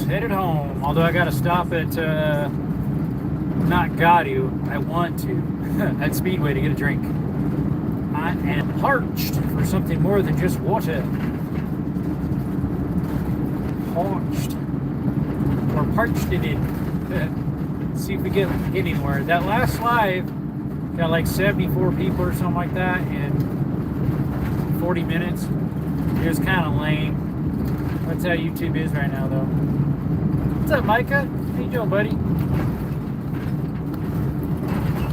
headed home. Although I got to stop at, not got to, I want to, at Speedway to get a drink. I am parched for something more than just water. Parched. Or parched it in. See if we get anywhere. That last live got like 74 people or something like that in 40 minutes. It was kind of lame. That's how YouTube is right now, though. What's up, Micah? How you doing, buddy?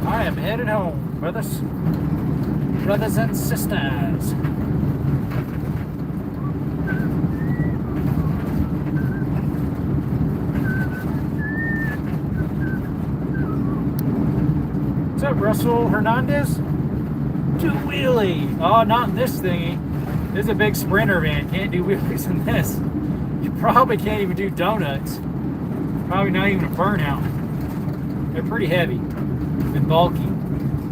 I am headed home, brothers and sisters. What's up, Russell Hernandez? Do wheelie. Oh, not in this thingy. This is a big Sprinter van. Can't do wheelies in this. You probably can't even do donuts. Probably not even a burnout. They're pretty heavy and bulky.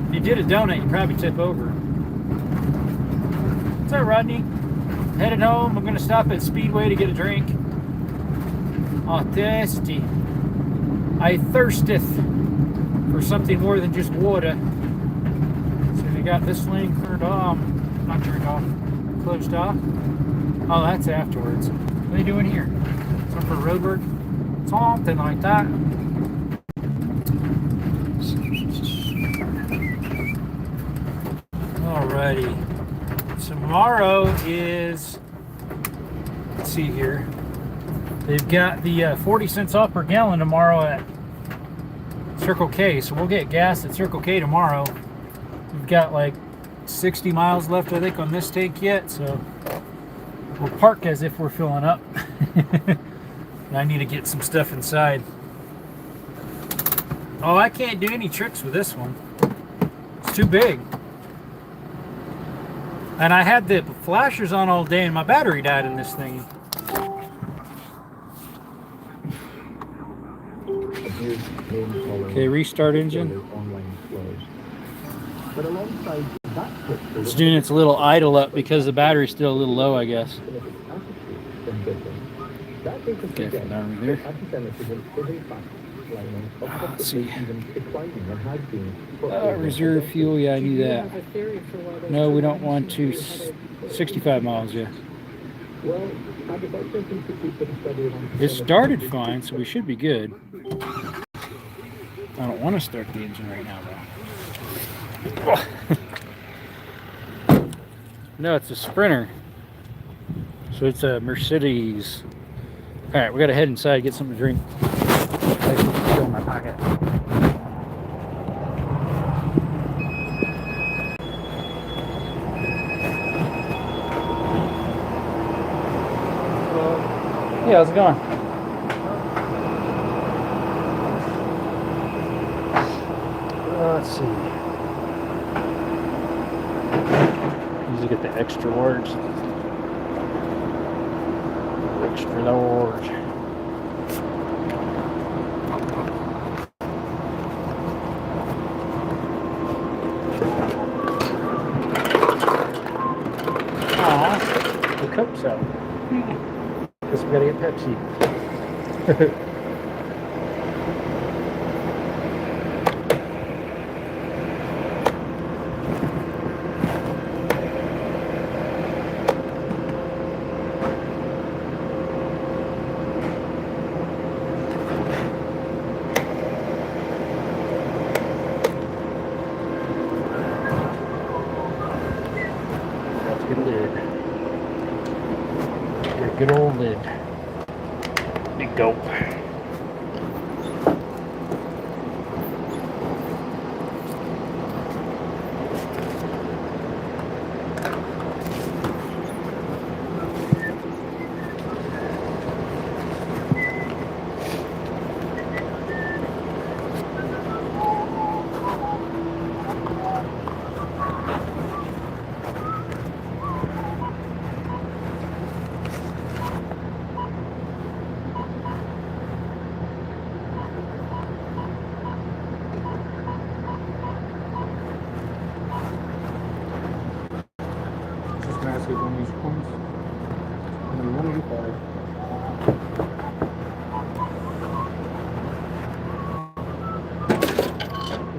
If you did a donut, you'd probably tip over. What's up, Rodney? Headed home. I'm going to stop at Speedway to get a drink. Oh, thirsty. I thirsteth for something more than just water. So we got this lane turned off. Not turned off. Closed off. Oh, that's afterwards. What are they doing here? Something for roadwork? Something like that. Alrighty. Tomorrow is, let's see here. They've got the 40 cents off per gallon tomorrow at Circle K. So we'll get gas at Circle K tomorrow. We've got like 60 miles left, I think, on this tank yet. So we'll park as if we're filling up. And I need to get some stuff inside. Oh, I can't do any tricks with this one. It's too big. And I had the flashers on all day and my battery died in this thing. Okay, restart engine. It's doing its little idle up because the battery's still a little low, I guess. Okay, from down there. Let's see. Reserve fuel, yeah, I knew that. No, we don't want to. 65 miles, yeah. It started fine, so we should be good. I don't want to start the engine right now, though. No, it's a Sprinter. So it's a Mercedes. All right, we got to head inside, get something to drink. Still in my pocket. Yeah, how's it going? Let's see. Usually get the extra large. Extra large. Aw, the Coke's out. Guess we gotta get Pepsi. Let's get a lid. Get a good old lid. Big gulp.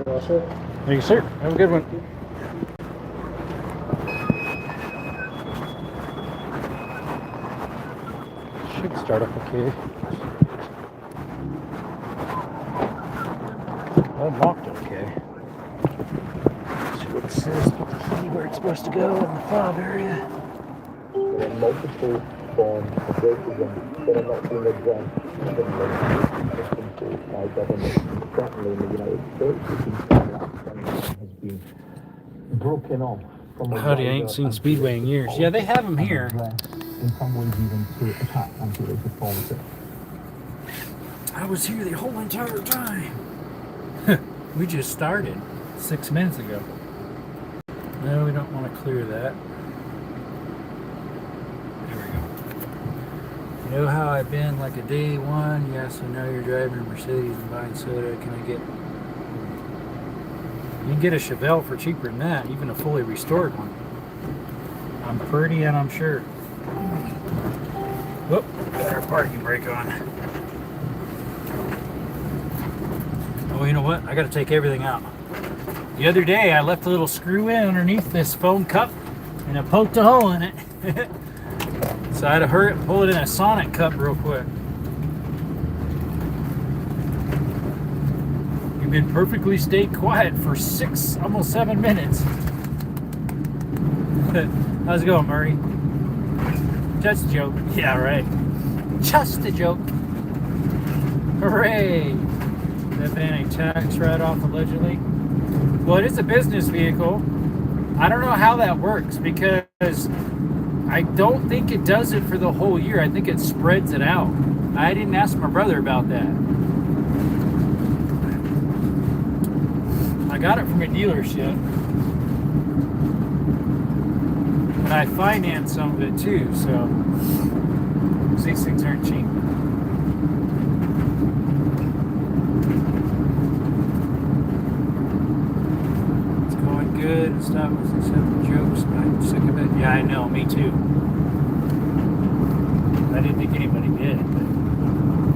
Thank you, sir. Have a good one. Should start up okay. Unlocked okay. See what it says. Put the key where it's supposed to go in the fob area. There are multiple forms of racism that are not being addressed by government. Certainly in the United States, has been broken off from a Howdy, I ain't seen Speedway in years. Yeah, they have them here. In some ways even to attack anti-racist policy. I was here the whole entire time. We just started 6 minutes ago. No, we don't want to clear that. There we go. You know how I've been like a day one? Yes, I know you're driving a Mercedes and buying soda. Can I get... You can get a Chevelle for cheaper than that, even a fully restored one. I'm pretty and I'm sure. Whoop, got our parking brake on. Oh, you know what? I got to take everything out. The other day, I left a little screw in underneath this foam cup, and I poked a hole in it. So I had to hurry up, pull it in a Sonic cup real quick. You've been perfectly stayed quiet for almost 7 minutes. How's it going, Murray? Just a joke. Yeah, right. Just a joke. Hooray! That been a tax write-off allegedly. Well, it is a business vehicle. I don't know how that works because I don't think it does it for the whole year. I think it spreads it out. I didn't ask my brother about that. I got it from a dealership. And I financed some of it too, so these things aren't cheap. It's going good. Stop with these simple jokes. I'm sick of it. Yeah, I know. Me too. I didn't think anybody did.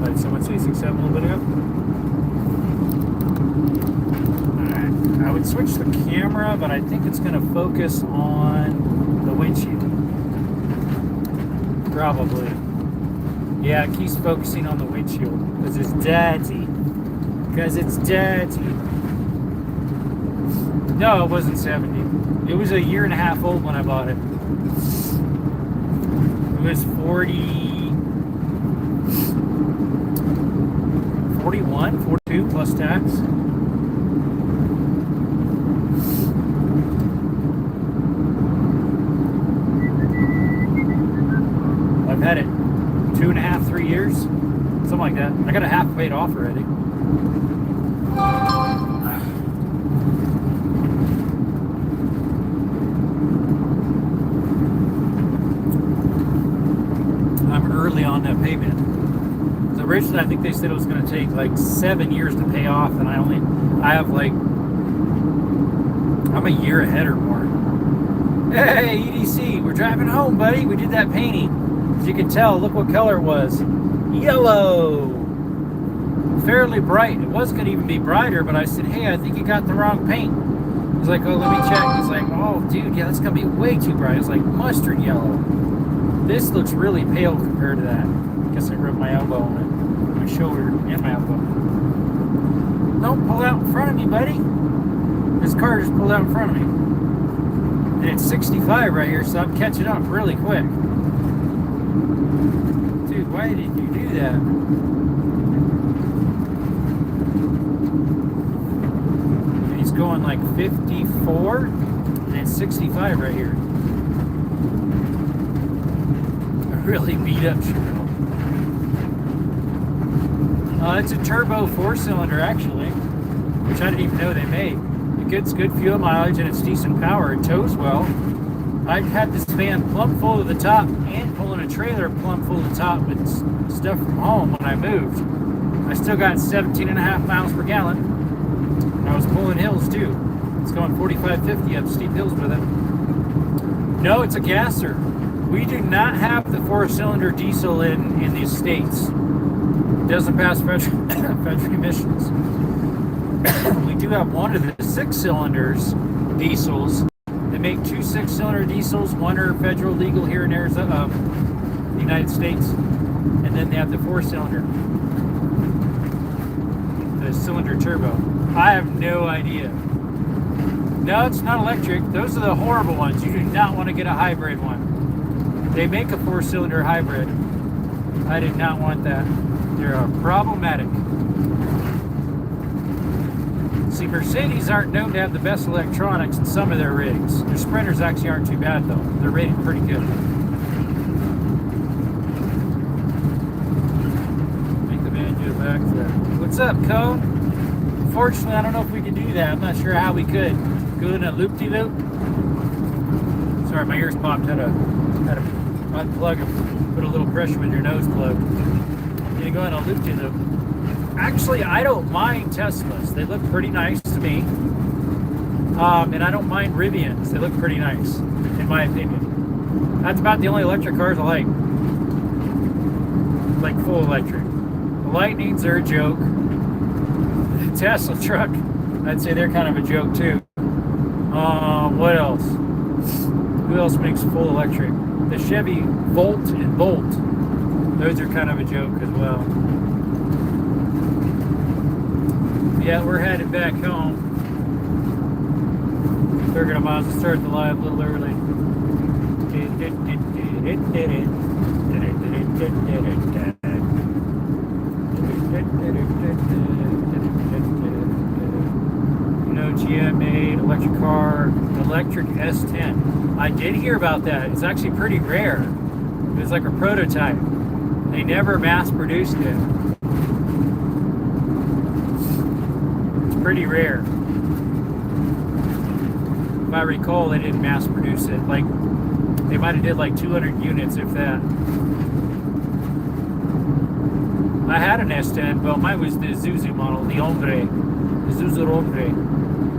But did someone say 6-7 a little bit ago? Alright. I would switch the camera, but I think it's going to focus on the windshield. Probably. Yeah, it keeps focusing on the windshield. Because it's dirty. Because it's dirty. No, it wasn't 70. It was a year and a half old when I bought it. It was 41, 42 plus tax. I've had it 2.5, 3 years, something like that. I got a half paid off already. I'm early on that payment. So originally, I think they said it was going to take like 7 years to pay off, and I have like, I'm a year ahead or more. Hey, EDC, we're driving home, buddy. We did that painting. As you can tell, look what color it was. Yellow. Fairly bright. It was going to even be brighter, but I said, hey, I think you got the wrong paint. He's like, oh, let me check. He's like, oh, dude, yeah, that's going to be way too bright. It's like mustard yellow. This looks really pale compared to that. I guess I rubbed my elbow on it. My shoulder and my elbow. Don't pull out in front of me, buddy. This car just pulled out in front of me. And it's 65 right here, so I'm catching up really quick. Dude, why did you do that? And he's going like 54, and it's 65 right here. A really beat up Chevelle. It's a turbo 4-cylinder actually, which I didn't even know they made. It gets good fuel mileage and it's decent power. It tows well. I had this van plumb full to the top and pulling a trailer plumb full to the top with stuff from home when I moved. I still got 17.5 miles per gallon. And I was pulling hills too. It's going 45, 50 up steep hills with it. No, it's a gasser. We do not have the 4-cylinder diesel in these states. It doesn't pass federal emissions. We do have one of the 6-cylinders diesels. They make 2 6-cylinder diesels. One are federal legal here in Arizona, the United States, and then they have the 4-cylinder, the cylinder turbo. I have no idea. No, it's not electric. Those are the horrible ones. You do not want to get a hybrid one. They make a 4-cylinder hybrid. I did not want that. They're problematic. See, Mercedes aren't known to have the best electronics in some of their rigs. Their Sprinters actually aren't too bad, though. They're rated pretty good. Make the banjo back there. What's up, Code? Unfortunately, I don't know if we can do that. I'm not sure how we could. Go in a loop-de-loop. Sorry, my ears popped. Had to unplug them. Put a little pressure with your nose plug. You go in a loop-de-loop. Actually, I don't mind Teslas. They look pretty nice to me. And I don't mind Rivians. They look pretty nice, in my opinion. That's about the only electric cars I like. Like full electric. The Lightnings are a joke. The Tesla truck, I'd say they're kind of a joke too. What else? Who else makes full electric? The Chevy Volt and Bolt. Those are kind of a joke as well. Yeah, we're headed back home. Figured I might as well start the live a little early. You know, GM made electric car, electric S10. I did hear about that. It's actually pretty rare. It was like a prototype. They never mass produced it. Pretty rare. If I recall, they didn't mass produce it. Like, they might have did like 200 units, if that. I had an S10, but mine was the Zuzu model, the Hombre, the Zuzu Hombre,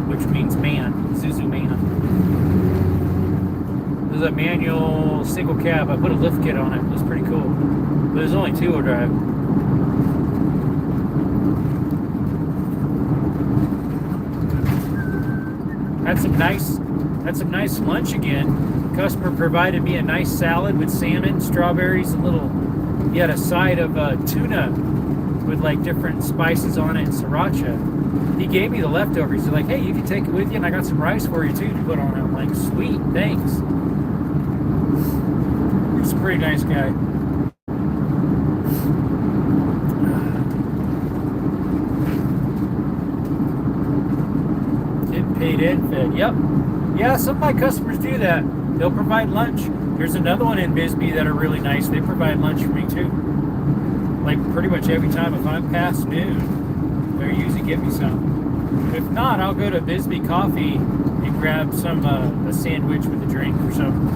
which means man, Zuzu man. It was a manual single cab. I put a lift kit on it. It was pretty cool. But it was only 2-wheel drive. Had some nice lunch again. Customer provided me a nice salad with salmon, strawberries, he had a side of tuna with like different spices on it and sriracha. He gave me the leftovers. He's like, hey, you can take it with you, and I got some rice for you too to put on it. I'm like, sweet, thanks. He's a pretty nice guy. Paid and fed. Yep. Yeah, some of my customers do that. They'll provide lunch. There's another one in Bisbee that are really nice. They provide lunch for me too. Like pretty much every time. If I'm past noon, they usually give me some. If not, I'll go to Bisbee Coffee and grab some a sandwich with a drink or something.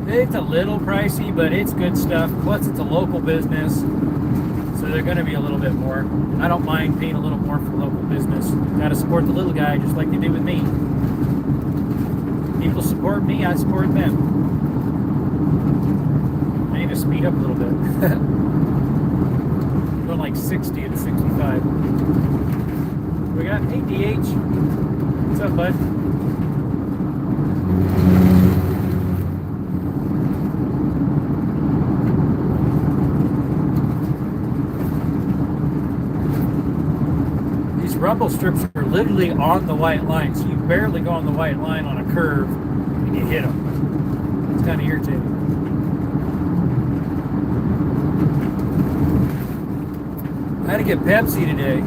It's a little pricey, but it's good stuff. Plus, it's a local business. So they're going to be a little bit more. I don't mind paying a little more for local business. Got to support the little guy just like they do with me. People support me, I support them. I need to speed up a little bit. Going like 60 to 65. We got, hey DH. What's up, bud? Rumble strips are literally on the white line, so you barely go on the white line on a curve and you hit them. It's kind of irritating. I had to get Pepsi today.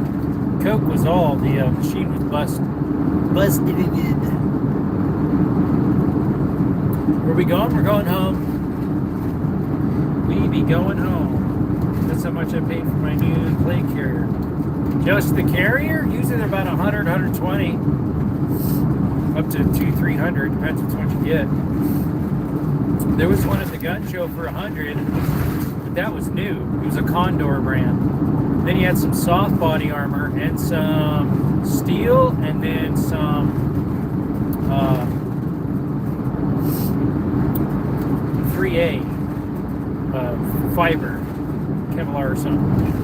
Coke was all. The machine was busted. Where we going? We're going home. We be going home. That's how much I paid for my new plane carrier. Just the carrier? Usually they're about 100, 120. Up to 200, 300. Depends which one you get. There was one at the gun show for 100, but that was new. It was a Condor brand. Then you had some soft body armor and some steel, and then some 3A fiber, Kevlar or something.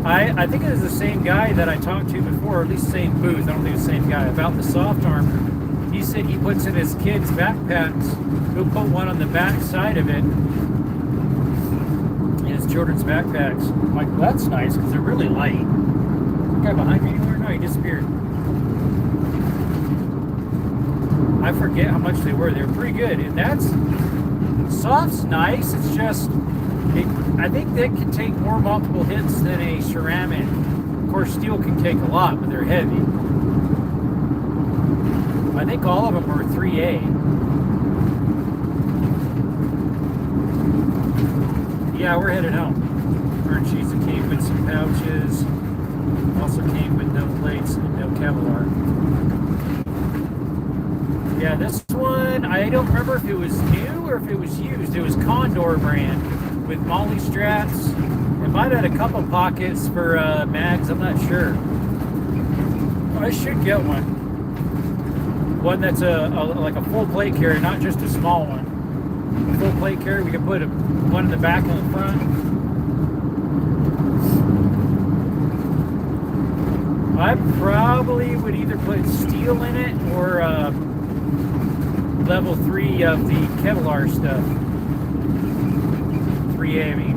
I think it was the same guy that I talked to before, or at least the same booth. I don't think it's the same guy. About the soft armor. He said he puts in his kids' backpacks. He'll put one on the back side of it in his children's backpacks. I'm like, well, that's nice because they're really light. The guy behind me anywhere? No, he disappeared. I forget how much they were. They were pretty good. And that's soft's nice. It's just, I think they can take more multiple hits than a ceramic. Of course, steel can take a lot, but they're heavy. I think all of them are 3A. Yeah, we're headed home. Burnt cheese that came with some pouches. Also came with no plates and no Kevlar. Yeah, this one, I don't remember if it was new or if it was used. It was Condor brand with Molly straps. It might have had a couple pockets for mags, I'm not sure. I should get one. One that's like a full plate carrier, not just a small one. A full plate carrier, we can put one in the back and the front. I probably would either put steel in it or level 3 of the Kevlar stuff. 3A, I mean.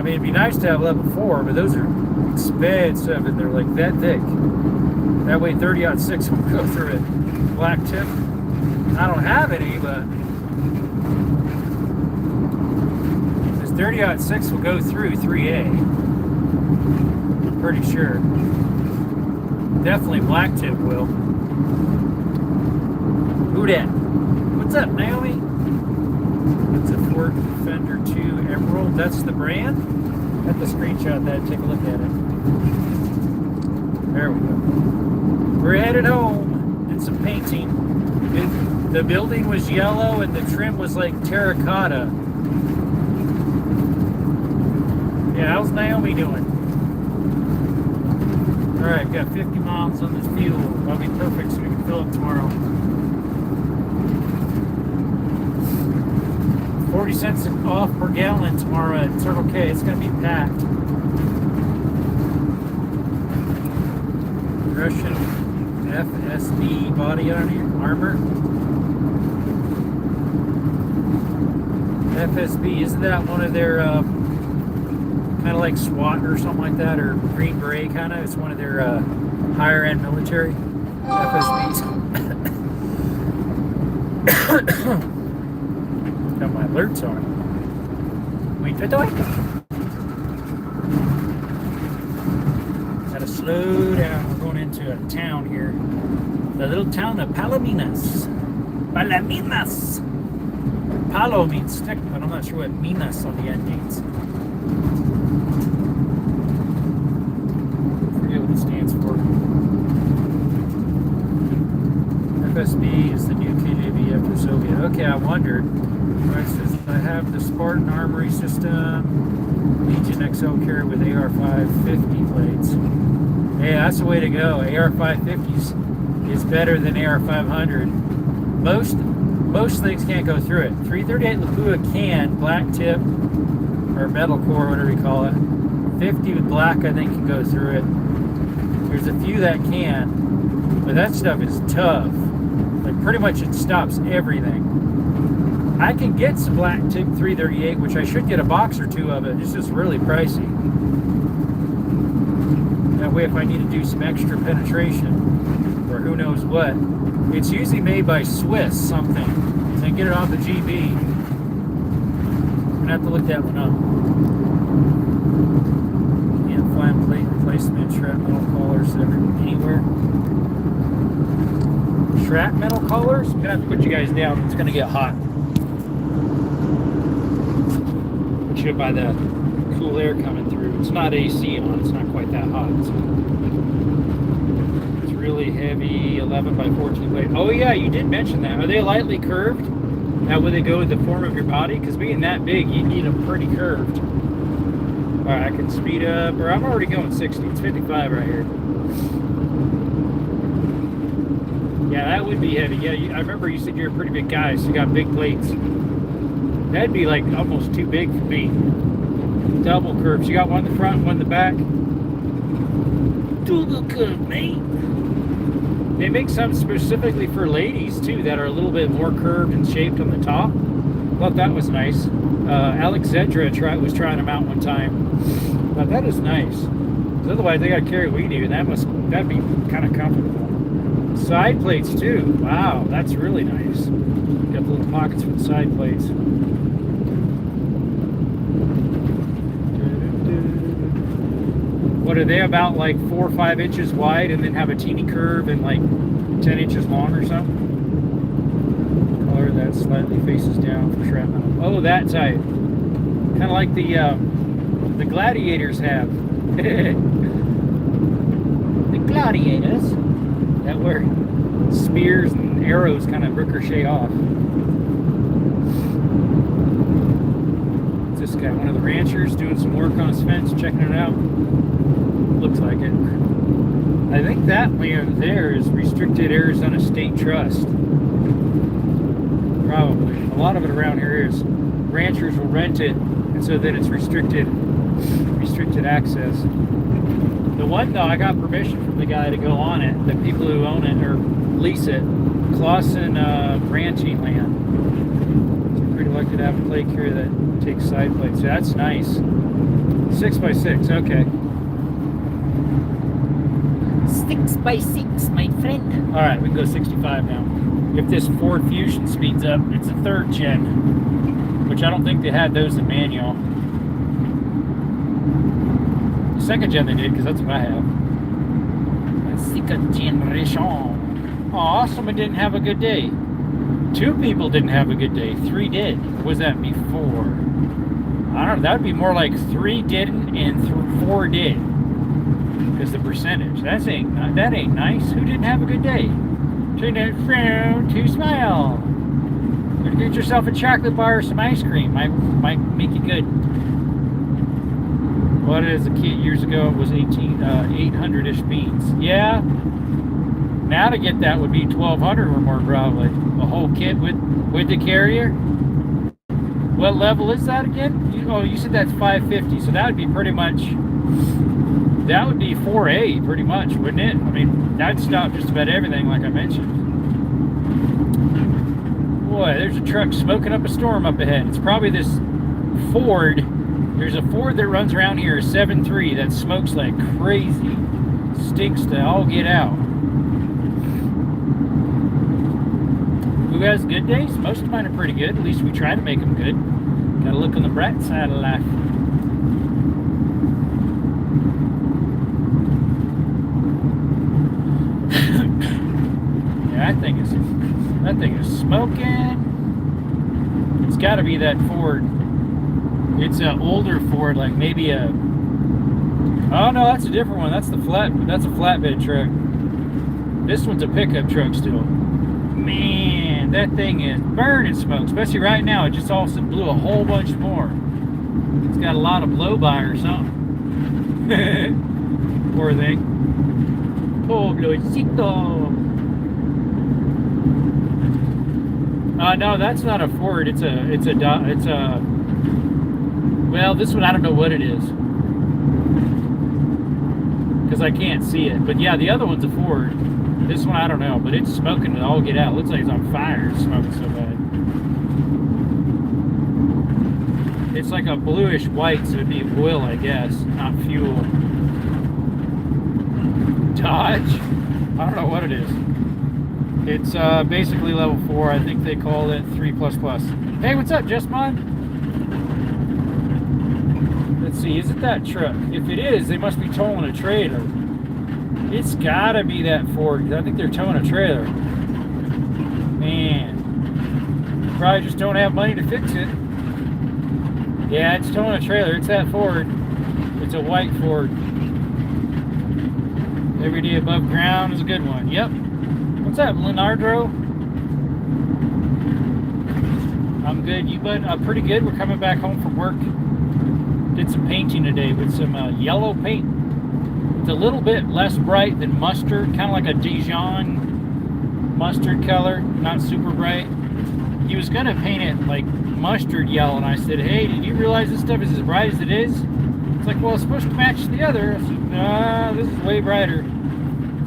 It'd be nice to have level 4, but those are expensive and they're like that thick. That way 30-06 will go through it. Black tip. I don't have any, but this 30-06 will go through 3A. I'm pretty sure. Definitely black tip will. Who dat? What's up, Naomi? That's a Ford Defender 2 Emerald. That's the brand? Got the screenshot of that. Take a look at it. There we go. We're headed home. Did some painting. The building was yellow and the trim was like terracotta. Yeah, how's Naomi doing? Alright, got 50 miles on this fuel. That'll be perfect so we can fill up tomorrow. 40 cents off per gallon tomorrow at Circle K. It's going to be packed. Russian FSB body armor. FSB, isn't that one of their kind of like SWAT or something like that, or Green Beret kind of? It's one of their higher end military FSBs. Got my alerts on. Wait, gotta slow down. We're going into a town here. The little town of Palominas. Palominas! Palo means stick, but I'm not sure what Minas on the end means. I forget what it stands for. FSB is the new KJV after Soviet. Okay, I wondered. It says, I have the Spartan Armory System, Legion XL carrier with AR-550 plates. Hey, that's the way to go. AR-550s is better than AR-500. Most things can't go through it. 338 Lapua can, black tip, or metal core, whatever you call it. 50 with black, I think, can go through it. There's a few that can, but that stuff is tough. Like, pretty much it stops everything. I can get some black tip 338, which I should get a box or two of it. It's just really pricey. That way, if I need to do some extra penetration, or who knows what, it's usually made by Swiss something. So I get it off the GB. I'm gonna have to look that one up. Can't find plate replacement, shrapnel collars anywhere. Shrapnel collars? I'm gonna have to put you guys down. It's gonna get hot. Put you by the cool air coming through. It's not AC on. It's not quite that hot. So. Really heavy 11 by 14 weight. Oh yeah, you did mention that. Are they lightly curved? How would they go with the form of your body? Because being that big, you need them pretty curved. Alright, I can speed up, or I'm already going 60. It's 55 right here. Yeah, that would be heavy. Yeah, I remember you said you're a pretty big guy, so you got big plates. That'd be like almost too big for me. Double curves. You got one in the front, one in the back. Double curve, mate. They make some specifically for ladies too that are a little bit more curved and shaped on the top. Thought that was nice. Alex Zedra was trying them out one time. Thought that is nice. 'Cause otherwise they got to carry weed and that'd be kind of comfortable. Side plates too. Wow, that's really nice. Got little pockets for the side plates. What are they, about like 4 or 5 inches wide and then have a teeny curve and like 10 inches long or something? Color that slightly faces down for shrapnel. Oh, that type. Kind of like the Gladiators have. The Gladiators that where spears and arrows kind of ricochet off. It's this guy, one of the ranchers, doing some work on his fence, checking it out. Looks like it. I think that land there is restricted Arizona State Trust. Probably. A lot of it around here is. Ranchers will rent it, and so then it's restricted access. The one though, I got permission from the guy to go on it. The people who own it or lease it, Clausen Ranching Land. So I'm pretty lucky to have a plate carrier that takes side plates. So that's nice. 6x6. Okay. 6x6, my friend. All right, we can go 65 now. If this Ford Fusion speeds up, it's a 3rd gen, which I don't think they had those in manual. The 2nd gen they did, because that's what I have. 2nd generation. Aw, someone didn't have a good day. 2 people didn't have a good day. 3 did. Or was that before? I don't know. That would be more like 3 didn't and 4 did. Because the percentage. That ain't nice. Who didn't have a good day? Turn that frown to smile. Gonna get yourself a chocolate bar or some ice cream. Might make you good. What as a kid years ago it was 800-ish beans. Yeah. Now to get that would be 1,200 or more probably. A whole kit with the carrier. What level is that again? You said that's 550, so that would be pretty much. That would be 4A pretty much, wouldn't it? I mean, that'd stop just about everything like I mentioned. Boy, there's a truck smoking up a storm up ahead. It's probably this Ford. There's a Ford that runs around here, a 7.3, that smokes like crazy. Stinks to all get out. Who has good days? Most of mine are pretty good. At least we try to make them good. Gotta look on the bright side of life. That thing is smoking. It's got to be that Ford. It's an older Ford, like maybe a. Oh no, that's a different one. That's a flatbed truck. This one's a pickup truck still. Man, that thing is burning smoke. Especially right now, it just all of a sudden blew a whole bunch more. It's got a lot of blow by or something. Poor thing. Pobrecito. No, that's not a Ford. It's a. Well, this one I don't know what it is because I can't see it. But yeah, the other one's a Ford. This one I don't know, but it's smoking to all get out. It looks like it's on fire. It's smoking so bad. It's like a bluish white, so it'd be oil, I guess, not fuel. Dodge. I don't know what it is. It's basically level 4. I think they call it 3++. Hey, what's up, Justmon? Let's see, is it that truck? If it is, they must be towing a trailer. It's gotta be that Ford. I think they're towing a trailer. Man. Probably just don't have money to fix it. Yeah, it's towing a trailer. It's that Ford. It's a white Ford. Every day above ground is a good one. Yep. What's up, Leonardo? I'm good. You bud? Pretty good. We're coming back home from work. Did some painting today with some yellow paint. It's a little bit less bright than mustard, kind of like a Dijon mustard color. Not super bright. he was gonna paint it like mustard yellow, and I said, "Hey, did you realize this stuff is as bright as it is?" It's like, "Well, it's supposed to match the other." I said, "Nah, this is way brighter."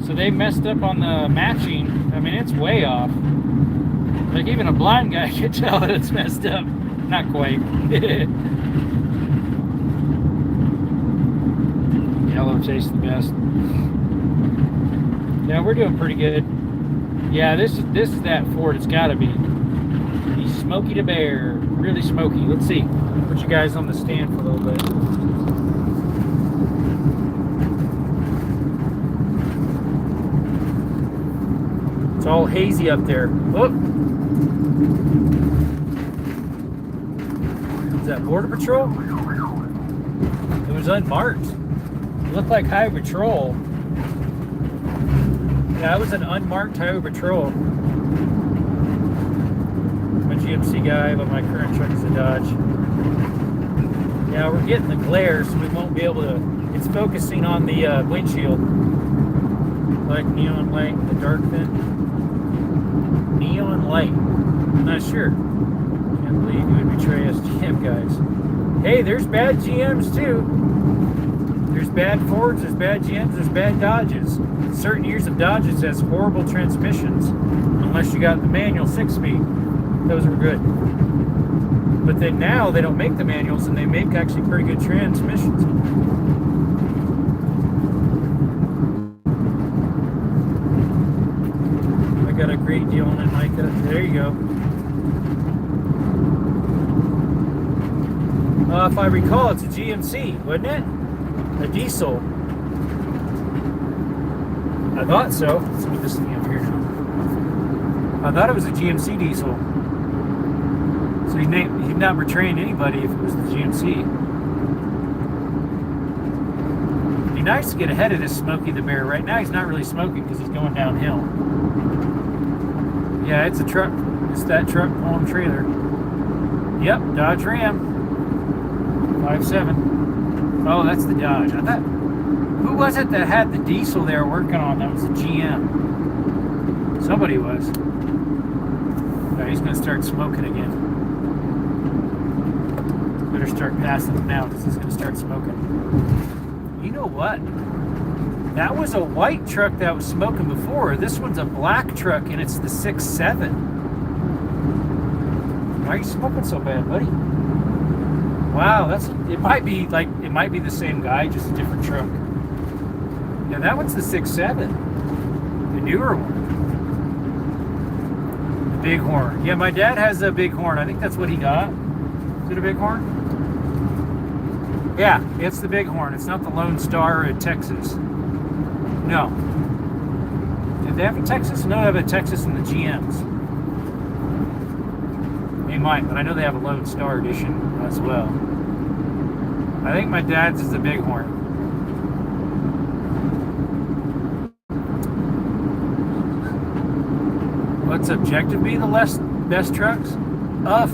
So they messed up on the matching. I mean, it's way off. Like even a blind guy could tell that it's messed up. Not quite. Yellow tastes the best. Yeah, we're doing pretty good. Yeah, this is that Ford. It's got to be. He's Smokey the Bear. Really smoky. Let's see. Put you guys on the stand for a little bit. It's all hazy up there. Whoop. Is that Border Patrol? It was unmarked. It looked like Highway Patrol. Yeah, it was an unmarked Highway Patrol. I'm a GMC guy, but my current truck is a Dodge. Yeah, we're getting the glare, so we won't be able to. It's focusing on the windshield. Like neon light, the dark fin. Neon light. I'm not sure. Can't believe you would betray us GM guys. Hey, there's bad GMs too. There's bad Fords, there's bad GMs, there's bad Dodges. Certain years of Dodges has horrible transmissions, unless you got the manual 6-speed. Those were good. But then now they don't make the manuals, and they make actually pretty good transmissions. I got a great deal on it, Micah. There you go. If I recall, it's a GMC, wasn't it? A diesel. I thought so. Let's put this thing up here now. I thought it was a GMC diesel. So he'd not betraying anybody if it was the GMC. It'd be nice to get ahead of this Smokey the Bear. Right now he's not really smoking because he's going downhill. Yeah, it's a truck. It's that truck pulling trailer. Yep, Dodge Ram. 5.7. Oh, that's the Dodge. I thought, who was it that had the diesel they were working on? That was a GM. Somebody was. Oh, he's going to start smoking again. Better start passing him now because he's going to start smoking. You know what? That was a white truck that was smoking before. This one's a black truck, and it's the 6.7. Why are you smoking so bad, buddy? Wow, it might be the same guy, just a different truck. Yeah, that one's the 6.7. The newer one. The Bighorn. Yeah, my dad has a Bighorn. I think that's what he got. Is it a Bighorn? Yeah, it's the Bighorn. It's not the Lone Star in Texas. No. Did they have a Texas? No, they have a Texas in the GMs. They might, but I know they have a Lone Star edition as well. I think my dad's is the Bighorn. What's Objective be the best trucks?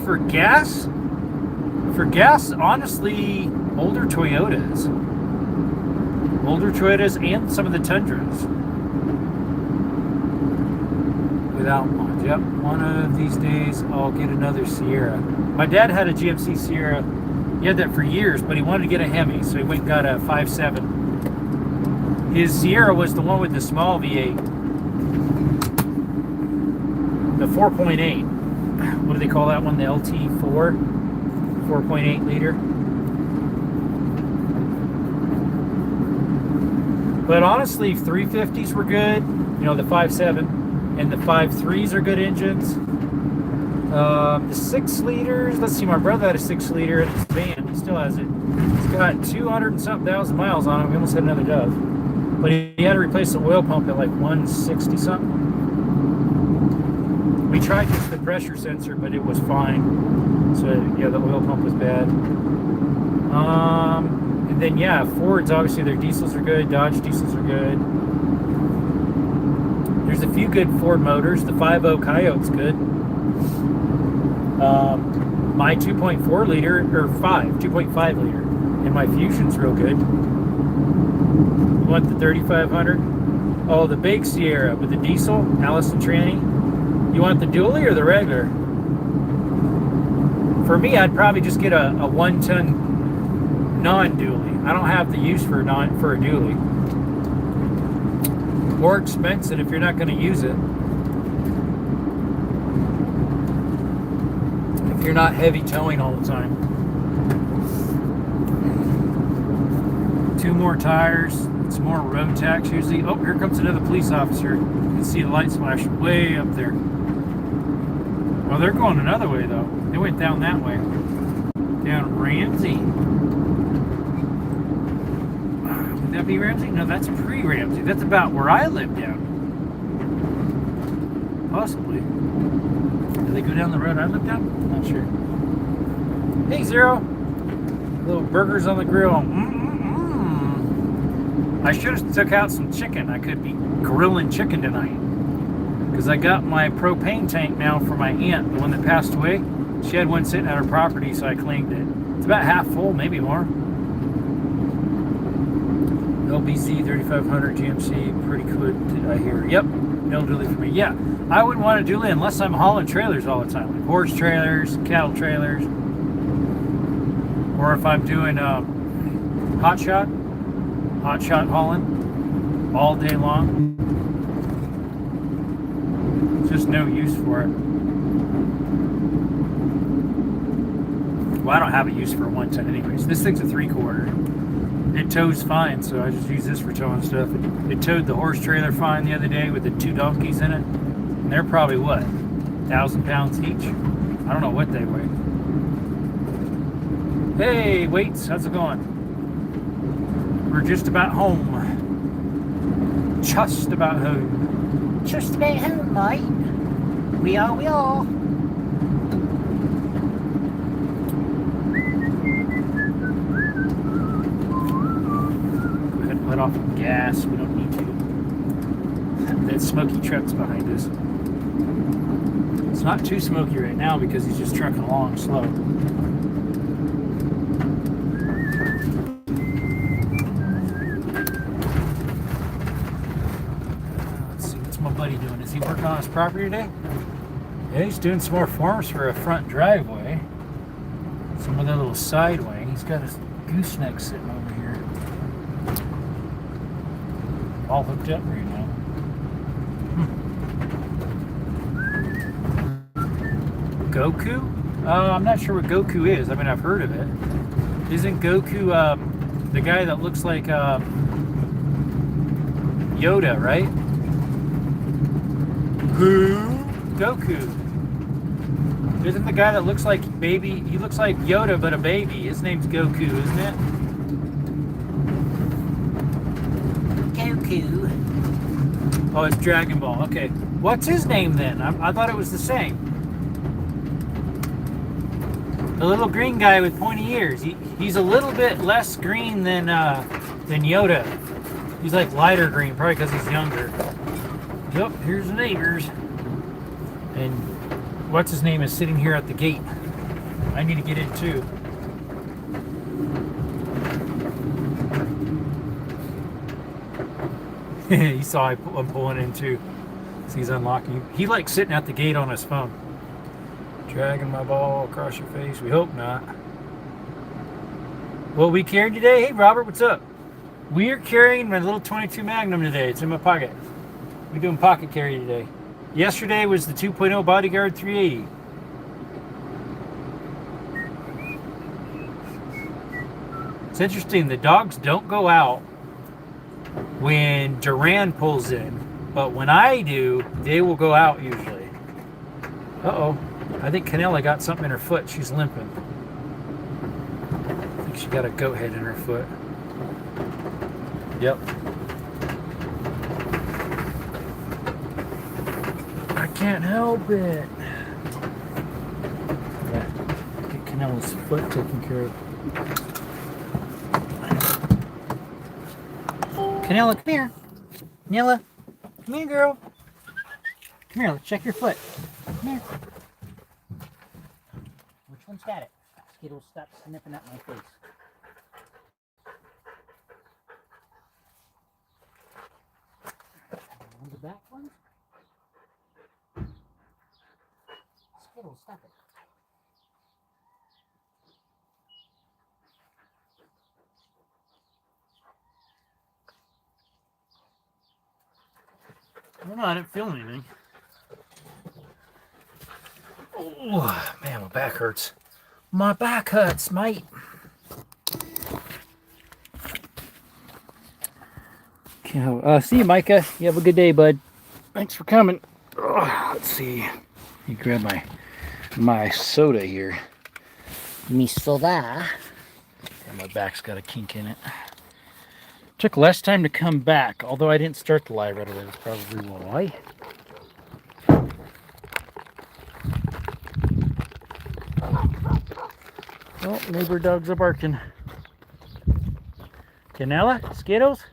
For gas? For gas, honestly, older Toyotas. Older Toyotas and some of the Tundras. Without mods. Yep, one of these days I'll get another Sierra. My dad had a GMC Sierra. He had that for years, but he wanted to get a Hemi, so he went and got a 5.7. His Sierra was the one with the small V8. The 4.8. What do they call that one? The LT4? 4.8 liter. But honestly, 350s were good. You know, the 5.7. And the 5.3s are good engines. The 6 liters, let's see, my brother had a 6 liter in his van. He still has it. It's got 200 and something thousand miles on it. We almost had another Dove. But he had to replace the oil pump at like 160 something. We tried just the pressure sensor, but it was fine. So yeah, the oil pump was bad. And then yeah, Fords, obviously their diesels are good. Dodge diesels are good. There's a few good Ford motors. The 5.0 Coyote's good. My 2.4 liter, or 2.5 liter, and my Fusion's real good. You want the 3500? Oh, the big Sierra with the diesel, Allison Tranny. You want the dually or the regular? For me, I'd probably just get a 1-ton non-dually. I don't have the use for a dually. More expensive if you're not going to use it. If you're not heavy towing all the time. 2 more tires. It's more road tax usually. Oh, here comes another police officer. You can see the lights flashing way up there. Well, they're going another way though. They went down that way. Down Ramsey. Would that be Ramsey? No, that's pre-Ramsey. That's about where I live down. Possibly. Do they go down the road I live down? Not sure. Hey, Zero. Little burgers on the grill. I should have took out some chicken. I could be grilling chicken tonight. Because I got my propane tank now for my aunt, the one that passed away. She had one sitting at her property, so I cleaned it. It's about half full, maybe more. LBZ 3500 GMC, pretty good, I hear. Yep, no dually for me. Yeah, I wouldn't want a dually unless I'm hauling trailers all the time, like horse trailers, cattle trailers, or if I'm doing hot shot hauling all day long. Just no use for it. Well, I don't have a use for a 1-ton anyways. This thing's a 3/4. It tows fine, so I just use this for towing stuff. It towed the horse trailer fine the other day with the 2 donkeys in it. And they're probably, what, 1,000 pounds each? I don't know what they weigh. Hey, Waits, how's it going? We're just about home. Just about home. Just about home, mate. We are. Go ahead and let off the gas. We don't need to. That smoky truck's behind us. It's not too smoky right now because he's just trucking along slow. Let's see, what's my buddy doing? Is he working on his property today? Yeah, he's doing some more forms for a front driveway. Some other little side wing. He's got his gooseneck sitting over here. All hooked up right now. Goku? I'm not sure what Goku is. I mean, I've heard of it. Isn't Goku the guy that looks like Yoda, right? Who? Goku. Isn't the guy that looks like baby? He looks like Yoda, but a baby. His name's Goku, isn't it? Goku. Oh, it's Dragon Ball. Okay. What's his name then? I thought it was the same. The little green guy with pointy ears. He's a little bit less green than Yoda. He's like lighter green, probably because he's younger. Yep, here's the neighbors. And what's his name is sitting here at the gate. I need to get in too. He saw I'm pulling in too. So he's unlocking. He likes sitting at the gate on his phone. Dragging my ball across your face. We hope not. What we carried today? Hey Robert, what's up? We are carrying my little 22 Magnum today. It's in my pocket. We're doing pocket carry today. Yesterday was the 2.0 Bodyguard 380. It's interesting. The dogs don't go out when Duran pulls in, but when I do, they will go out usually. Uh-oh. I think Canella got something in her foot. She's limping. I think she got a goat head in her foot. Yep. I can't help it. Yeah. Get Canella's foot taken care of. Canella, come here. Canella, come here, girl. Come here, let's check your foot. Come here. Which one's got it? Skittles, stop sniffing at my face. The back one? Skittles, stop it. No, I didn't feel anything. Oh, man, my back hurts. My back hurts, mate. See you, Micah. You have a good day, bud. Thanks for coming. Let's see. You grab my soda here. Me soda. And my back's got a kink in it. Took less time to come back, although I didn't start the live right away. That's probably why. Oh, neighbor dogs are barking. Canela? Skittles?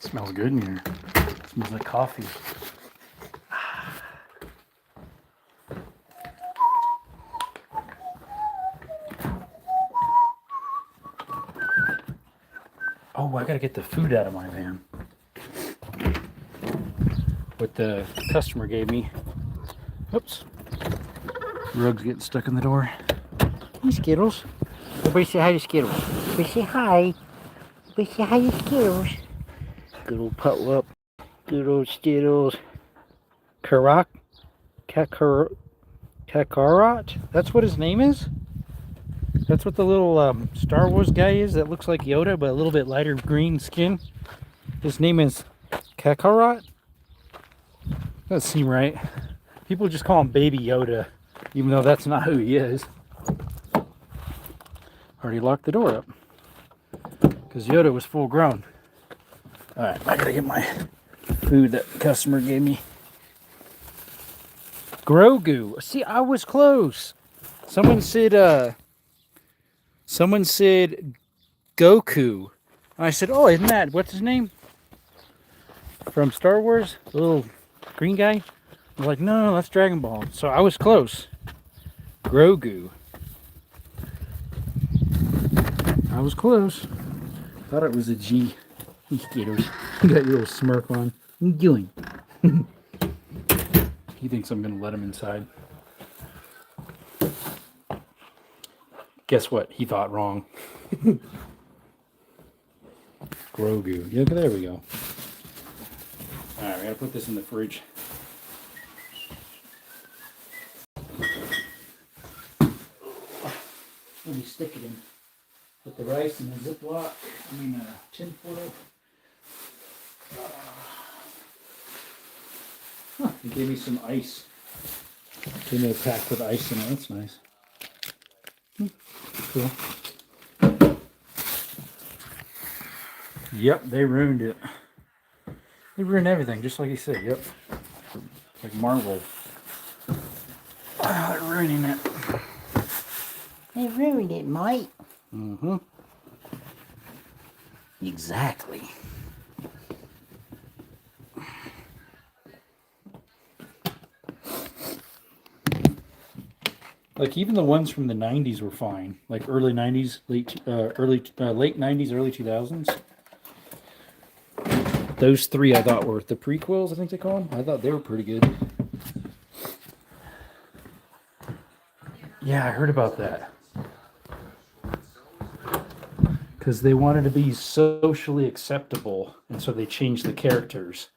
Smells good in here. Smells like coffee. Oh, I gotta get the food out of my van. What the customer gave me. Oops. Rug's getting stuck in the door. Hey, Skittles. Everybody say hi to Skittles. Everybody say hi. Everybody say hi to Skittles. Good old Putwup. Good old Skittles. Kakarot? That's what his name is? That's what the little Star Wars guy is that looks like Yoda, but a little bit lighter green skin. His name is Kakarot? Doesn't seem right. People just call him Baby Yoda, even though that's not who he is. Already locked the door up. Because Yoda was full grown. Alright, I gotta get my food that the customer gave me. Grogu. See, I was close. Someone said Goku. I said, oh, isn't that, what's his name? From Star Wars? The little green guy? I was like, no, that's Dragon Ball. So I was close. Grogu. I was close. Thought it was a G. You Skittles. You got your little smirk on. What are you doing? He thinks I'm going to let him inside. Guess what? He thought wrong. Grogu. Yeah, there we go. Alright, we gotta put this in the fridge. Let me stick it in. Put the rice in a Ziploc. I mean a tin foil. Huh, they gave me some ice. Gave me a pack with ice in it. That's nice. Cool. Yep, they ruined it. They ruined everything, just like you said. Yep. Like Marvel. They're ruining it. They ruined it, mate. Mm-hmm. Exactly. Like even the ones from the 90s were fine. Like early 90s, late 90s, early 2000s. Those three I thought were the prequels, I think they call them. I thought they were pretty good. Yeah, I heard about that. Because they wanted to be socially acceptable, and so they changed the characters.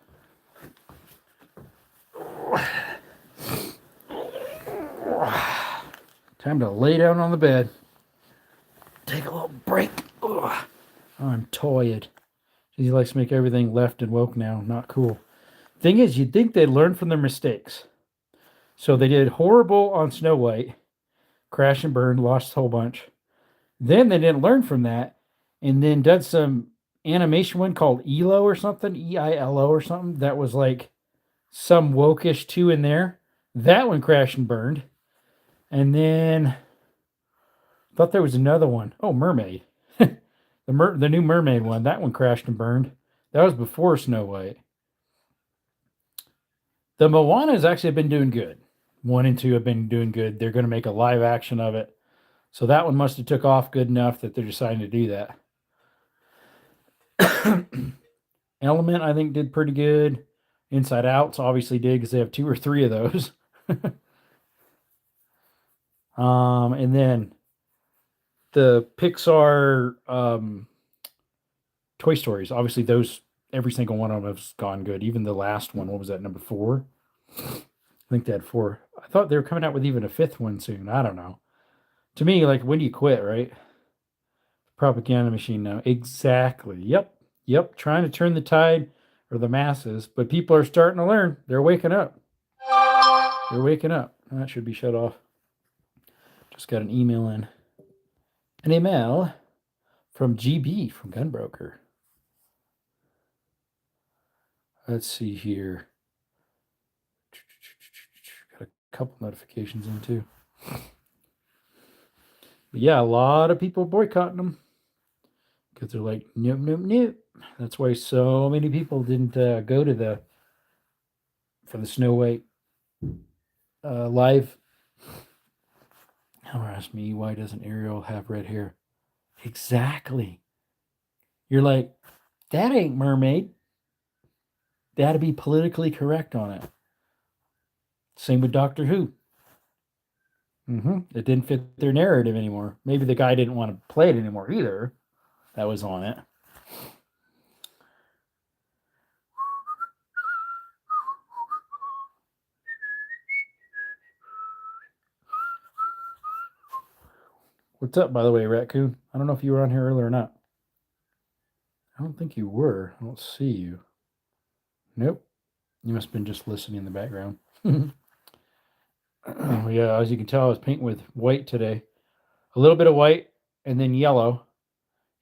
Time to lay down on the bed. Take a little break. Oh, I'm tired. He likes to make everything left and woke now. Not cool. Thing is, you'd think they'd learn from their mistakes. So they did horrible on Snow White. Crash and burn, lost a whole bunch. Then they didn't learn from that. And then did some animation one called EILO or something. EILO or something. That was like some wokish 2 in there. That one crashed and burned. And then thought there was another one. Oh, Mermaid. The new Mermaid one. That one crashed and burned. That was before Snow White. The Moana has actually been doing good. 1 and 2 have been doing good. They're going to make a live action of it. So that one must have took off good enough that they're deciding to do that. Element, I think, did pretty good. Inside Outs obviously did because they have 2 or 3 of those. And then the Pixar Toy Stories, obviously those, every single one of them has gone good. Even the last one, what was that, number 4? I think they had 4. I thought they were coming out with even a 5th one soon. I don't know. To me, like, when do you quit, right? Propaganda machine now. Exactly. Yep. Trying to turn the tide or the masses, but people are starting to learn. They're waking up. That should be shut off. Just got an email in. An email from GB from Gunbroker. Let's see here. Got a couple notifications in too. But yeah, a lot of people boycotting them because they're like, nope. That's why so many people didn't go to for the Snow White live. Now ask me, why doesn't Ariel have red hair? Exactly. You're like, that ain't mermaid. They had to be politically correct on it. Same with Doctor Who. It didn't fit their narrative anymore. Maybe the guy didn't want to play it anymore either. That was on it. What's up, by the way, Raccoon? I don't know if you were on here earlier or not. I don't think you were. I don't see you. Nope. You must have been just listening in the background. Yeah, as you can tell, I was painting with white today. A little bit of white and then yellow.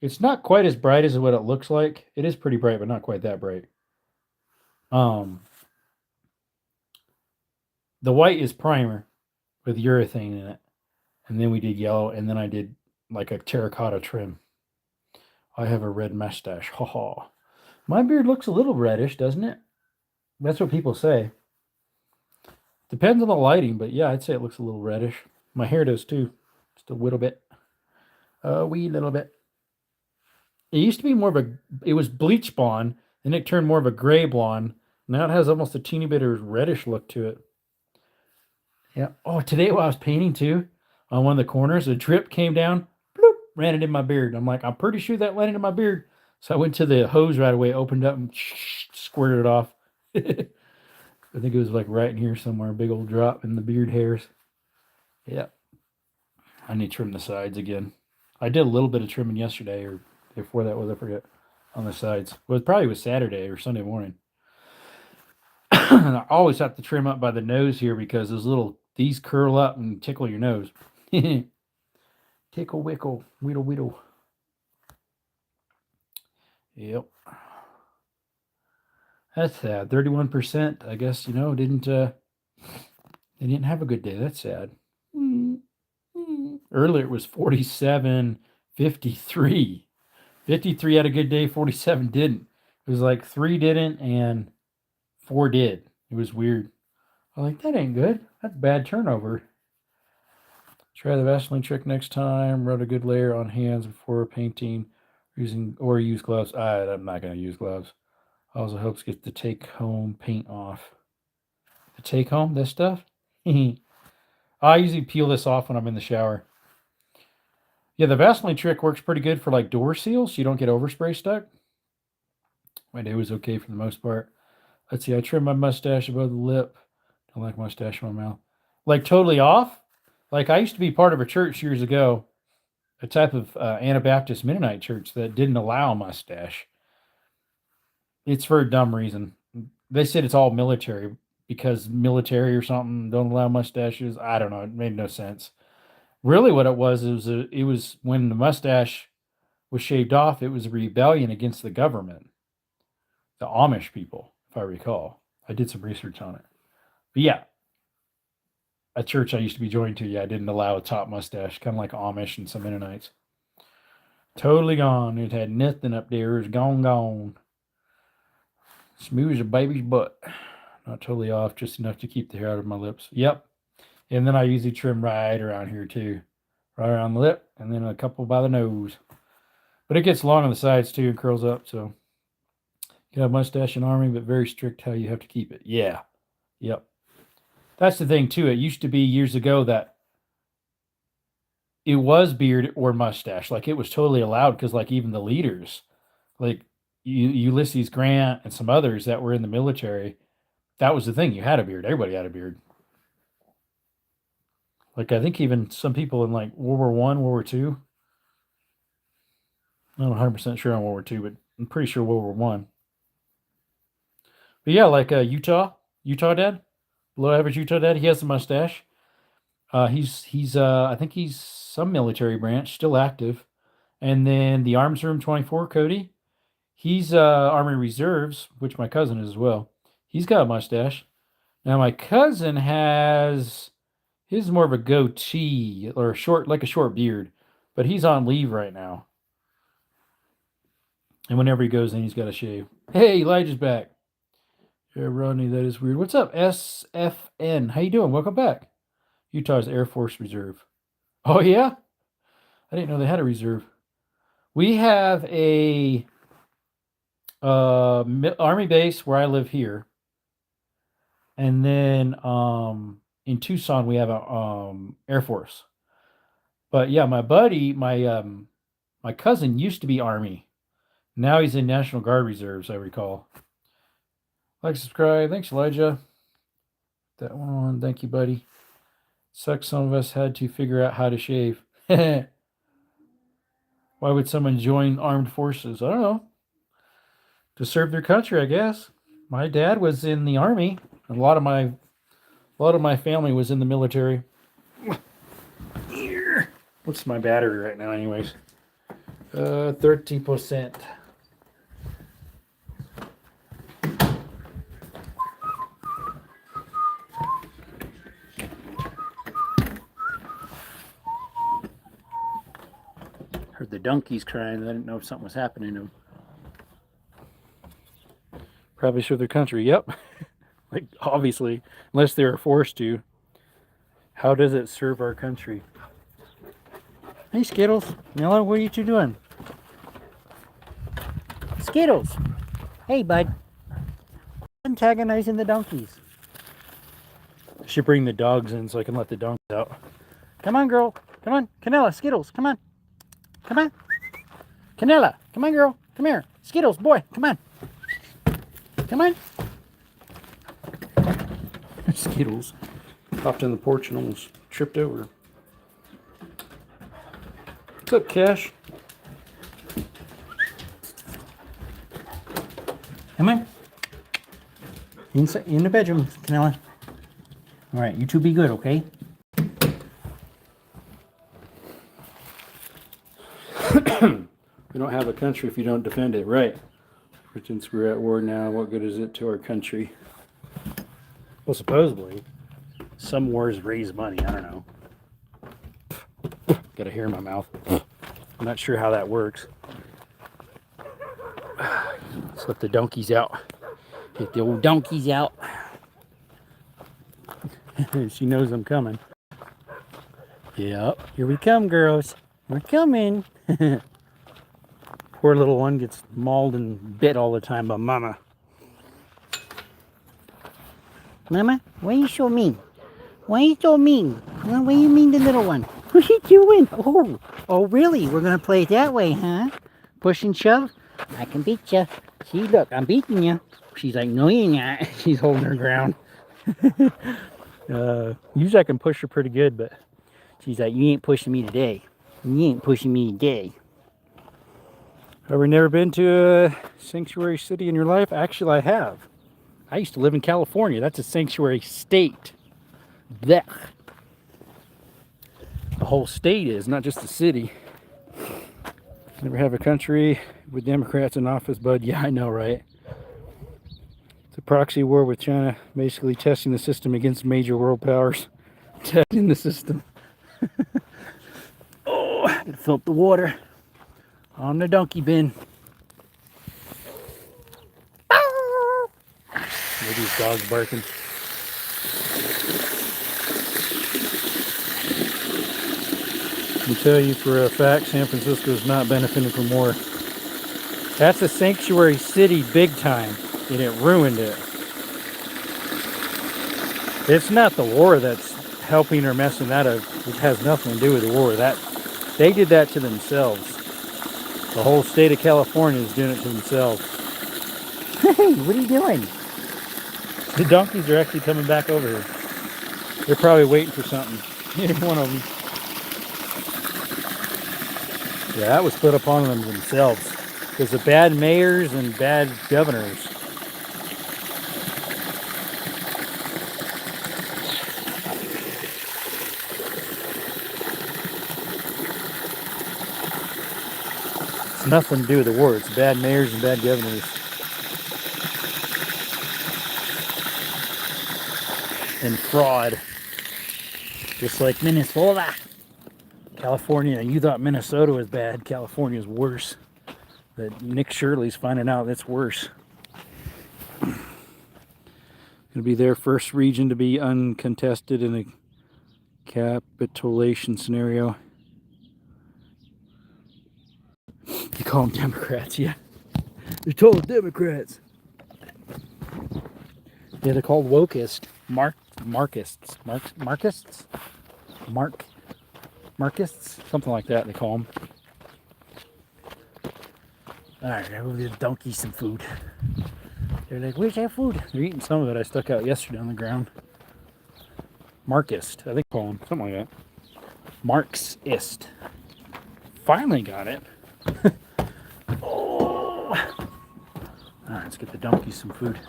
It's not quite as bright as what it looks like. It is pretty bright, but not quite that bright. The white is primer with urethane in it. And then we did yellow, and then I did like a terracotta trim. I have a red mustache. Ha ha. My beard looks a little reddish, doesn't it? That's what people say. Depends on the lighting, but yeah, I'd say it looks a little reddish. My hair does too. Just a little bit. A wee little bit. It used to be it was bleach blonde, then it turned more of a gray blonde. Now it has almost a teeny bit of reddish look to it. Yeah. Oh, today while I was painting too, on one of the corners, a drip came down, bloop, ran it in my beard. I'm like, I'm pretty sure that landed in my beard. So I went to the hose right away, opened up and squirted it off. I think it was like right in here somewhere, a big old drop in the beard hairs. Yeah. I need to trim the sides again. I did a little bit of trimming yesterday, or before that was, I forget, on the sides. Well, it probably was Saturday or Sunday morning. I always have to trim up by the nose here because these curl up and tickle your nose. Tickle, wickle, whittle, whittle. Yep. That's sad. 31%, I guess, they didn't have a good day. That's sad. Earlier it was 47, 53. 53 had a good day, 47 didn't. It was like 3 didn't and 4 did. It was weird. I'm like, that ain't good. That's bad turnover. Try the Vaseline trick next time. Rub a good layer on hands before painting. Use gloves. I'm not going to use gloves. Also helps get the take-home paint off. The take-home, this stuff? I usually peel this off when I'm in the shower. Yeah, the Vaseline trick works pretty good for like door seals, so you don't get overspray stuck. My day was okay for the most part. Let's see, I trimmed my mustache above the lip. Don't like mustache in my mouth. Like totally off? Like I used to be part of a church years ago, a type of Anabaptist Mennonite church that didn't allow a mustache. It's for a dumb reason. They said it's all military because military or something don't allow mustaches. I don't know. It made no sense. Really what it was when the mustache was shaved off, it was a rebellion against the government. The Amish people, if I recall. I did some research on it. But yeah, a church I used to be joined to, I didn't allow a top mustache, kind of like Amish and some Mennonites. Totally gone. It had nothing up there. It was gone. Smooth as a baby's butt. Not totally off, just enough to keep the hair out of my lips. Yep. And then I usually trim right around here too. Right around the lip, and then a couple by the nose. But it gets long on the sides too and curls up, so you You have a mustache in Army, but very strict how you have to keep it. Yeah. Yep. That's the thing, too. It used to be years ago that it was beard or mustache. Like, it was totally allowed because, like, even the leaders, like Ulysses Grant and some others that were in the military, that was the thing. You had a beard. Everybody had a beard. Like, I think even some people in, like, World War I, World War II. I'm not 100% sure on World War II, but I'm pretty sure World War I. But yeah, like Utah dad, below average Utah dad, he has a mustache. He's I think he's some military branch, still active. And then the Arms Room 24, Cody, he's Army Reserves, which my cousin is as well. He's got a mustache. Now my cousin has his is more of a goatee or a short beard, but he's on leave right now. And whenever he goes in, he's got to shave. Hey, Elijah's back. Yeah, Rodney, that is weird. What's up, SFN? How you doing? Welcome back. Utah's Air Force Reserve. Oh, yeah? I didn't know they had a reserve. We have a Army base where I live here. And then in Tucson, we have a Air Force. But yeah, my buddy, my cousin used to be Army. Now he's in National Guard Reserves, I recall. Like, subscribe. Thanks, Elijah. That one on. Thank you, buddy. Sucks some of us had to figure out how to shave. Why would someone join armed forces? I don't know. To serve their country, I guess. My dad was in the Army. A lot of my family was in the military. Here. What's my battery right now, anyways? 30%. Heard the donkeys crying. I didn't know if something was happening to them. Probably serve their country. Yep. Like, obviously, unless they were forced to. How does it serve our country? Hey, Skittles. Nella, what are you two doing? Skittles. Hey, bud. Antagonizing the donkeys. I should bring the dogs in so I can let the donkeys out. Come on, girl. Come on. Canella, Skittles. Come on. Come on. Canella. Come on, girl. Come here. Skittles, boy. Come on. Come on. Skittles. Hopped on the porch and almost tripped over. What's up, Cash? Come on. Inside, in the bedroom, Canella. All right, you two be good, okay? We don't have a country if you don't defend it, right? Since we're at war now, what good is it to our country? Well, supposedly, some wars raise money. I don't know. Got a hair in my mouth. I'm not sure how that works. Let's let the donkeys out. Get the old donkeys out. She knows I'm coming. Yep, here we come, girls. We're coming. Poor little one gets mauled and bit all the time by Mama. Mama, why are you so mean? Why are you so mean? Why are you mean the little one? What are you doing? Oh, really? We're going to play it that way, huh? Push and shove? I can beat you. See, look, I'm beating you. She's like, no, you ain't not. She's holding her ground. Usually I can push her pretty good, but she's like, you ain't pushing me today. You ain't pushing me today. Ever never been to a sanctuary city in your life? Actually, I have. I used to live in California. That's a sanctuary state. Blech. The whole state is, not just the city. Never have a country with Democrats in office, bud. Yeah, I know, right? It's a proxy war with China, basically testing the system against major world powers. Testing the system. Oh, I gotta fill up the water on the donkey bin. Maybe his dog's barking. I can tell you for a fact, San Francisco is not benefiting from war. That's a sanctuary city big time, and it ruined it. It's not the war that's helping or messing that up. It has nothing to do with the war. They did that to themselves. The whole state of California is doing it to themselves. Hey, what are you doing? The donkeys are actually coming back over here. They're probably waiting for something. Either one of them. Yeah, that was put upon them themselves. Because of bad mayors and bad governors. It's nothing to do with the war. It's bad mayors and bad governors. And fraud. Just like Minnesota. California, you thought Minnesota was bad. California is worse. But Nick Shirley's finding out it's worse. Going to be their first region to be uncontested in a capitulation scenario. You call them Democrats, yeah. They're total Democrats. Yeah, they're called wokist. Marxists, something like that they call them. Alright, I will give the donkeys some food. They're like, where's that food? They're eating some of it I stuck out yesterday on the ground. Marxist, I think call them, something like that. Marxist. Finally got it. Oh. Alright, let's get the donkeys some food.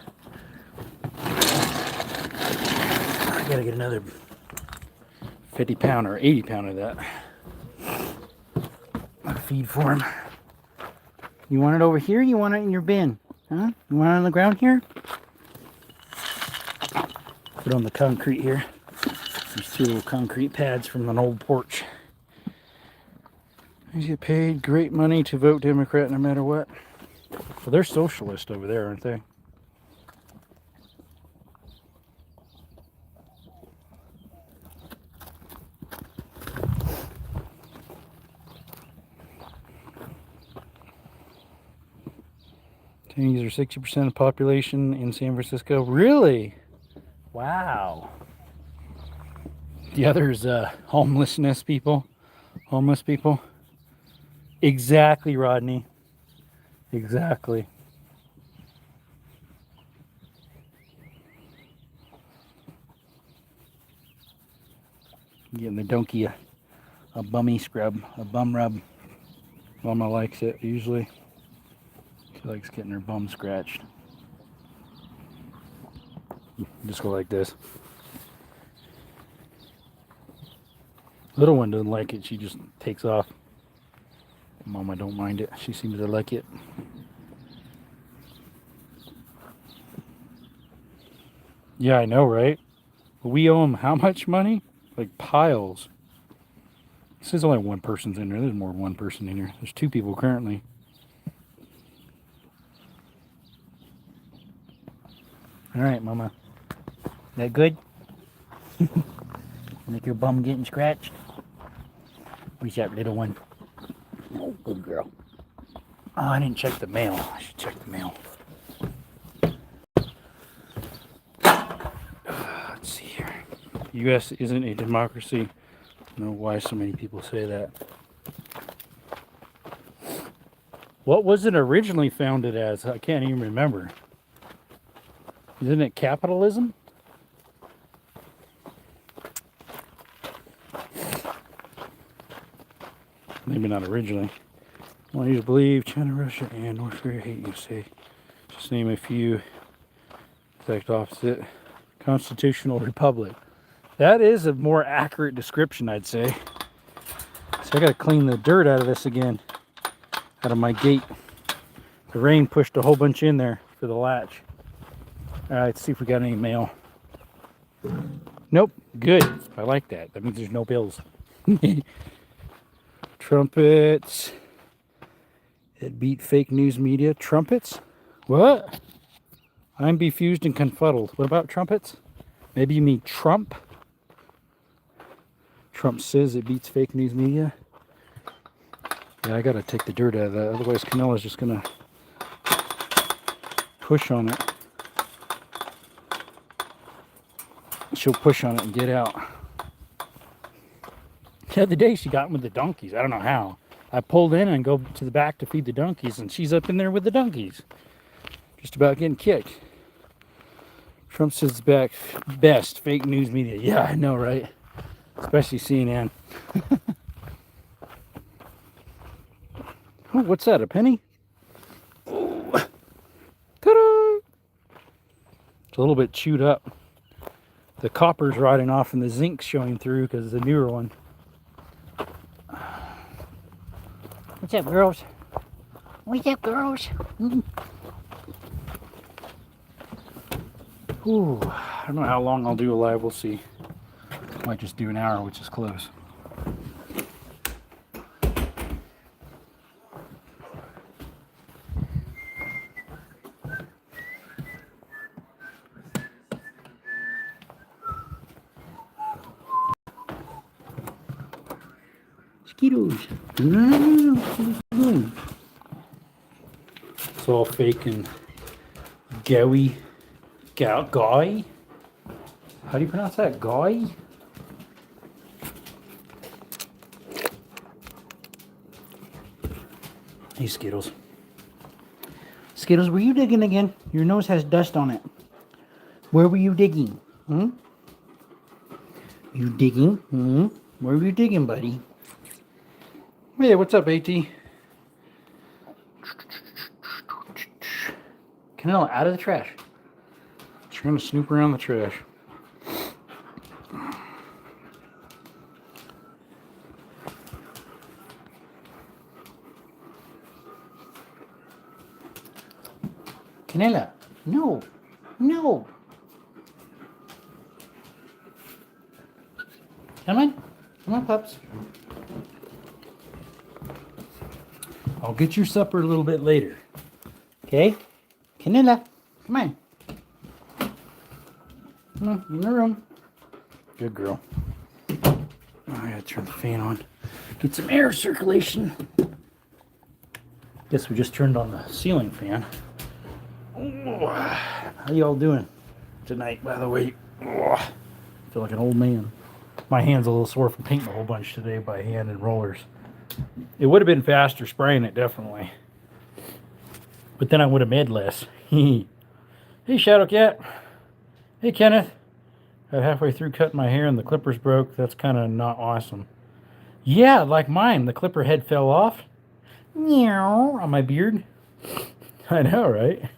I gotta get another 50 pound or 80 pound of that. I'll feed for him. You want it over here? You want it in your bin? Huh? You want it on the ground here? Put it on the concrete here. These two little concrete pads from an old porch. They get paid great money to vote Democrat no matter what. Well, they're socialist over there, aren't they? Chinese are 60% of the population in San Francisco. Really? Wow. The others, homeless people. Exactly, Rodney. Exactly. Getting the donkey a bummy scrub, a bum rub. Mama likes it usually. She likes getting her bum scratched. Just go like this. Little one doesn't like it. She just takes off. Mama don't mind it. She seems to like it. Yeah, I know, right? But we owe them how much money? Like piles. This is only one person's in there. There's more than one person in here. There's two people currently. All right, Mama. That good? Like your bum getting scratched? Where's that little one? Oh, good girl. Oh, I didn't check the mail. I should check the mail. Let's see here. U.S. isn't a democracy. I don't know why so many people say that. What was it originally founded as? I can't even remember. Isn't it capitalism? Maybe not originally. I want you to believe China, Russia, and North Korea hate you. Say, just name a few. Exact opposite. Constitutional republic. That is a more accurate description, I'd say. So I got to clean the dirt out of this again, out of my gate. The rain pushed a whole bunch in there for the latch. All right, let's see if we got any mail. Nope, good. I like that. That means there's no bills. Trumpets. It beat fake news media. Trumpets? What? I'm befused and confuddled. What about trumpets? Maybe you mean Trump? Trump says it beats fake news media. Yeah, I gotta take the dirt out of that. Otherwise, Camilla's just gonna push on it. She'll push on it and get out. The other day she got in with the donkeys. I don't know how. I pulled in and go to the back to feed the donkeys, and she's up in there with the donkeys. Just about getting kicked. Trump says back best fake news media. Yeah, I know, right? Especially CNN. Oh, what's that? A penny? Oh. Ta-da! It's a little bit chewed up. The copper's rotting off and the zinc's showing through because it's a newer one. What's up, girls? What's up, girls? Ooh, I don't know how long I'll do a live. We'll see. Might just do an hour, which is close. Mosquitoes. It's all fake and gowy. Guy? How do you pronounce that? Guy? Hey, Skittles. Skittles, were you digging again? Your nose has dust on it. Where were you digging? You digging? Where were you digging, buddy? Hey, what's up, AT? Canelo, out of the trash. Trying to snoop around the trash. Canela, no. No. Come on. Come on, pups. I'll get your supper a little bit later. Okay? Canela, come on. Come on, in the room. Good girl. Oh, I gotta turn the fan on. Get some air circulation. Guess we just turned on the ceiling fan. Oh, how y'all doing tonight, by the way? Oh, I feel like an old man. My hand's a little sore from painting a whole bunch today by hand and rollers. It would have been faster spraying it, definitely. But then I would have made less. Hey, Shadow Cat. Hey, Kenneth. Got halfway through cutting my hair and the clippers broke. That's kind of not awesome. Yeah, like mine. The clipper head fell off. Meow. On my beard. I know, right?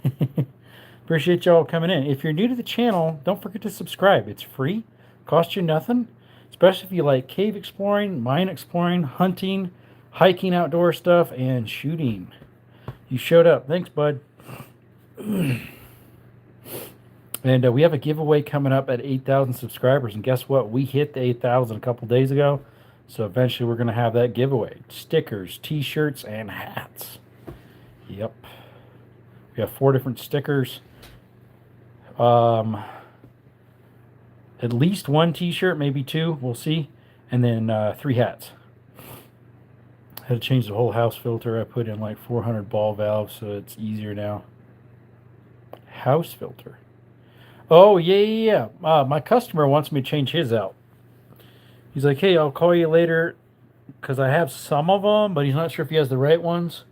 Appreciate y'all coming in. If you're new to the channel, don't forget to subscribe. It's free. Costs you nothing. Especially if you like cave exploring, mine exploring, hunting, hiking outdoor stuff, and shooting. You showed up. Thanks, bud. And we have a giveaway coming up at 8,000 subscribers. And guess what? We hit the 8,000 a couple days ago. So eventually we're going to have that giveaway. Stickers, t-shirts, and hats. Yep. We have 4 different stickers. At least 1 t-shirt, maybe 2. We'll see. And then 3 hats. I had to change the whole house filter. I put in like 400 ball valves, so it's easier now. House filter. Oh, yeah. My customer wants me to change his out. He's like, hey, I'll call you later because I have some of them, but he's not sure if he has the right ones.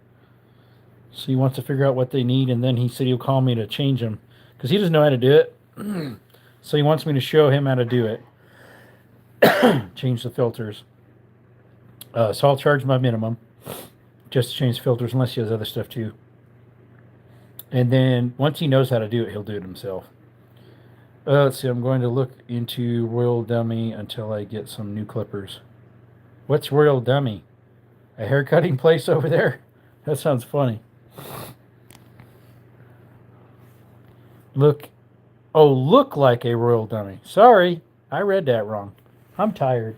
So he wants to figure out what they need, and then he said he'll call me to change them because he doesn't know how to do it. So he wants me to show him how to do it. Change the filters. So I'll charge my minimum just to change filters unless he has other stuff too. And then once he knows how to do it, he'll do it himself. Let's see, I'm going to look into Royal Dummy until I get some new clippers. What's Royal Dummy? A haircutting place over there? That sounds funny. Look like a Royal Dummy. Sorry, I read that wrong. I'm tired.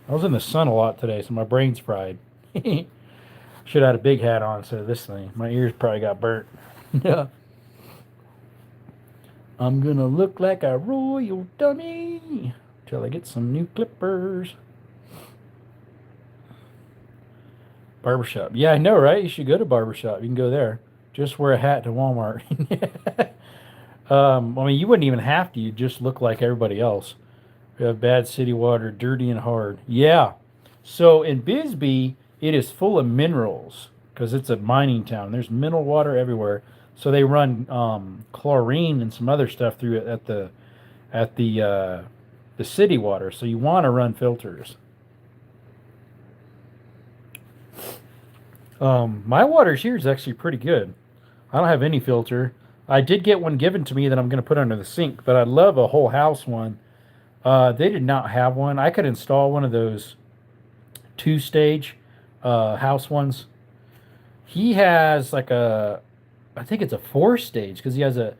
I was in the sun a lot today, so my brain's fried. Should have had a big hat on instead of this thing. My ears probably got burnt. Yeah. I'm gonna look like a royal dummy till I get some new clippers. Barbershop. Yeah, I know, right? You should go to barbershop. You can go there. Just wear a hat to Walmart. I mean, you wouldn't even have to. You just look like everybody else. We have bad city water, dirty and hard. Yeah. So in Bisbee, it is full of minerals because it's a mining town. There's mineral water everywhere. So they run chlorine and some other stuff through it at the city water. So you want to run filters. My water here is actually pretty good. I don't have any filter. I did get one given to me that I'm going to put under the sink, but I'd love a whole house one. They did not have one. I could install one of those two-stage house ones. He has like I think it's a four-stage because he has a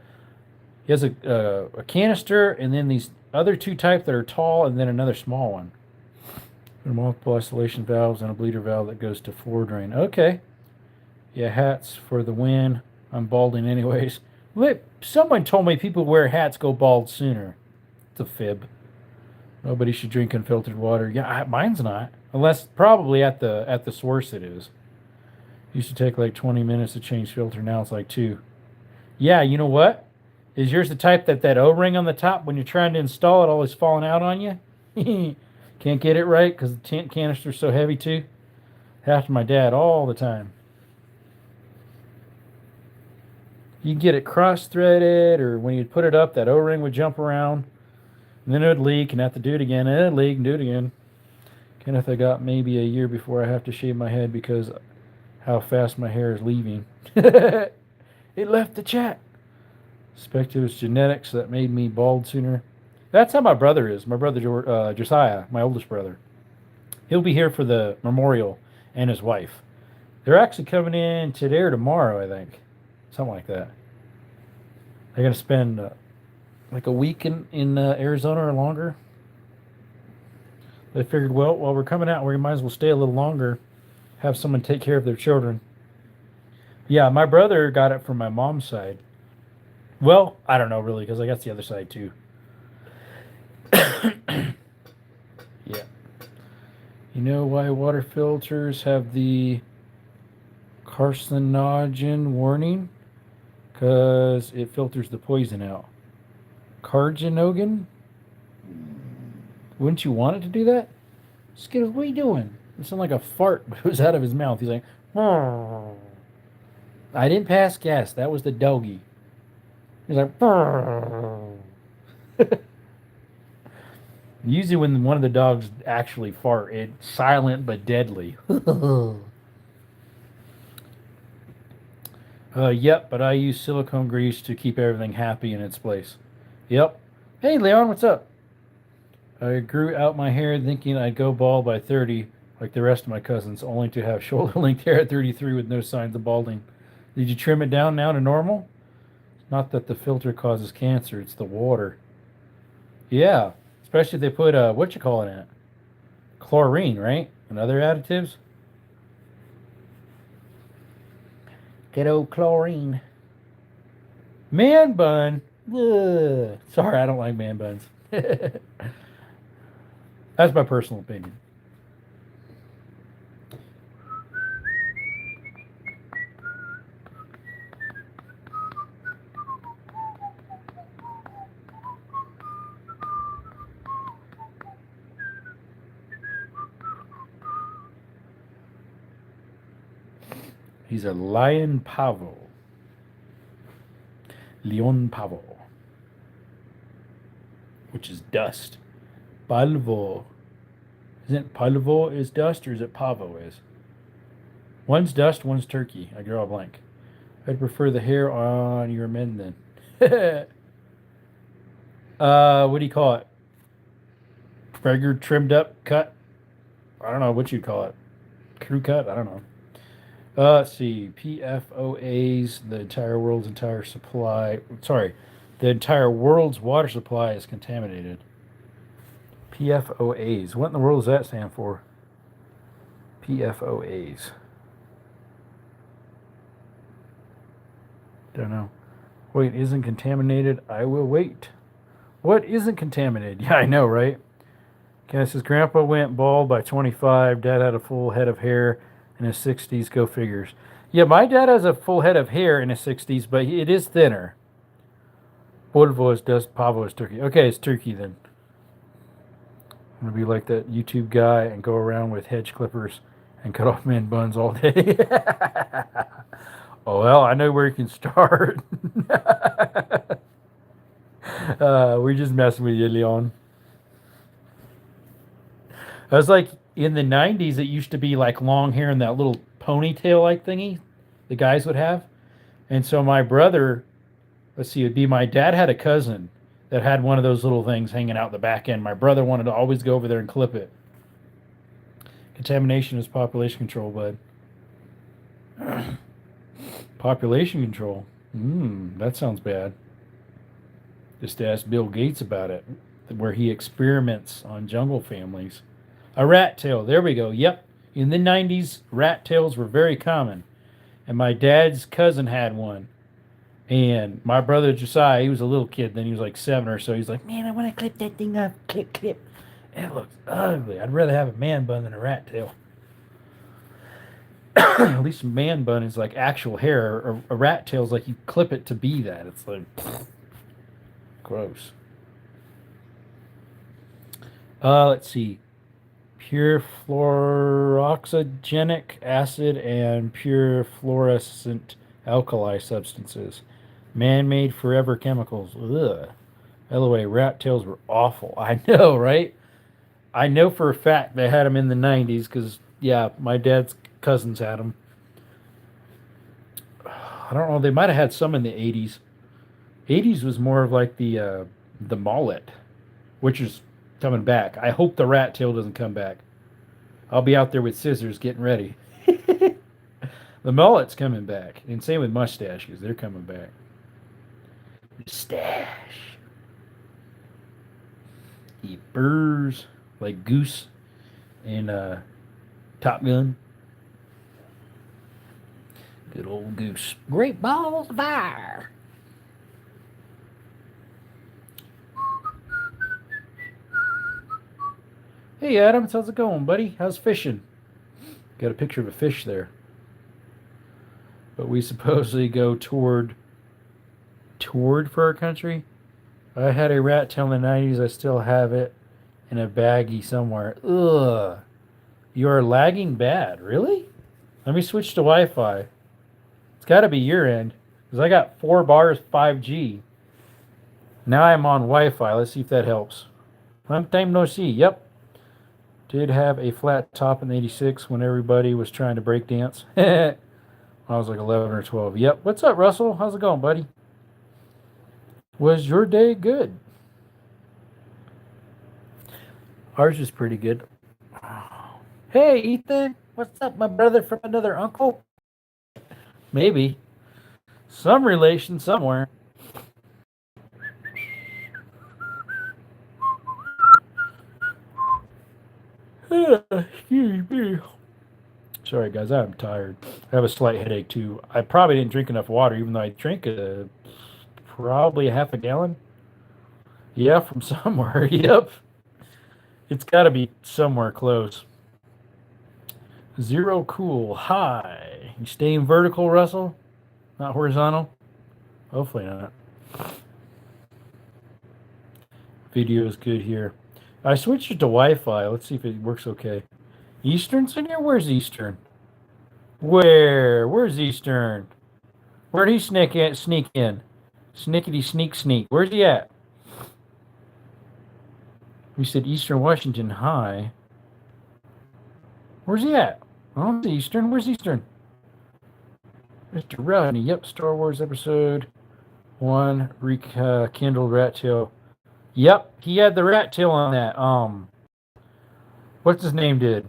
canister and then these other two types that are tall and then another small one. There are multiple isolation valves and a bleeder valve that goes to floor drain. Okay. Yeah, hats for the win. I'm balding anyways. Wait, someone told me people wear hats go bald sooner. It's a fib. Nobody should drink unfiltered water. Yeah, mine's not. Unless probably at the source it is. Used to take like 20 minutes to change filter. Now it's like 2. Yeah, you know what? Is yours the type that O-ring on the top, when you're trying to install it, always falling out on you? Can't get it right because the canister's so heavy too. Have to my dad all the time. You can get it cross-threaded, or when you put it up, that O-ring would jump around. And then it would leak and have to do it again. And it'd leak and do it again. Kenneth, I got maybe a year before I have to shave my head because how fast my hair is leaving. It left the chat. Suspect it was genetics that made me bald sooner. That's how my brother is. My brother Josiah, my oldest brother. He'll be here for the memorial and his wife. They're actually coming in today or tomorrow, I think. Something like that. They're going to spend like a week in Arizona or longer. They figured, well, while we're coming out, we might as well stay a little longer, have someone take care of their children. Yeah, my brother got it from my mom's side. Well, I don't know really, because I got the other side too. Yeah. You know why water filters have the carcinogen warning? Because it filters the poison out. Carcinogen? Wouldn't you want it to do that? Skittles, what are you doing? It sounded like a fart was out of his mouth. He's like, "Brr." I didn't pass gas. That was the doggy. He's like, "Brr." Usually when one of the dogs actually fart, it's silent but deadly. Yep, but I use silicone grease to keep everything happy in its place. Yep. Hey, Leon, what's up? I grew out my hair thinking I'd go bald by 30, like the rest of my cousins, only to have shoulder-length hair at 33 with no signs of balding. Did you trim it down now to normal? Not that the filter causes cancer, it's the water. Yeah, especially if they put, what you call it in it? Chlorine, right? And other additives? Good old chlorine. Man bun. Ugh. Sorry, I don't like man buns. That's my personal opinion. He's a lion pavo. Leon pavo. Which is dust. Palvo. Isn't palvo is dust or is it pavo is? One's dust, one's turkey. I draw a blank. I'd prefer the hair on your men then. What do you call it? Regular trimmed up cut? I don't know what you'd call it. Crew cut? I don't know. Let's see. PFOAs, the entire world's water supply is contaminated. PFOAs. What in the world does that stand for? PFOAs. Don't know. Wait, isn't contaminated? I will wait. What isn't contaminated? Yeah, I know, right? Ken says, Grandpa went bald by 25. Dad had a full head of hair in his 60s. Go figures. Yeah, my dad has a full head of hair in his 60s, but it is thinner. Polvo is does pavo is turkey. Okay, it's turkey then. I'm gonna be like that YouTube guy and go around with hedge clippers and cut off man buns all day. Oh well, I know where you can start. We're just messing with you, Leon. I was like in the '90s. It used to be like long hair and that little ponytail like thingy the guys would have. And so my brother, let's see, it'd be my dad had a cousin that had one of those little things hanging out the back end. My brother wanted to always go over there and clip it. Contamination is population control, bud. Population control. That sounds bad. Just ask Bill Gates about it, where he experiments on jungle families. A rat tail. There we go. Yep. In the 90s, rat tails were very common. And my dad's cousin had one. And my brother Josiah, he was a little kid then. He was like 7 or so. He's like, man, I want to clip that thing up. Clip, clip. It looks ugly. I'd rather have a man bun than a rat tail. At least a man bun is like actual hair. A rat tail is like you clip it to be that. It's like gross. Let's see. Pure fluoroxygenic acid and pure fluorescent alkali substances. Man-made forever chemicals. Ugh. LOA, rat tails were awful. I know, right? I know for a fact they had them in the 90s because, yeah, my dad's cousins had them. I don't know. They might have had some in the 80s. 80s was more of like the mullet, which is coming back. I hope the rat tail doesn't come back. I'll be out there with scissors getting ready. The mullet's coming back. And same with mustaches. They're coming back. Mustache. Eat burrs like Goose and Top Gun. Good old Goose. Great balls of fire. Hey Adams, how's it going, buddy? How's fishing? Got a picture of a fish there. But we supposedly go toward for our country. I had a rat tail in the 90s. I still have it in a baggie somewhere. Ugh. You are lagging bad. Really? Let me switch to Wi-Fi. It's got to be your end. Because I got 4 bars 5G. Now I'm on Wi-Fi. Let's see if that helps. Long time no see. Yep. Did have a flat top in '86 when everybody was trying to break dance. I was like 11 or 12. Yep. What's up, Russell? How's it going, buddy? Was your day good? Ours is pretty good. Hey, Ethan. What's up, my brother from another uncle? Maybe. Some relation somewhere. Excuse me. Sorry, guys. I'm tired. I have a slight headache, too. I probably didn't drink enough water, even though I drank probably half a gallon. Yeah, from somewhere. Yep. It's got to be somewhere close. Zero cool. High. You staying vertical, Russell? Not horizontal? Hopefully not. Video is good here. I switched it to Wi-Fi. Let's see if it works okay. Eastern's in here? Where's Eastern? Where's Eastern? Where'd he sneak in? Snickety sneak. Where's he at? We said Eastern Washington High. Where's he at? I don't see Eastern. Where's Eastern? Mr. Rodney. Yep, Star Wars Episode 1. Rekindled rat tail. Yep, he had the rat tail on that. What's his name did?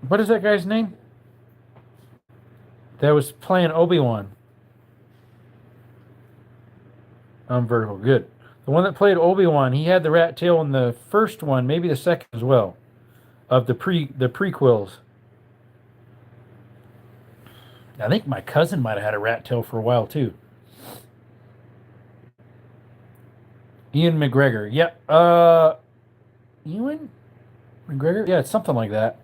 What is that guy's name? That was playing Obi-Wan. I'm vertical. Good. The one that played Obi-Wan, he had the rat tail in the first one, maybe the second as well, of the prequels. I think my cousin might have had a rat tail for a while too. Ian McGregor. Yep. Ewan McGregor? Yeah, it's something like that.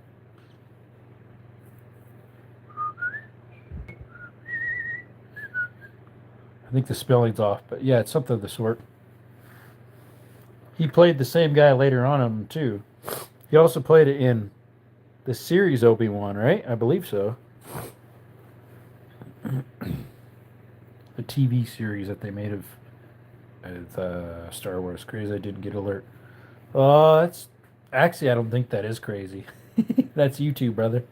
I think the spelling's off, but yeah, it's something of the sort. He played the same guy later on him too. He also played it in the series Obi-Wan, right? I believe so. The TV series that they made of Star Wars. Crazy I didn't get alert. That's actually I don't think that is crazy. That's YouTube, brother.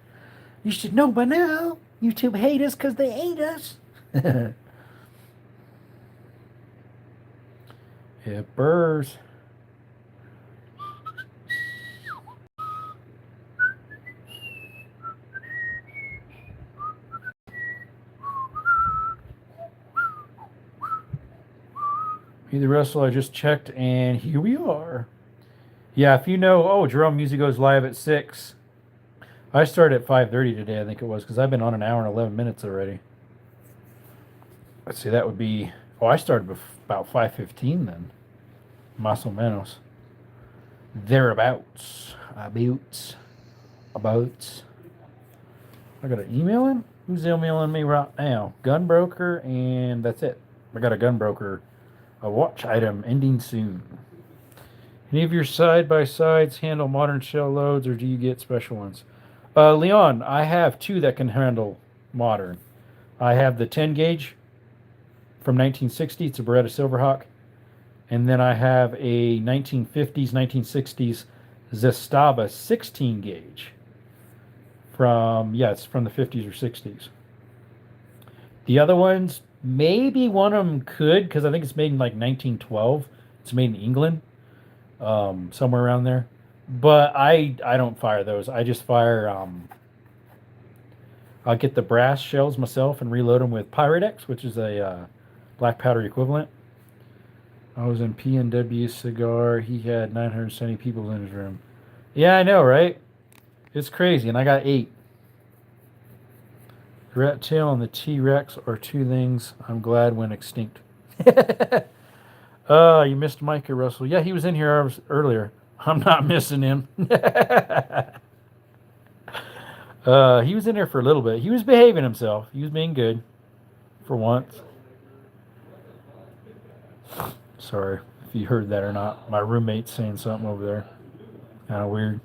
You should know by now. YouTube hate us because they hate us. It burrs. Either Russell, I just checked, and here we are. Yeah, if you know, Jerome usually goes live at 6. I started at 5:30 today, I think it was, because I've been on an hour and 11 minutes already. Let's see, that would be, I started about 5:15 then. Más o menos. Thereabouts. About. I got to email him? Who's emailing me right now? Gunbroker, and that's it. I got a Gunbroker, a watch item ending soon. Any of your side-by-sides handle modern shell loads, or do you get special ones? Leon, I have 2 that can handle modern. I have the 10 gauge from 1960. It's a Beretta Silverhawk. And then I have a 1950s, 1960s Zestaba 16 gauge it's from the 50s or 60s. The other ones, maybe one of them could, because I think it's made in like 1912. It's made in England, somewhere around there. But I don't fire those. I just fire, I'll get the brass shells myself and reload them with Pyrex, which is a black powder equivalent. I was in PNW Cigar. He had 970 people in his room. Yeah, I know, right? It's crazy, and I got 8. The rat tail and the T-Rex are 2 things I'm glad went extinct. You missed Micah Russell. Yeah, he was in here earlier. I'm not missing him. He was in there for a little bit. He was behaving himself. He was being good for once. Sorry if you heard that or not. My roommate's saying something over there. Kind of weird.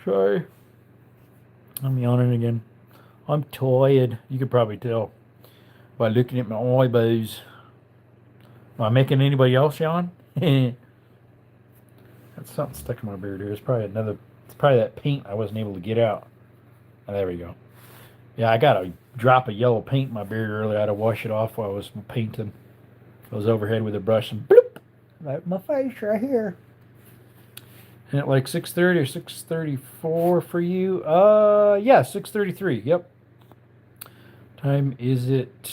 Sorry. I'm yawning again. I'm tired. You could probably tell by looking at my eyeballs. Am I making anybody else yawn? That's something stuck in my beard here. It's probably that paint I wasn't able to get out. Oh, there we go. Yeah, I got a drop of yellow paint in my beard earlier. I had to wash it off while I was painting. I was overhead with a brush and bloop, right my face right here. And at like 6:30 or 6:34 for you. Yeah, 6:33. Yep. Time is it?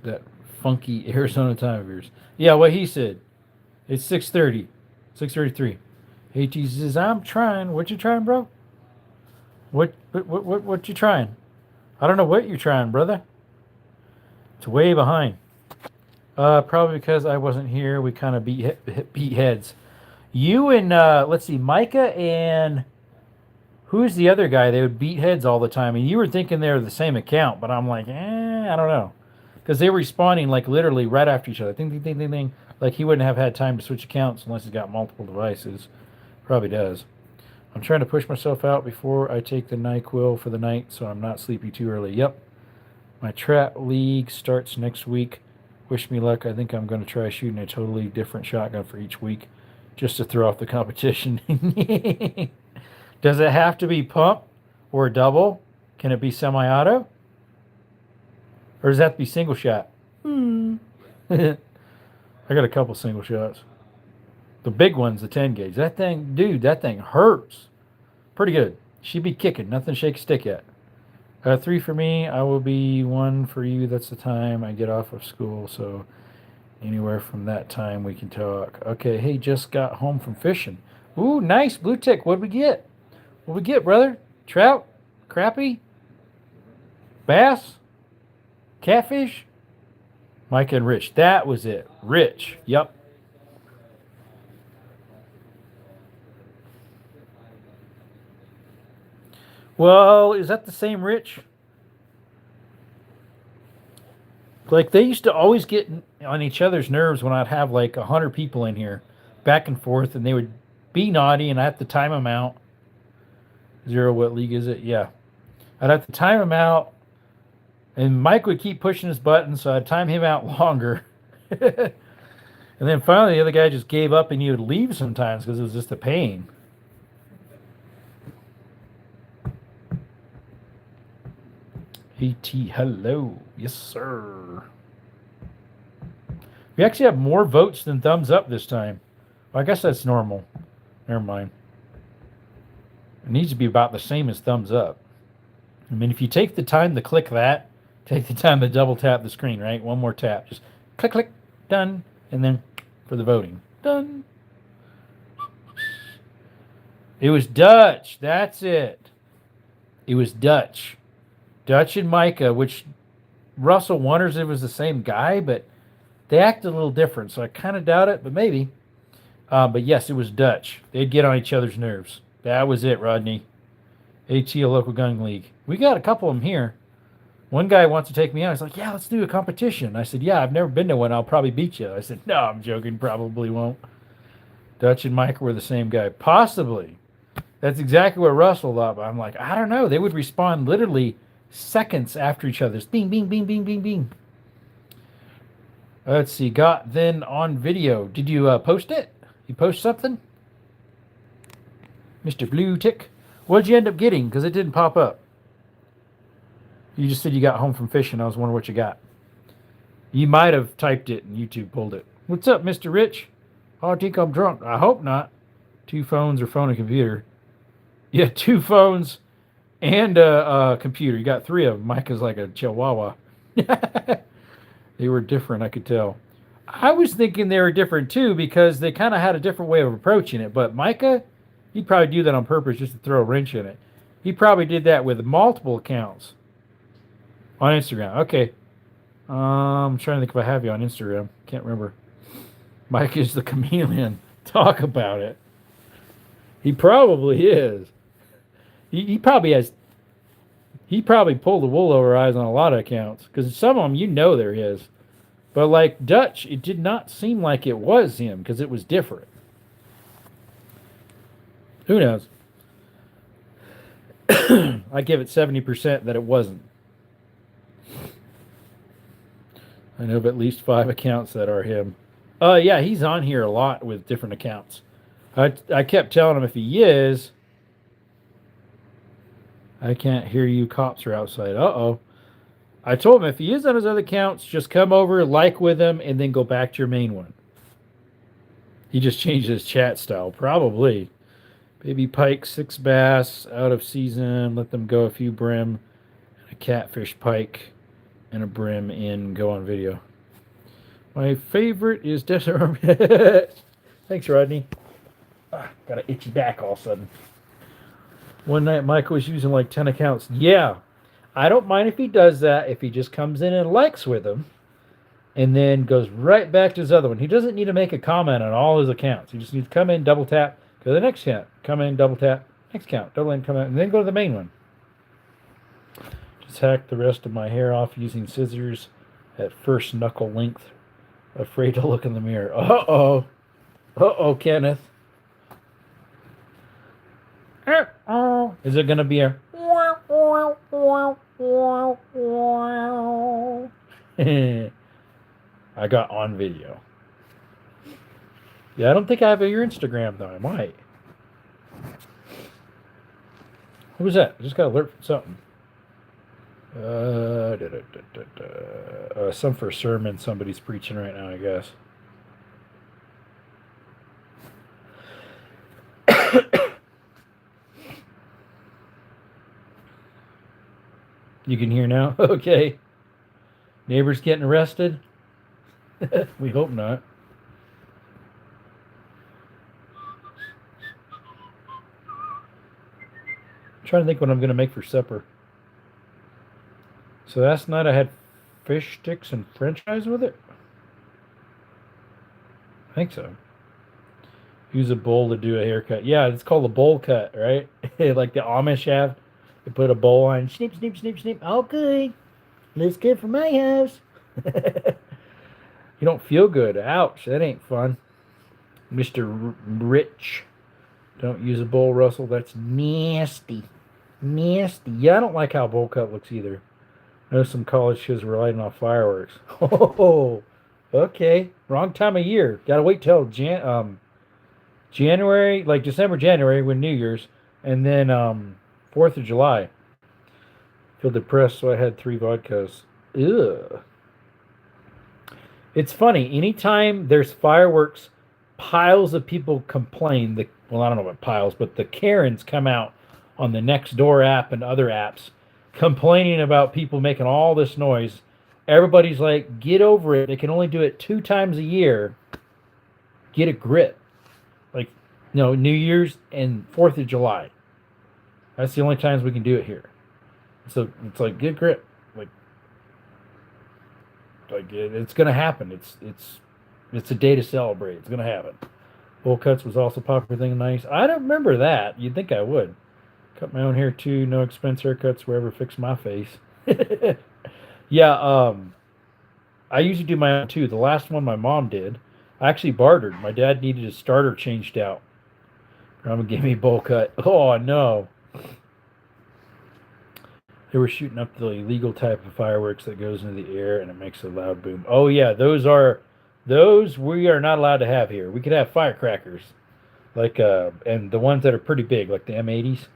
That funky Arizona time of yours. Yeah, what he said. It's 6:30. 6:33. AT says, I'm trying. What you trying, bro? What you trying? I don't know what you're trying, brother. It's way behind. Probably because I wasn't here. We kind of beat heads. You and let's see, Micah and who's the other guy? They would beat heads all the time, and you were thinking they were the same account, but I'm like, I don't know, because they were responding like literally right after each other. Ding, ding, ding, ding, ding. Like he wouldn't have had time to switch accounts unless he's got multiple devices. Probably does. I'm trying to push myself out before I take the NyQuil for the night, so I'm not sleepy too early. Yep. My trap league starts next week. Wish me luck. I think I'm going to try shooting a totally different shotgun for each week, just to throw off the competition. Does it have to be pump or double? Can it be semi-auto? Or does that have to be single shot? I got a couple single shots. The big one's the 10 gauge. That thing, dude, that thing hurts. Pretty good. She be kicking. Nothing shake a stick at. 3 for me. I will be 1 for you. That's the time I get off of school. So anywhere from that time we can talk. Okay. Hey, just got home from fishing. Ooh, nice. Blue tick. What'd we get? What'd we get, brother? Trout? Crappie? Bass? Catfish? Mike and Rich. That was it. Rich. Yep. Well, is that the same Rich? Like, they used to always get on each other's nerves when I'd have like 100 people in here, back and forth, and they would be naughty, and I have to time them out. Zero, what league is it? Yeah. I'd have to time them out, and Mike would keep pushing his button, so I'd time him out longer. And then finally, the other guy just gave up, and he would leave sometimes because it was just a pain. AT, hello. Yes, sir. We actually have more votes than thumbs up this time. Well, I guess that's normal. Never mind. It needs to be about the same as thumbs up. I mean, if you take the time to click that, take the time to double tap the screen, right? One more tap. Just click, click, done. And then for the voting. Done. It was Dutch. That's it. It was Dutch. Dutch and Micah, which Russell wonders if it was the same guy, but they act a little different, so I kind of doubt it, but maybe. But yes, it was Dutch. They'd get on each other's nerves. That was it, Rodney. AT, a local gun league. We got a couple of them here. One guy wants to take me out. He's like, yeah, let's do a competition. I said, yeah, I've never been to one. I'll probably beat you. I said, no, I'm joking. Probably won't. Dutch and Micah were the same guy. Possibly. That's exactly what Russell thought, but I'm like, I don't know. They would respond literally seconds after each other's bing, bing, bing, bing, bing, bing. Let's see. Got then on video. Did you post it? You post something? Mr. Blue Tick. What'd you end up getting? Because it didn't pop up. You just said you got home from fishing. I was wondering what you got. You might have typed it and YouTube pulled it. What's up, Mr. Rich? Oh, I think I'm drunk. I hope not. 2 phones or phone and computer. Yeah, 2 phones and a computer. You got 3 of them. Micah's like a chihuahua. They were different, I could tell. I was thinking they were different too because they kind of had a different way of approaching it. But Micah, he'd probably do that on purpose just to throw a wrench in it. He probably did that with multiple accounts on Instagram. Okay. I'm trying to think if I have you on Instagram. Can't remember. Micah is the chameleon. Talk about it. He probably is. He probably has. He probably pulled the wool over our eyes on a lot of accounts because some of them you know they're his, but like Dutch, it did not seem like it was him because it was different. Who knows? I give it 70% that it wasn't. I know of at least 5 accounts that are him. Yeah, he's on here a lot with different accounts. I kept telling him if he is. I can't hear you. Cops are outside. Uh-oh. I told him if he is on his other accounts, just come over, like with him, and then go back to your main one. He just changed his chat style. Probably. Baby pike, 6 bass, out of season. Let them go a few brim. A catfish pike and a brim in. Go on video. My favorite is Desert. Thanks, Rodney. Got an itchy back all of a sudden. One night, Michael was using like 10 accounts. Yeah, I don't mind if he does that, if he just comes in and likes with them, and then goes right back to his other one. He doesn't need to make a comment on all his accounts. He just needs to come in, double tap, go to the next account, come in, double tap, next account, double in, come in, and then go to the main one. Just hack the rest of my hair off using scissors at first knuckle length. Afraid to look in the mirror. Uh-oh. Uh-oh, Kenneth. Is it going to be a... I got on video. Yeah, I don't think I have your Instagram, though. I might. Who was that? I just got an alert from something. Some for a sermon somebody's preaching right now, I guess. You can hear now? Okay. Neighbors getting arrested? We hope not. I'm trying to think what I'm going to make for supper. So last night I had fish sticks and french fries with it? I think so. Use a bowl to do a haircut. Yeah, it's called a bowl cut, right? Like the Amish have. You put a bowl on, snip, snip, snip, snip. All good. Looks good for my house. You don't feel good. Ouch, that ain't fun. Mr. Rich. Don't use a bowl, Russell. That's nasty. Nasty. Yeah, I don't like how bowl cut looks either. I know some college kids were lighting off fireworks. Oh, okay. Wrong time of year. Gotta wait till January, like December, January, when New Year's, and then 4th of July. Feel depressed, so I had 3 vodkas. Ugh. It's funny. Anytime there's fireworks, piles of people complain. Well, I don't know about piles, but the Karens come out on the Nextdoor app and other apps complaining about people making all this noise. Everybody's like, get over it. They can only do it 2 times a year. Get a grip. Like, New Year's and 4th of July. That's the only times we can do it here. So it's like, get a grip. Like it's gonna happen. It's a day to celebrate. It's gonna happen. Bowl cuts was also a popular thing. Nice. I don't remember that. You'd think I would. Cut my own hair too. No expense haircuts. Wherever fix my face. Yeah. I usually do my own too. The last one my mom did, I actually bartered. My dad needed his starter changed out. Grandma gave me a bowl cut. Oh no. They were shooting up the illegal type of fireworks that goes into the air and it makes a loud boom. Oh yeah, those we are not allowed to have here. We could have firecrackers, like and the ones that are pretty big, like the M80s.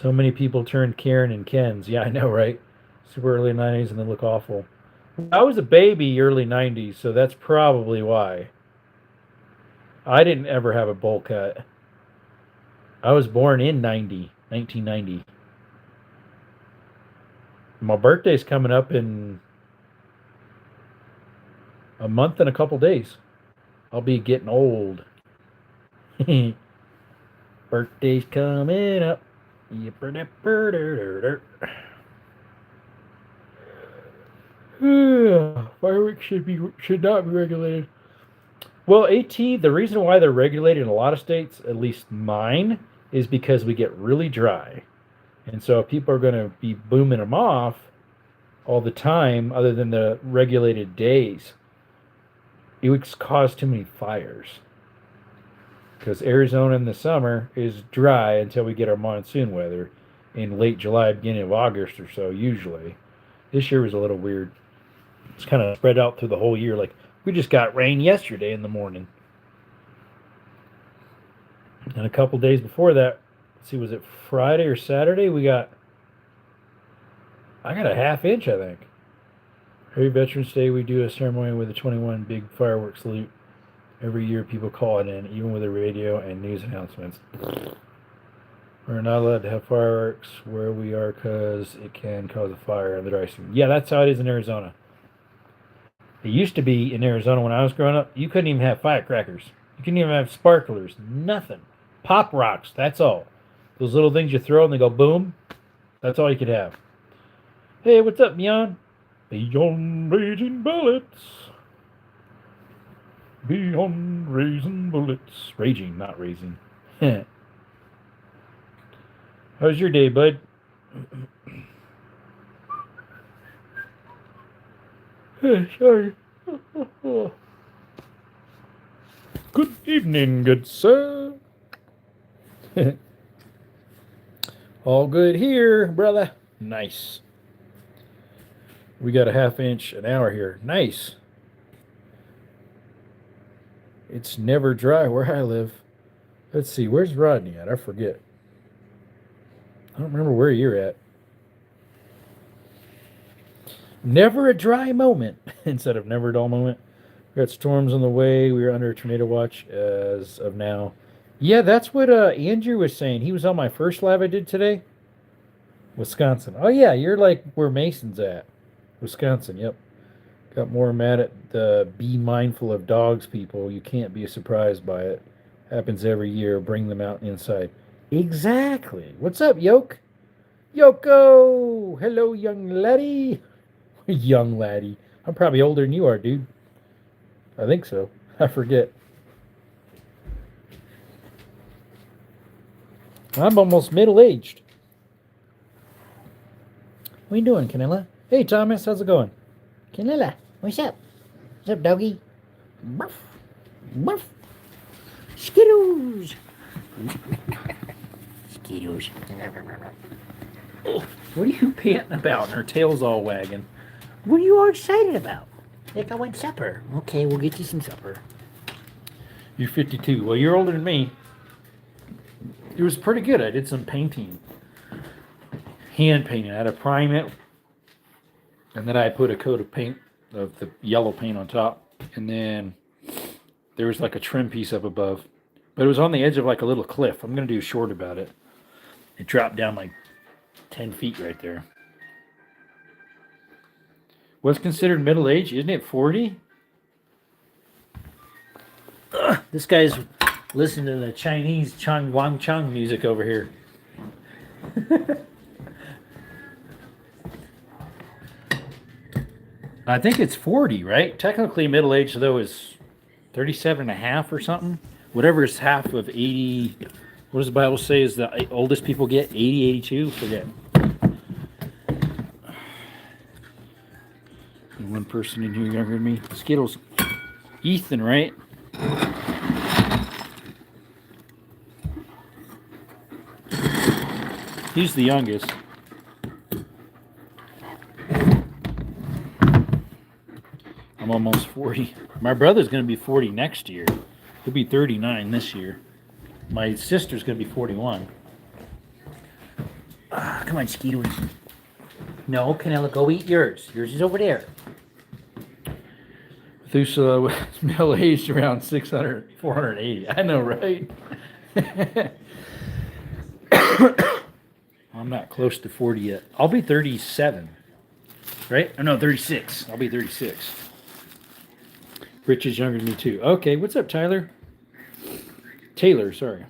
So many people turned Karen and Kens. Yeah, I know, right? Super early 90s and they look awful. I was a baby early 90s, so that's probably why. I didn't ever have a bowl cut. I was born in 1990. My birthday's coming up in a month and a couple days. I'll be getting old. Birthday's coming up. Fireworks should not be regulated. Well, the reason why they're regulated in a lot of states, at least mine, is because we get really dry. And so if people are going to be booming them off all the time, other than the regulated days, it would cause too many fires. Because Arizona in the summer is dry until we get our monsoon weather in late July, beginning of August or so, usually. This year was a little weird. It's kind of spread out through the whole year. Like, we just got rain yesterday in the morning. And a couple days before that, let's see, was it Friday or Saturday? I got a half inch, I think. Every Veterans Day, we do a ceremony with a 21 big fireworks salute. Every year, people call it in, even with the radio and news announcements. We're not allowed to have fireworks where we are because it can cause a fire in the dry season. Yeah, that's how it is in Arizona. It used to be in Arizona when I was growing up, you couldn't even have firecrackers. You couldn't even have sparklers. Nothing. Pop rocks, that's all. Those little things you throw and they go boom. That's all you could have. Hey, what's up, Beyond? Beyond raging bullets. Beyond raising bullets. Raging, not raising. How's your day, bud? Sorry. Good evening, good sir. All good here, brother. Nice. We got a half inch an hour here. Nice. It's never dry where I live. Let's see, where's Rodney at? I forget. I don't remember where you're at. Never a dry moment instead of never a dull moment. We got storms on the way. We are under a tornado watch as of now. Yeah, that's what Andrew was saying. He was on my first live I did today. Wisconsin. Oh, yeah, you're like where Mason's at. Wisconsin, yep. Got more mad at the be mindful of dogs people. You can't be surprised by it. Happens every year. Bring them out inside. Exactly. What's up, Yoke? Yoko! Hello, young laddie. Young laddie. I'm probably older than you are, dude. I think so. I forget. I'm almost middle-aged. What are you doing, Canilla? Hey, Thomas, how's it going? Canilla, what's up? What's up, doggy? Barf. Barf. Skittles. Skittles. Oh, what are you panting about? And her tail's all wagging. What are you all excited about? Like I want supper. Okay, we'll get you some supper. You're 52. Well, you're older than me. It was pretty good. I did some painting. Hand painting. I had to prime it. And then I put a coat of paint, of the yellow paint on top. And then there was like a trim piece up above. But it was on the edge of like a little cliff. I'm going to do a short about it. It dropped down like 10 feet right there. What's considered middle age? Isn't it 40? This guy's listening to the Chinese Chang Wang Chang music over here. I think it's 40, right? Technically, middle age, though, is 37 and a half or something. Whatever is half of 80. What does the Bible say is the oldest people get? 80, 82? Forget. And one person in here younger than me. Skittles. Ethan, right? He's the youngest. I'm almost 40. My brother's going to be 40 next year. He'll be 39 this year. My sister's going to be 41. Come on, Skittles. No, Canella, go eat yours. Yours is over there. Methuselah was middle-aged around 600, 480. I know, right? I'm not close to 40 yet. I'll be 37, right? Oh, no, 36. I'll be 36. Rich is younger than me, too. Okay, what's up, Tyler? Taylor, sorry.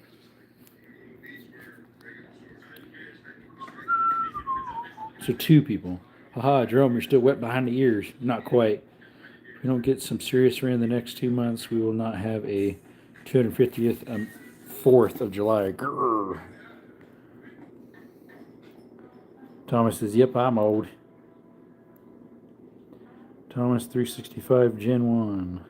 So 2 people. Haha, Jerome, you're still wet behind the ears. Not quite. If we don't get some serious rain in the next 2 months, we will not have a 250th 4th of July. Grrr. Thomas says, yep, I'm old. Thomas 365 Gen 1.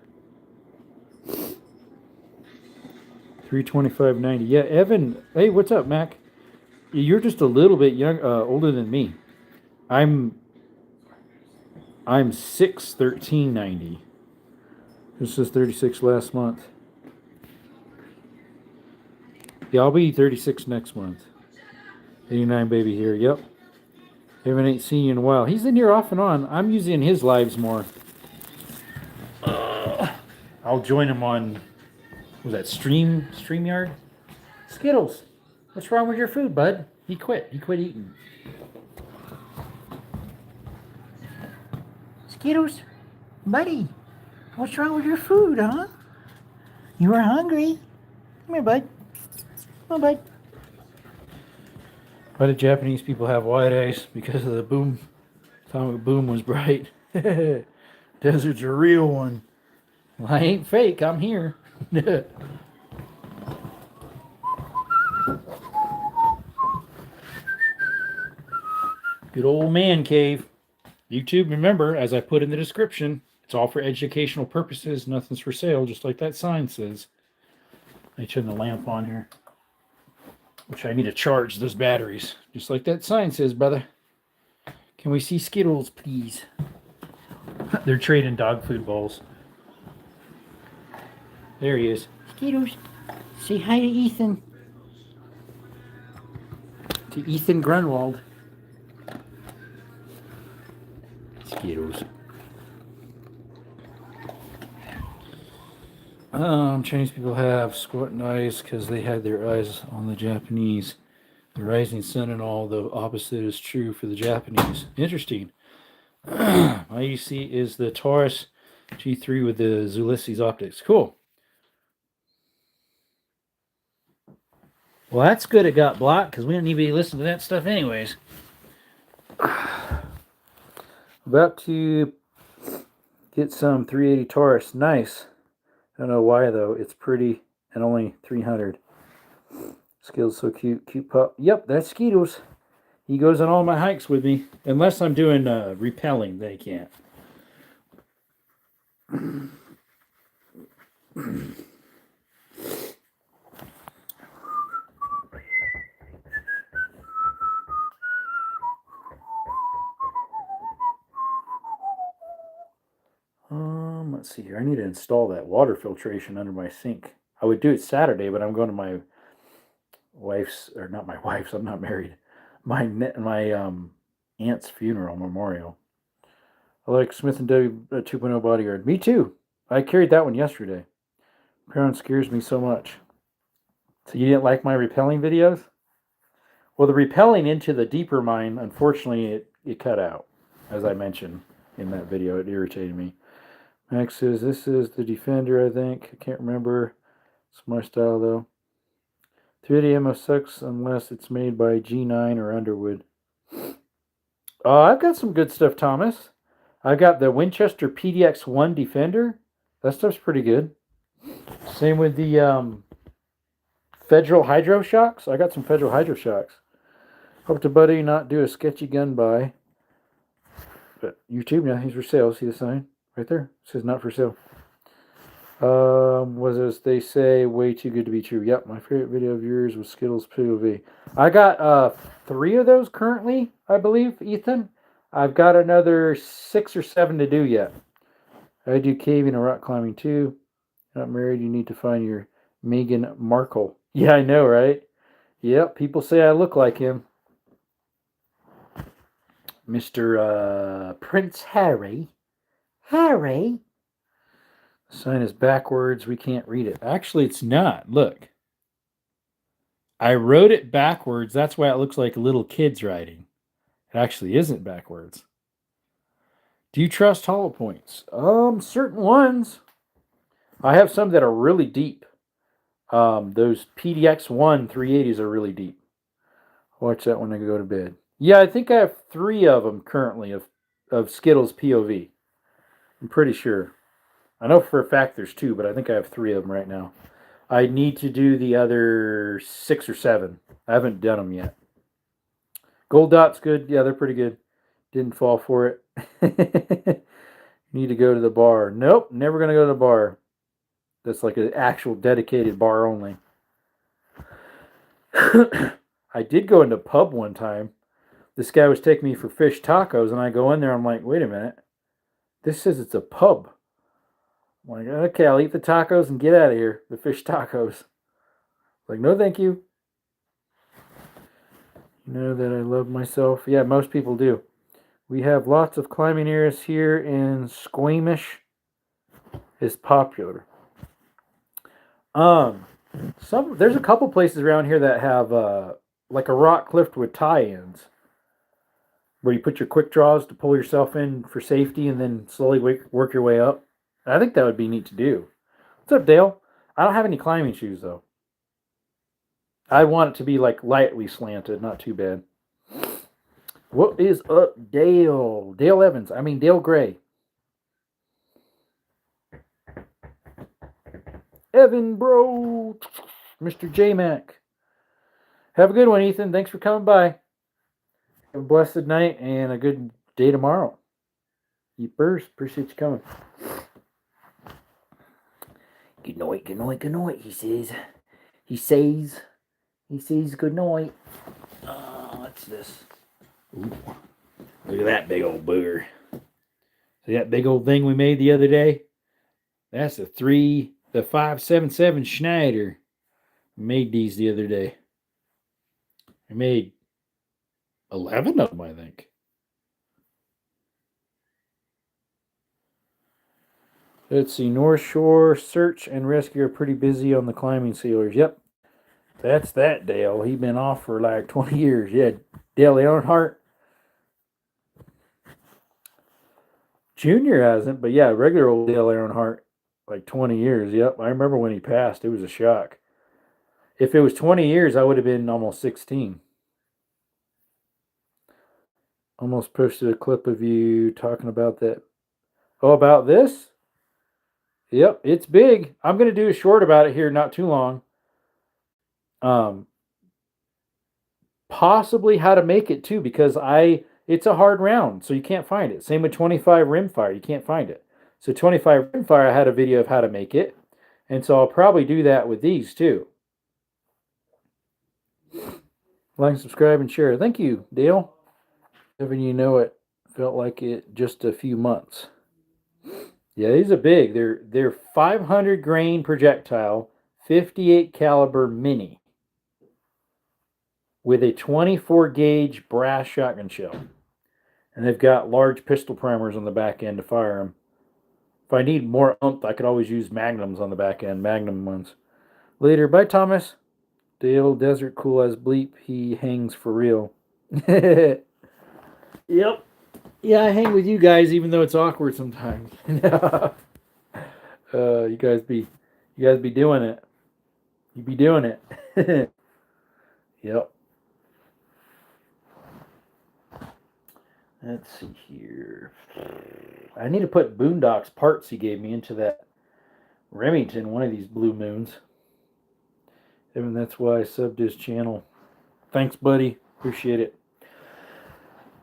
325.90. Yeah, Evan. Hey, what's up, Mac? You're just a little bit older than me. I'm 6/13/90. This is 36 last month. Yeah, I'll be 36 next month. 89 baby here. Yep. Evan ain't seen you in a while. He's in here off and on. I'm using his lives more. I'll join him on, what was that, StreamYard? Skittles, what's wrong with your food, bud? He quit. He quit eating. Skittles, buddy, what's wrong with your food, huh? You were hungry. Come here, bud. Come on, bud. Why did Japanese people have wide eyes? Because of the boom. Atomic boom was bright. Desert's a real one. Well, I ain't fake. I'm here. Good old man cave. YouTube, remember, as I put in the description, it's all for educational purposes. Nothing's for sale, just like that sign says. Let me turn the lamp on here. Which I need to charge those batteries. Just like that sign says, brother. Can we see Skittles, please? They're trading dog food bowls. There he is. Skittles, say hi to Ethan. To Ethan Grunwald. Skittles. Chinese people have squinting eyes because they had their eyes on the Japanese. The rising sun and all, the opposite is true for the Japanese. Interesting. My EC is the Taurus G3 with the Ulysses optics. Cool. Well, that's good it got blocked because we didn't even listen to that stuff anyways. About to get some 380 Taurus. Nice. I don't know why though. It's pretty and only 300. Skittles so cute. Cute pup. Yep, that's Skittles. He goes on all my hikes with me. Unless I'm doing repelling, they can't. Let's see here. I need to install that water filtration under my sink. I would do it Saturday, but I'm going to my wife's, or not my wife's, I'm not married. My aunt's funeral memorial. I like Smith & W 2.0 Bodyguard. Me too. I carried that one yesterday. Crown scares me so much. So you didn't like my repelling videos? Well, the repelling into the deeper mine, unfortunately, it cut out. As I mentioned in that video, it irritated me. Max says, this is the Defender, I think. I can't remember. It's my style, though. 380 ammo sucks unless it's made by G9 or Underwood. I've got some good stuff, Thomas. I've got the Winchester PDX-1 Defender. That stuff's pretty good. Same with the Federal Hydro Shocks. I got some Federal Hydro Shocks. Hope to buddy not do a sketchy gun buy. But YouTube, now he's for sale. See the sign? Right there. It says not for sale. Was as they say, way too good to be true. Yep, my favorite video of yours was Skittles POV. I got 3 of those currently, I believe, Ethan. I've got another 6 or 7 to do yet. I do caving and rock climbing too. Not married, you need to find your Meghan Markle. Yeah, I know, right? Yep, people say I look like him. Mr. Prince Harry. Harry? The sign is backwards. We can't read it. Actually, it's not. Look. I wrote it backwards. That's why it looks like little kids writing. It actually isn't backwards. Do you trust hollow points? Certain ones. I have some that are really deep. Those PDX-1 380s are really deep. Watch that when I go to bed. Yeah, I think I have 3 of them currently of Skittles POV. I'm pretty sure. I know for a fact there's 2, but I think I have 3 of them right now. I need to do the other 6 or 7. I haven't done them yet. Gold Dot's good. Yeah, they're pretty good. Didn't fall for it. Need to go to the bar. Nope, never going to go to the bar. That's like an actual dedicated bar only. I did go into a pub one time. This guy was taking me for fish tacos, and I go in there. I'm like, wait a minute. This says it's a pub. I'm like, okay, I'll eat the tacos and get out of here. The fish tacos. Like, no, thank you. You know that I love myself. Yeah, most people do. We have lots of climbing areas here, and Squamish is popular. There's a couple places around here that have like a rock cliff with tie-ins, where you put your quick draws to pull yourself in for safety and then slowly work your way up. I think that would be neat to do. What's up, Dale? I don't have any climbing shoes, though. I want it to be like lightly slanted, not too bad. What is up, Dale? Dale Evans. I mean, Dale Gray. Evan, bro. Mr. J-Mac. Have a good one, Ethan. Thanks for coming by. Have a blessed night and a good day tomorrow. Yeepers. Appreciate you coming. Good night, good night, good night, he says. He says good night. What's this? Ooh. Look at that big old booger. See that big old thing we made the other day? That's the 577 Schneider. We made these the other day. I made 11 of them, I think. Let's see. North Shore Search and Rescue are pretty busy on the climbing sealers. Yep. That's that Dale. He's been off for like 20 years. Yeah. Dale Earnhardt. Junior hasn't, but yeah, regular old Dale Earnhardt. Like 20 years. Yep. I remember when he passed. It was a shock. If it was 20 years, I would have been almost 16. Almost posted a clip of you talking about that. Oh, about this? Yep, it's big. I'm going to do a short about it here not too long. possibly how to make it too, because it's a hard round, so you can't find it. Same with 25 rimfire, you can't find it. So 25 rimfire, I had a video of how to make it, and so I'll probably do that with these too. Like, subscribe, and share. Thank you, Dale. Even you know it, felt like it just a few months. Yeah, these are big. They're 500 grain projectile, 58 caliber mini, with a 24 gauge brass shotgun shell, and they've got large pistol primers on the back end to fire them. If I need more oomph, I could always use magnums on the back end, magnum ones. Later, bye, Thomas. Dale Desert cool as bleep. He hangs for real. Yep. Yeah, I hang with you guys, even though it's awkward sometimes. You guys be doing it. You be doing it. Yep. Let's see here. I need to put Boondocks parts he gave me into that Remington, one of these blue moons. And that's why I subbed his channel. Thanks, buddy. Appreciate it.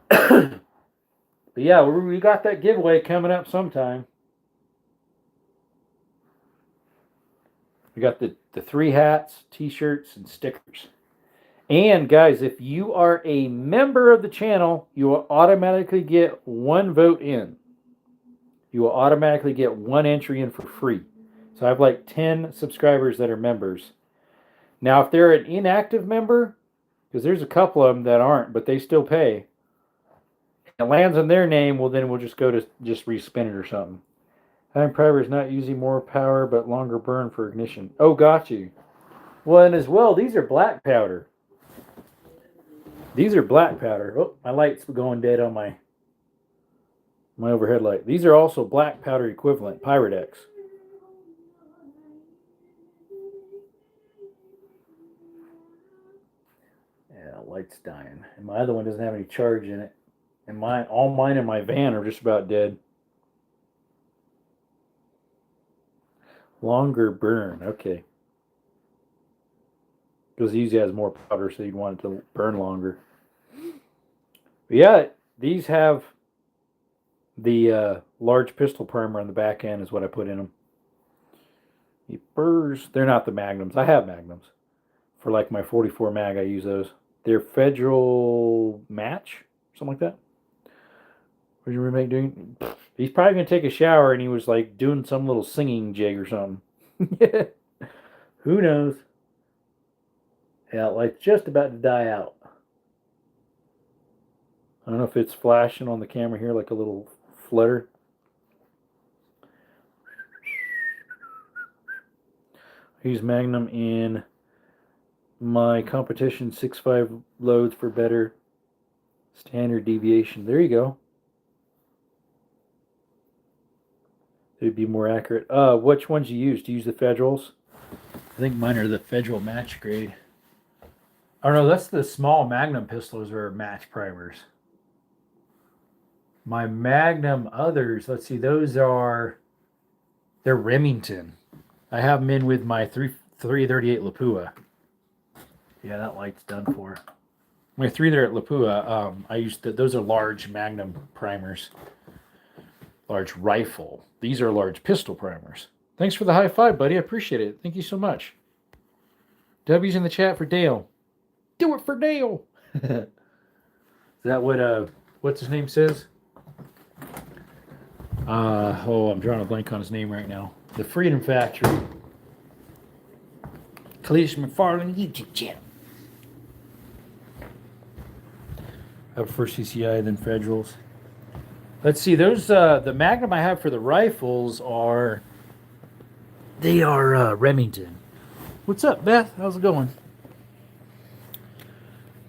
But yeah, we got that giveaway coming up sometime. We got the 3 hats, t-shirts, and stickers. And guys, if you are a member of the channel, you will automatically get 1 vote in. You will automatically get 1 entry in for free. So I have like 10 subscribers that are members. Now, if they're an inactive member, because there's a couple of them that aren't, but they still pay, it lands in their name, well, then we'll just go to just respin it or something. Having primer is not using more power, but longer burn for ignition. Oh, got you. Well, and as well, these are black powder. These are black powder. Oh, my light's going dead on my overhead light. These are also black powder equivalent, Pyrodex. Yeah, light's dying. And my other one doesn't have any charge in it. And all mine in my van are just about dead. Longer burn, okay. Because he usually has more powder, so you'd want it to burn longer. But yeah, these have the large pistol primer on the back end is what I put in them. They're not the magnums. I have magnums. For like my 44 mag, I use those. They're Federal Match, something like that. What's your roommate doing? He's probably going to take a shower, and he was like doing some little singing jig or something. Who knows? Yeah, light's just about to die out. I don't know if it's flashing on the camera here like a little flutter. I use Magnum in my competition 6.5 loads for better standard deviation. There you go. It'd be more accurate. Which ones you use? Do you use the Federals? I think mine are the Federal match grade. Oh no, that's the small Magnum pistols are match primers. My Magnum others, let's see, they're Remington. I have them in with my 338 Lapua. Yeah, that light's done for. My 338 Lapua, I used those are large Magnum primers. Large rifle. These are large pistol primers. Thanks for the high five, buddy. I appreciate it. Thank you so much. W's in the chat for Dale. Do it for Dale. Is that what what's his name says? I'm drawing a blank on his name right now. The Freedom Factory. Cleese McFarland YouTube channel. Up first CCI, then Federals. Let's see, those the Magnum I have for the rifles are Remington. What's up, Beth? How's it going?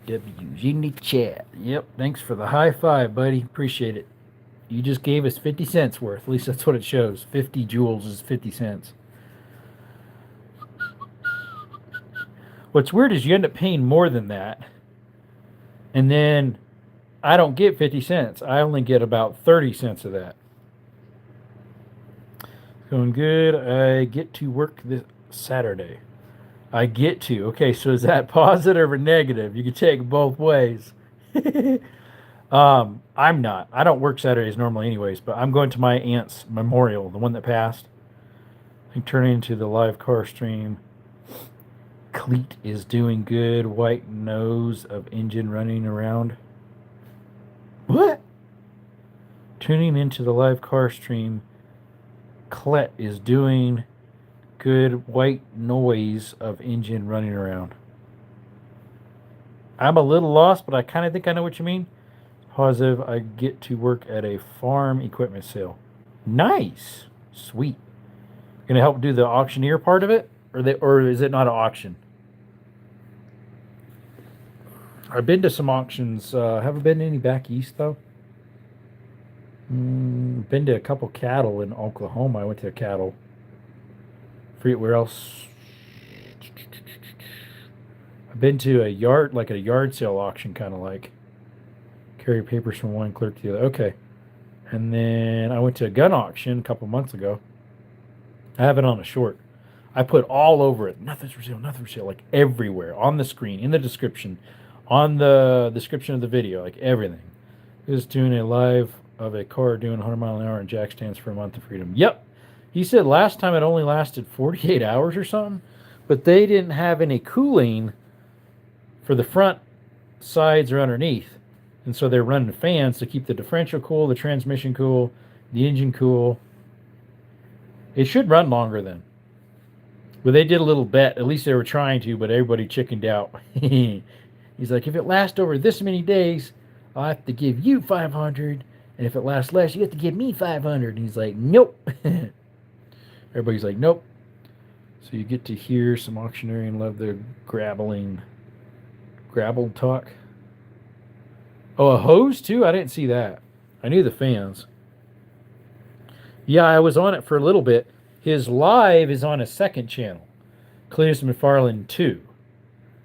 W's in the chat. Yep, thanks for the high five, buddy. Appreciate it. You just gave us 50 cents worth. At least that's what it shows. 50 joules is 50 cents. What's weird is you end up paying more than that. And then I don't get 50 cents. I only get about 30 cents of that. Going good. I get to work this Saturday. I get to. Okay, so is that positive or negative? You can take it both ways. I'm not. I don't work Saturdays normally anyways, but I'm going to my aunt's memorial, the one that passed. I'm turning into the live car stream. Cleat is doing good. White nose of engine running around. What? Tuning into the live car stream. Clet is doing good. White noise of engine running around. I'm a little lost, but I kind of think I know what you mean. Positive, I get to work at a farm equipment sale. Nice. Sweet. Gonna help do the auctioneer part of it? Or is it not an auction? I've been to some auctions. Haven't been to any back east though. Been to a couple cattle in Oklahoma. I went to a cattle. Forget where else. I've been to a yard, like a yard sale auction, kind of like. Carry papers from one clerk to the other. Okay. And then I went to a gun auction a couple months ago. I have it on a short. I put all over it. Nothing's for sale, nothing for sale. Like everywhere. On the screen, in the description. On the description of the video. Like everything. This is doing a live of a car doing 100 mile an hour and jack stands for a month of freedom. Yep. He said last time it only lasted 48 hours or something. But they didn't have any cooling for the front, sides, or underneath. And so they're running fans to keep the differential cool, the transmission cool, the engine cool. It should run longer then. But they did a little bet. At least they were trying to, but everybody chickened out. He's like, if it lasts over this many days, I'll have to give you 500. And if it lasts less, you have to give me 500. And he's like, nope. Everybody's like, nope. So you get to hear some auctioneering love their grabble talk. Oh, a hose too? I didn't see that. I knew the fans. Yeah, I was on it for a little bit. His live is on a second channel. Cletus McFarland 2.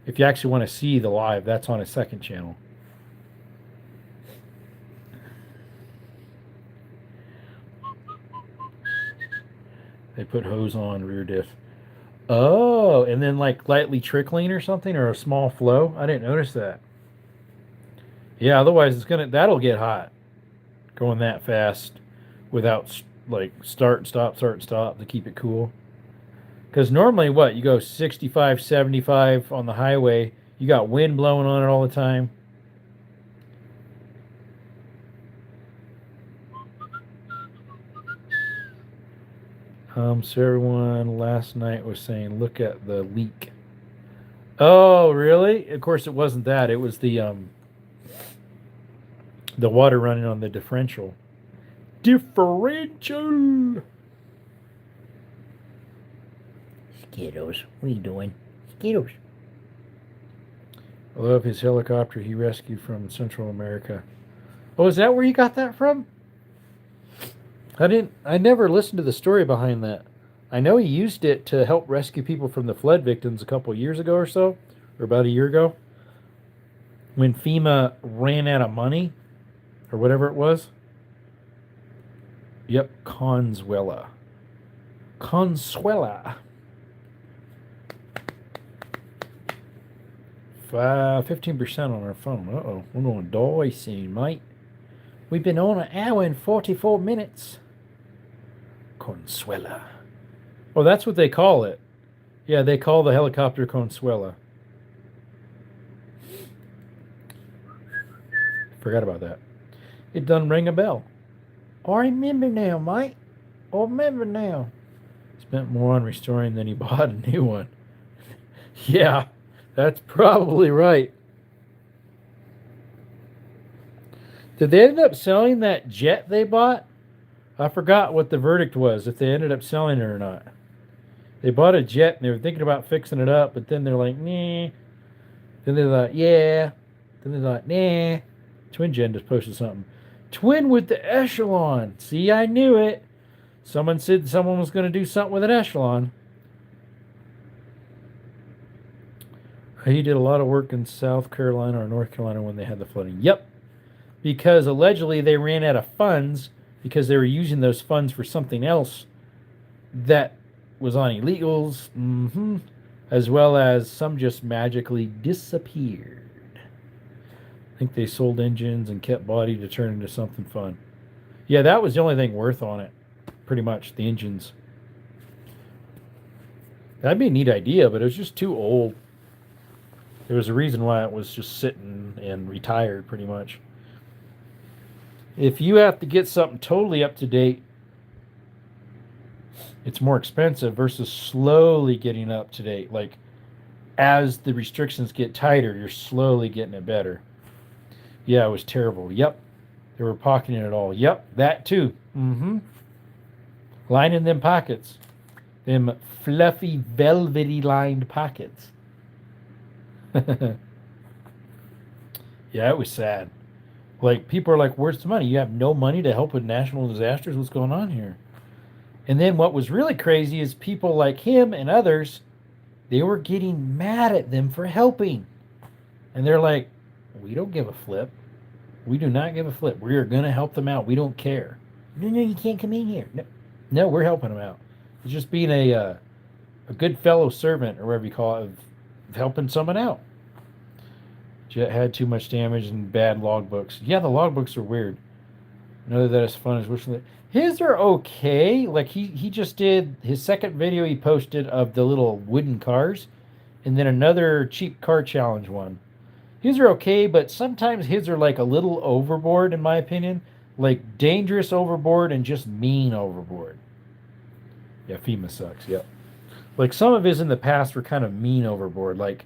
If you actually want to see the live, that's on a second channel. They put hose on rear diff. Oh, and then like lightly trickling or something, or a small flow. I didn't notice that. Yeah, otherwise that'll get hot going that fast without like start and stop to keep it cool. Because normally you go 65, 75 on the highway, you got wind blowing on it all the time. So everyone last night was saying, look at the leak. Oh, really? Of course it wasn't that. It was the water running on the differential. Differential! Skittles, what are you doing? Skittles. I love his helicopter he rescued from Central America. Oh, is that where you got that from? I never listened to the story behind that. I know he used it to help rescue people from the flood victims a couple years ago or so, or about a year ago, when FEMA ran out of money, or whatever it was. Yep, Consuela. 15% on our phone. Uh-oh, we're going to die soon, mate. We've been on 1 hour and 44 minutes. Consuela. Oh, that's what they call it. Yeah, they call the helicopter Consuela. Forgot about that. It done ring a bell. I remember now, mate. I remember now. Spent more on restoring than he bought a new one. Yeah, that's probably right. Did they end up selling that jet they bought? I forgot what the verdict was, if they ended up selling it or not. They bought a jet and they were thinking about fixing it up, but then they're like, nah. Then they thought, yeah. Then they thought, nah. Twin Gen just posted something. Twin with the Echelon. See, I knew it. Someone said someone was going to do something with an Echelon. He did a lot of work in South Carolina or North Carolina when they had the flooding. Yep. Because allegedly they ran out of funds because they were using those funds for something else that was on illegals. as well as some just magically disappeared. I think they sold engines and kept body to turn into something fun. Yeah, that was the only thing worth on it, pretty much, the engines. That'd be a neat idea, but it was just too old. There was a reason why it was just sitting and retired, pretty much. If you have to get something totally up to date, it's more expensive versus slowly getting up to date. Like, as the restrictions get tighter, you're slowly getting it better. Yeah, it was terrible. Yep. They were pocketing it all. Yep, that too. Mm-hmm. Lining them pockets. Them fluffy, velvety lined pockets. Yeah, it was sad. Like, people are like, where's the money? You have no money to help with national disasters? What's going on here? And then what was really crazy is people like him and others, they were getting mad at them for helping. And they're like, we don't give a flip. We do not give a flip. We are going to help them out. We don't care. No, you can't come in here. No, we're helping them out. It's just being a good fellow servant, or whatever you call it, of helping someone out. Jet had too much damage and bad logbooks. Yeah, the logbooks are weird. None of that is fun as wishing that. His are okay. Like, he just did his second video he posted of the little wooden cars, and then another cheap car challenge one. His are okay, but sometimes his are like a little overboard, in my opinion. Like, dangerous overboard and just mean overboard. Yeah, FEMA sucks, yep. Like, some of his in the past were kind of mean overboard, like,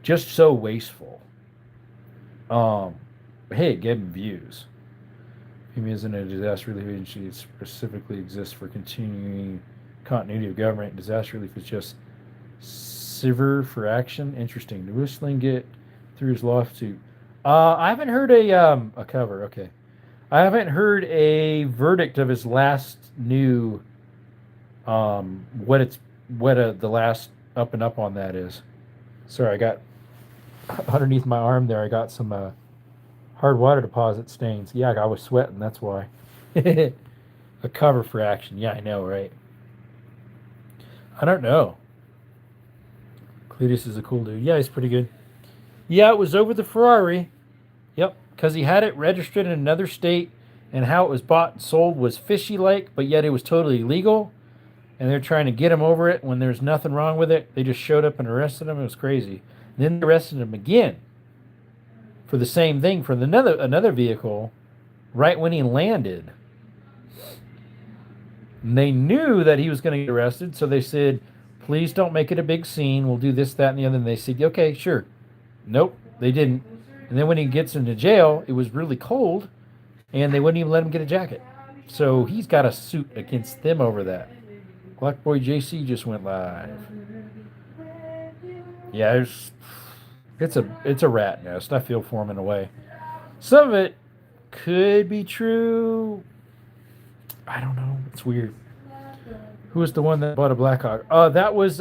just so wasteful. Hey, it gave him views. FEMA isn't a disaster relief agency. It specifically exists for continuing continuity of government. Disaster relief is just SIVER for action. Interesting. Did Whistling get through his lawsuit? I haven't heard a cover. Okay, I haven't heard a verdict of his last new the last up and up on that is. Sorry, I got underneath my arm there. I got some hard water deposit stains. Yeah, I was sweating. That's why. A cover for action. Yeah, I know, right? I don't know. Cletus is a cool dude. Yeah, he's pretty good. Yeah, it was over the Ferrari. Yep, because he had it registered in another state, and how it was bought and sold was fishy-like, but yet it was totally legal, and they're trying to get him over it when there's nothing wrong with it. They just showed up and arrested him. It was crazy. And then they arrested him again for the same thing, for another vehicle, right when he landed. And they knew that he was going to get arrested, so they said, please don't make it a big scene. We'll do this, that, and the other. And they said, okay, sure. Nope, they didn't. And then when he gets into jail, it was really cold, and they wouldn't even let him get a jacket. So he's got a suit against them over that. Black Boy JC just went live. Yeah, it's a rat nest. I feel for him in a way. Some of it could be true. I don't know. It's weird. Who was the one that bought a Blackhawk? That was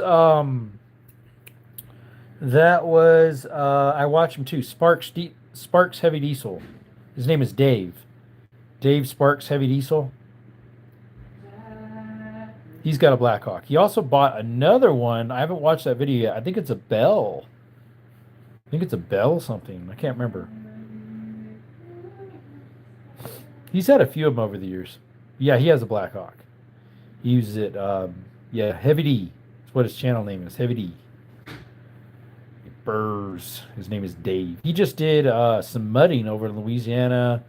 I watched him too. Sparks Heavy Diesel. His name is Dave. Dave Sparks Heavy Diesel. He's got a Blackhawk. He also bought another one. I haven't watched that video yet. I think it's a Bell. I think it's a Bell something. I can't remember. He's had a few of them over the years. Yeah, he has a Blackhawk. He uses it. Heavy D. That's what his channel name is. Heavy D. Burrs. His name is Dave. He just did some mudding over in Louisiana.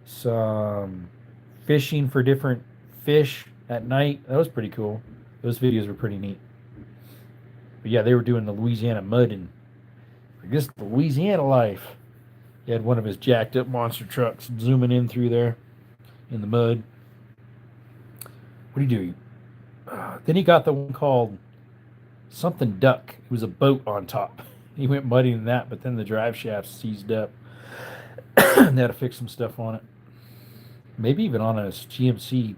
Some fishing for different fish at night. That was pretty cool. Those videos were pretty neat. But yeah, they were doing the Louisiana mudding. I guess the Louisiana life. He had one of his jacked up monster trucks zooming in through there in the mud. What do you do? Then he got the one called something Duck. It was a boat on top. He went muddying that, but then the drive shaft seized up. And they had to fix some stuff on it. Maybe even on a GMC,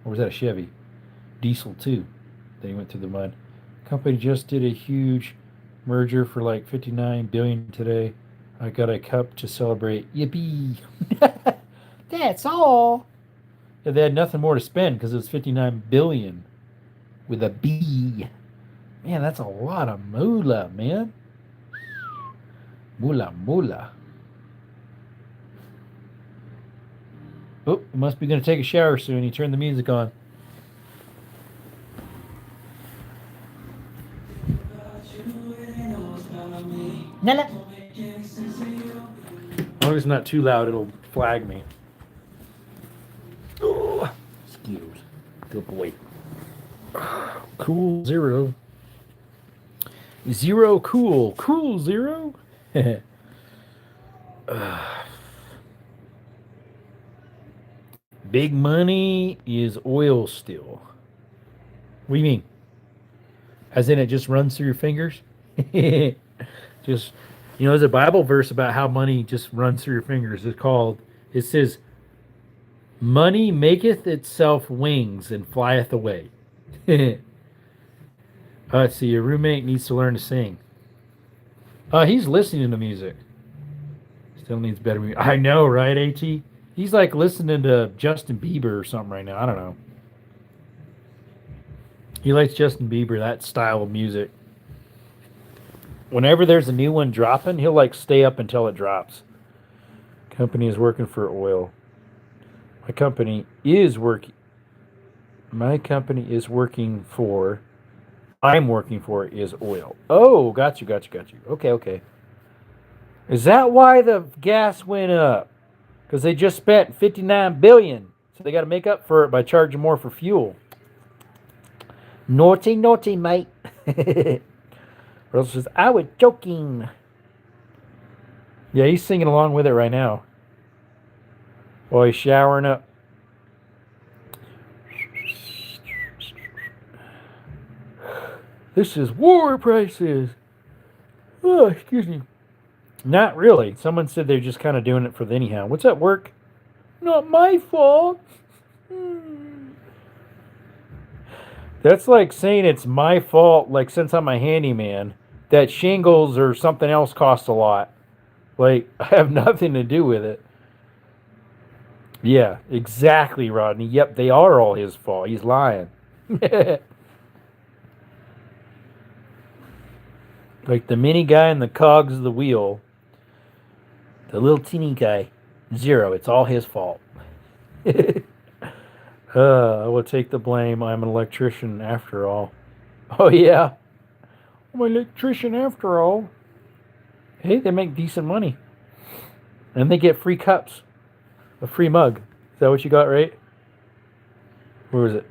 or was that a Chevy? Diesel too. They went through the mud. Company just did a huge merger for like $59 billion today. I got a cup to celebrate. Yippee! That's all. Yeah, they had nothing more to spend because it was $59 billion with a B. Man, that's a lot of moolah, man. Moolah, moolah. Oh, he must be going to take a shower soon. He turned the music on. Nala. As long as it's not too loud, it'll flag me. Oh, excuse. Good boy. Cool zero. Zero cool. Cool zero. Big money is oil still. What do you mean? As in it just runs through your fingers? Just, there's a Bible verse about how money just runs through your fingers. It says, money maketh itself wings and flieth away. Let's see, your roommate needs to learn to sing. He's listening to music. Still needs better music. I know, right, AT? He's like listening to Justin Bieber or something right now. I don't know. He likes Justin Bieber, that style of music. Whenever there's a new one dropping, he'll like stay up until it drops. Company is working for oil. My company is working for I'm working for is oil. Oh, got you. Okay. Is that why the gas went up? Because they just spent $59 billion. So they got to make up for it by charging more for fuel. Naughty, mate. Russell says, I was joking. Yeah, he's singing along with it right now. While he's showering up. This is war prices. Oh, excuse me. Not really. Someone said they're just kind of doing it for the anyhow. What's at work? Not my fault. That's like saying it's my fault, like since I'm a handyman, that shingles or something else costs a lot. Like, I have nothing to do with it. Yeah, exactly, Rodney. Yep, they are all his fault. He's lying. Like the mini guy and the cogs of the wheel. The little teeny guy, zero. It's all his fault. I will take the blame. I'm an electrician after all. Oh, yeah. I'm an electrician after all. Hey, they make decent money. And they get free cups. A free mug. Is that what you got, right? Where was it?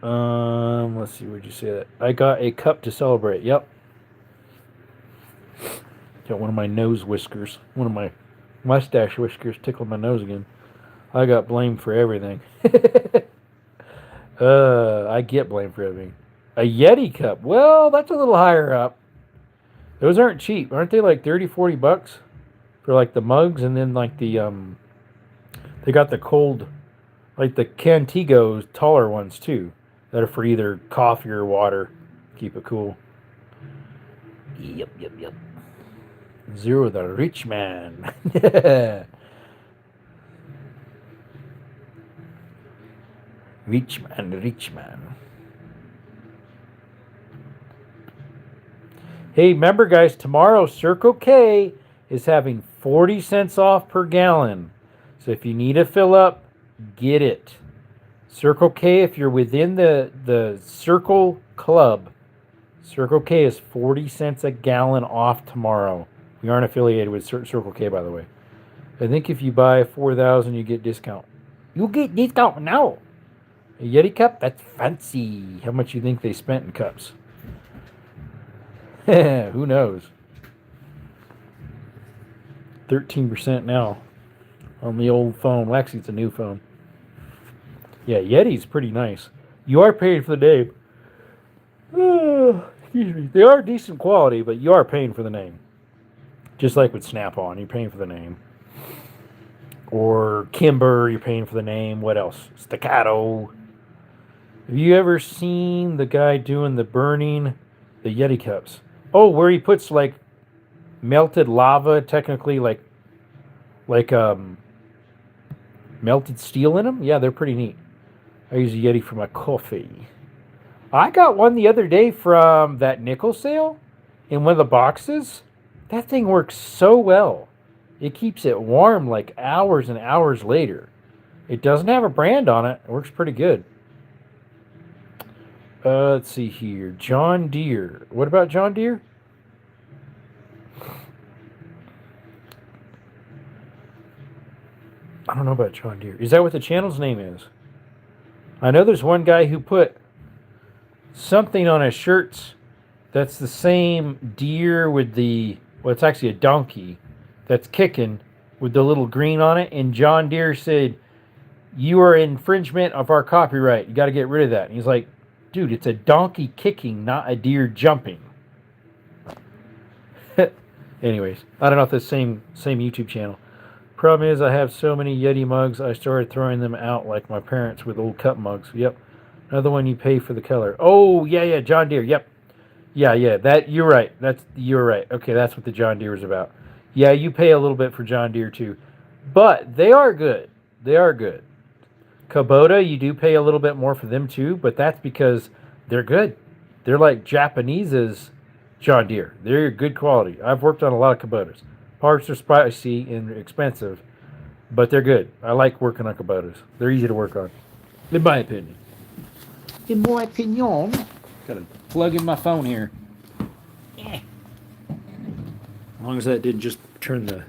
Let's see. Where'd you say that? I got a cup to celebrate. Yep. Got one of my nose whiskers. One of my mustache whiskers tickled my nose again. I got blamed for everything. I get blamed for everything. A Yeti cup. Well, that's a little higher up. Those aren't cheap. Aren't they like $30-$40 for like the mugs? And then like the they got the cold, like the Cantigos, taller ones too, that are for either coffee or water. Keep it cool. Yep. Zero the rich man. Rich man. Hey, remember guys, tomorrow Circle K is having 40 cents off per gallon. So if you need to fill up, get it. Circle K, if you're within the Circle Club, Circle K is 40 cents a gallon off tomorrow. We aren't affiliated with Circle K, by the way. I think if you buy 4,000, you get discount. You get discount now. A Yeti cup? That's fancy. How much you think they spent in cups? Who knows? 13% now on the old phone. Well, actually, it's a new phone. Yeah, Yeti's pretty nice. You are paying for the name. Excuse me. They are decent quality, but you are paying for the name. Just like with Snap-on, you're paying for the name. Or Kimber, you're paying for the name. What else? Staccato. Have you ever seen the guy doing the Yeti cups? Oh, where he puts like melted lava, technically like melted steel in them? Yeah, they're pretty neat. I use a Yeti for my coffee. I got one the other day from that nickel sale in one of the boxes. That thing works so well. It keeps it warm like hours and hours later. It doesn't have a brand on it. It works pretty good. Let's see here. John Deere. What about John Deere? I don't know about John Deere. Is that what the channel's name is? I know there's one guy who put something on his shirts that's the same deer with the, well, it's actually a donkey that's kicking with the little green on it. And John Deere said, "You are infringement of our copyright. You got to get rid of that." And he's like, "Dude, it's a donkey kicking, not a deer jumping." Anyways, I don't know if it's the same YouTube channel. Problem is, I have so many Yeti mugs, I started throwing them out like my parents with old cup mugs. Yep. Another one you pay for the color. Oh, yeah, John Deere. Yep. Yeah, that, you're right. You're right. Okay, that's what the John Deere is about. Yeah, you pay a little bit for John Deere too. But they are good. They are good. Kubota, you do pay a little bit more for them too, but that's because they're good. They're like Japanese's John Deere. They're good quality. I've worked on a lot of Kubotas. Parts are spicy and expensive, but they're good. I like working on Kubotas. They're easy to work on, in my opinion. In my opinion. Gotta plug in my phone here. As long as that didn't just turn the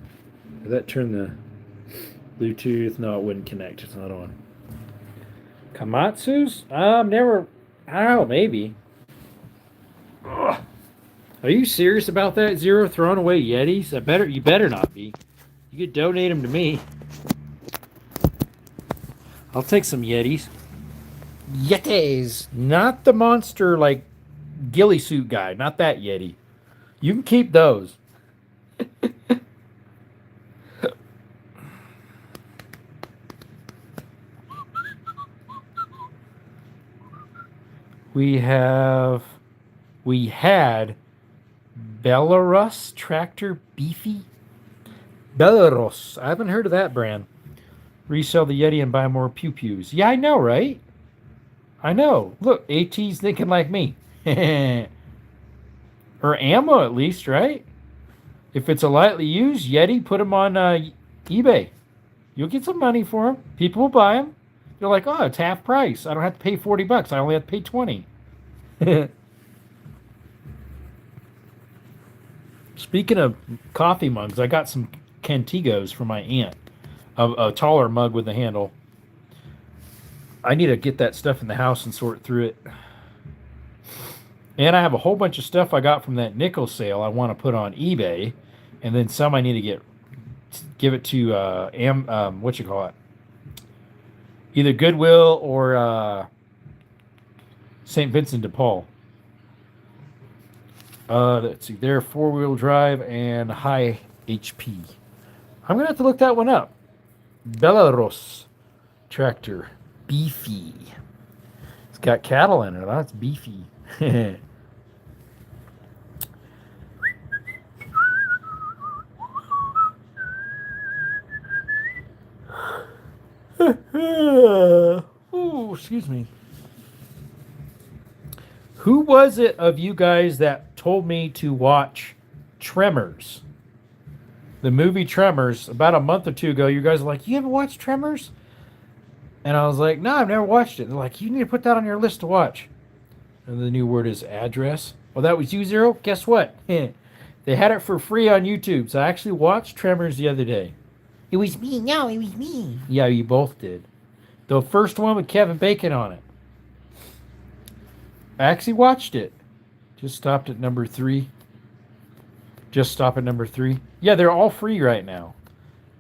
Bluetooth. No, it wouldn't connect. It's not on. Komatsu's? Never. I don't know. Maybe. Ugh. Are you serious about that, Zero? Throwing away Yetis? You better not be. You could donate them to me. I'll take some Yetis. Yetis! Not the monster, like, ghillie suit guy. Not that Yeti. You can keep those. We had Belarus Tractor Beefy. Belarus. I haven't heard of that brand. Resell the Yeti and buy more pew-pews. Yeah, I know, right? I know. Look, AT's thinking like me. Or ammo, at least, right? If it's a lightly used Yeti, put them on eBay. You'll get some money for them. People will buy them. They're like, "Oh, it's half price. I don't have to pay $40. I only have to pay $20." Speaking of coffee mugs, I got some Cantigos for my aunt. A taller mug with a handle. I need to get that stuff in the house and sort through it. And I have a whole bunch of stuff I got from that nickel sale I want to put on eBay. And then some I need to give it to what you call it? Either Goodwill or St. Vincent de Paul. Let's see, they're 4-wheel drive and high HP. I'm gonna have to look that one up. Belarus Tractor Beefy. It's got cattle in it. That's beefy. Oh, excuse me. Who was it of you guys that told me to watch Tremors? The movie Tremors, about a month or two ago, you guys were like, "You haven't watched Tremors?" And I was like, "No, I've never watched it." They're like, "You need to put that on your list to watch." And the new word is address. Well, that was you, Zero? Guess what? They had it for free on YouTube, so I actually watched Tremors the other day. It was me. No, it was me. Yeah, you both did. The first one with Kevin Bacon on it. I actually watched it. Just stopped at number 3. Just stop at number 3. Yeah, they're all free right now.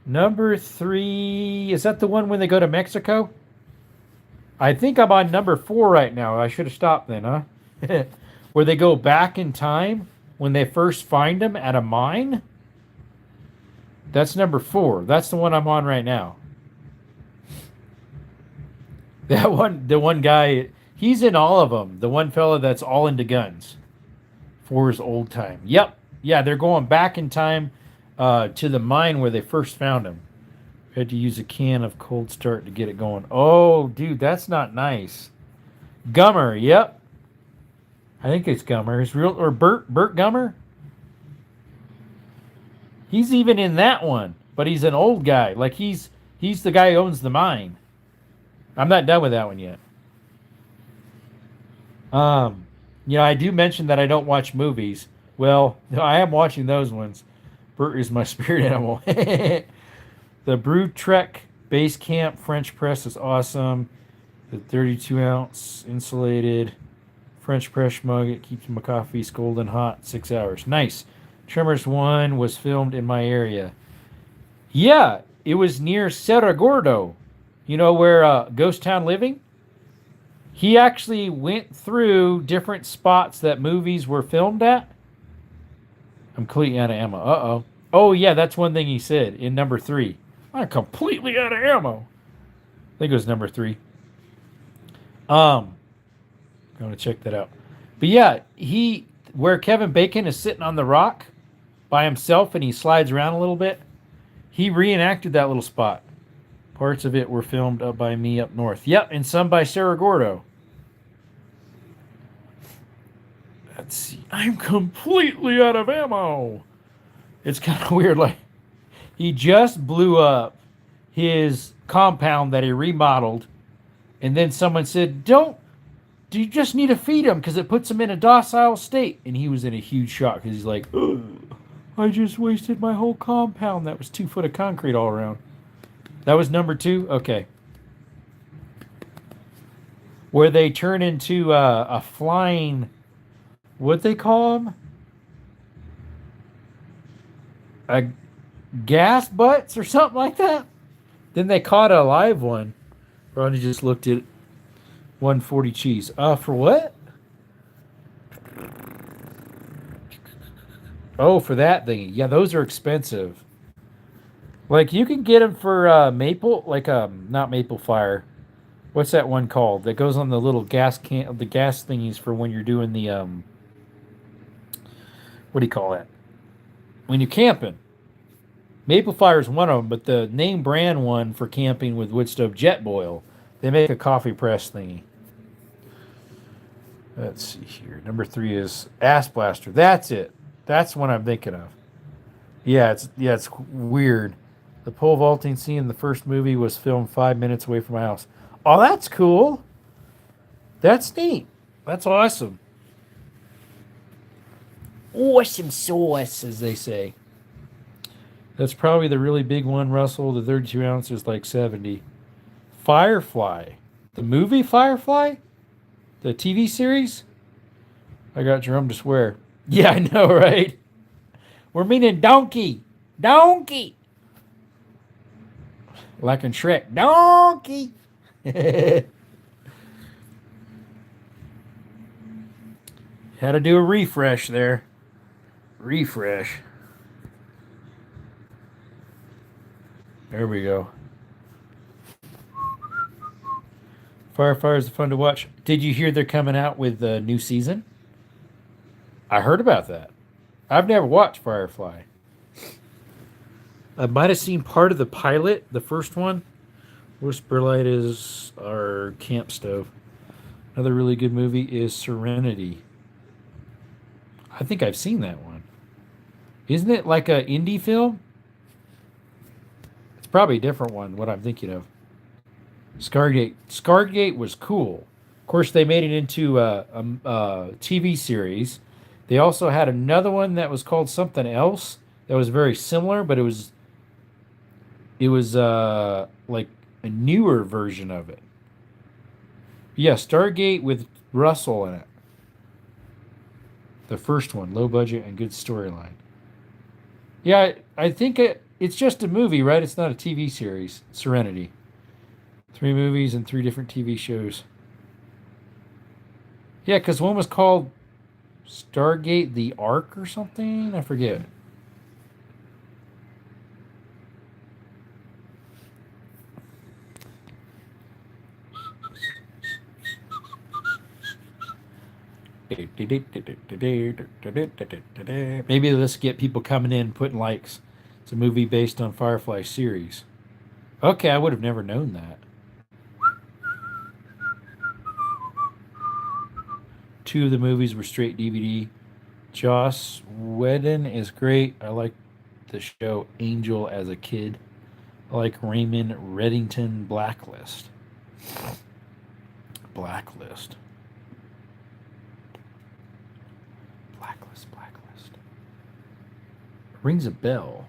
Number 3, is that the one when they go to Mexico? I think I'm on number 4 right now. I should have stopped then, huh? Where they go back in time when they first find them at a mine. That's number 4. That's the one I'm on right now. That one, the one guy, he's in all of them. The one fella that's all into guns. 4 is old time. Yep. Yeah, they're going back in time to the mine where they first found him. Had to use a can of cold start to get it going. Oh, dude, that's not nice. Gummer, yep. I think it's Gummer. His real or Burt Gummer. He's even in that one, but he's an old guy. Like he's the guy who owns the mine. I'm not done with that one yet. I do mention that I don't watch movies. Well, I am watching those ones. Bert is my spirit animal. The Brew Trek Base Camp French press is awesome. The 32-ounce insulated French press mug. It keeps my coffee scalding hot 6 hours. Nice. Tremors 1 was filmed in my area. Yeah, it was near Cerro Gordo. You know where Ghost Town Living? He actually went through different spots that movies were filmed at. I'm completely out of ammo. Uh-oh. Oh, yeah, that's one thing he said in number 3. I'm completely out of ammo. I think it was number 3. I'm going to check that out. But yeah, where Kevin Bacon is sitting on the rock by himself and he slides around a little bit, he reenacted that little spot. Parts of it were filmed up by me up north. Yep, and some by Cerro Gordo. Let's see. I'm completely out of ammo. It's kind of weird. Like, he just blew up his compound that he remodeled, and then someone said, do you just need to feed him because it puts him in a docile state? And he was in a huge shock because he's like, I just wasted my whole compound. That was 2 foot of concrete all around. That was number 2? Okay. Where they turn into a flying, what they call them? A gas butts or something like that? Then they caught a live one. Ronnie just looked at 140 cheese. For what? Oh, for that thing. Yeah, those are expensive. Like, you can get them for maple, like, not maple fire. What's that one called? That goes on the little gas can, the gas thingies for when you're doing the, what do you call that? When you're camping. Maple fire is one of them, but the name brand one for camping with wood stove, Jetboil. They make a coffee press thingy. Let's see here. Number 3 is Ass Blaster. That's it. That's what I'm thinking of. Yeah, it's weird. The pole vaulting scene in the first movie was filmed 5 minutes away from my house. Oh, that's cool. That's neat. That's awesome. Awesome sauce, as they say. That's probably the really big one, Russell. The 32 ounce is like 70. Firefly. The movie Firefly? The TV series? I got Jerome to swear. Yeah, I know, right? We're meaning donkey. Donkey. Like in Shrek. Donkey. Had to do a refresh there. Refresh. There we go. Firefighters are fun to watch. Did you hear they're coming out with a new season? I heard about that. I've never watched Firefly. I might have seen part of the pilot, the first one. Whisperlight is our camp stove. Another really good movie is Serenity. I think I've seen that one. Isn't it like an indie film? It's probably a different one, what I'm thinking of. Scargate. Scargate was cool. Of course, they made it into a TV series. They also had another one that was called something else that was very similar, but it was like a newer version of it. Yeah, Stargate with Russell in it. The first one, low budget and good storyline. Yeah, I think it's just a movie, right? It's not a TV series. Serenity. 3 movies and 3 different TV shows. Yeah, because one was called Stargate the Ark or something. I forget. Maybe let's get people coming in putting likes. It's a movie based on Firefly series. Okay, I would have never known that. 2 of the movies were straight DVD. Joss Whedon is great. I like the show Angel as a kid. I like Raymond Reddington Blacklist. Blacklist. Rings a bell.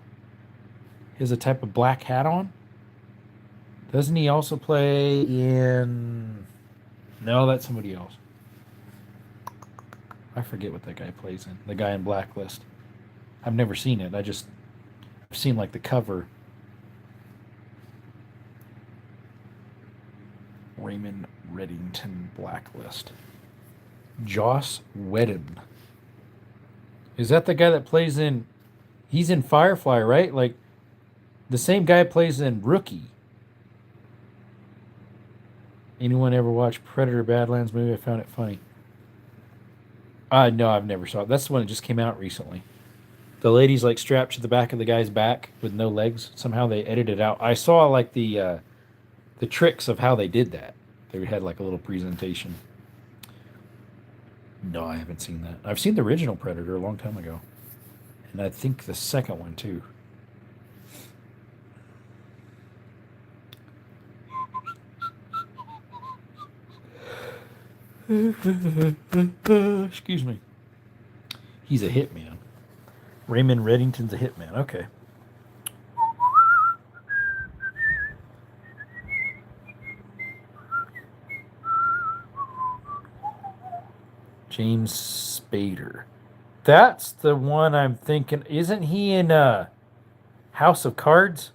He has a type of black hat on. Doesn't he also play in... No, that's somebody else. I forget what that guy plays in. The guy in Blacklist. I've never seen it. I've seen like the cover. Raymond Reddington Blacklist. Joss Whedon. Is that the guy that plays in... He's in Firefly, right? Like, the same guy plays in Rookie. Anyone ever watch Predator Badlands movie? I found it funny. No, I've never saw it. That's the one that just came out recently. The lady's like strapped to the back of the guy's back with no legs. Somehow they edited it out. I saw like the tricks of how they did that. They had like a little presentation. No, I haven't seen that. I've seen the original Predator a long time ago. And I think the second one too. Excuse me. He's a hitman. Raymond Reddington's a hitman. Okay. James Spader. That's the one I'm thinking. Isn't he in House of Cards?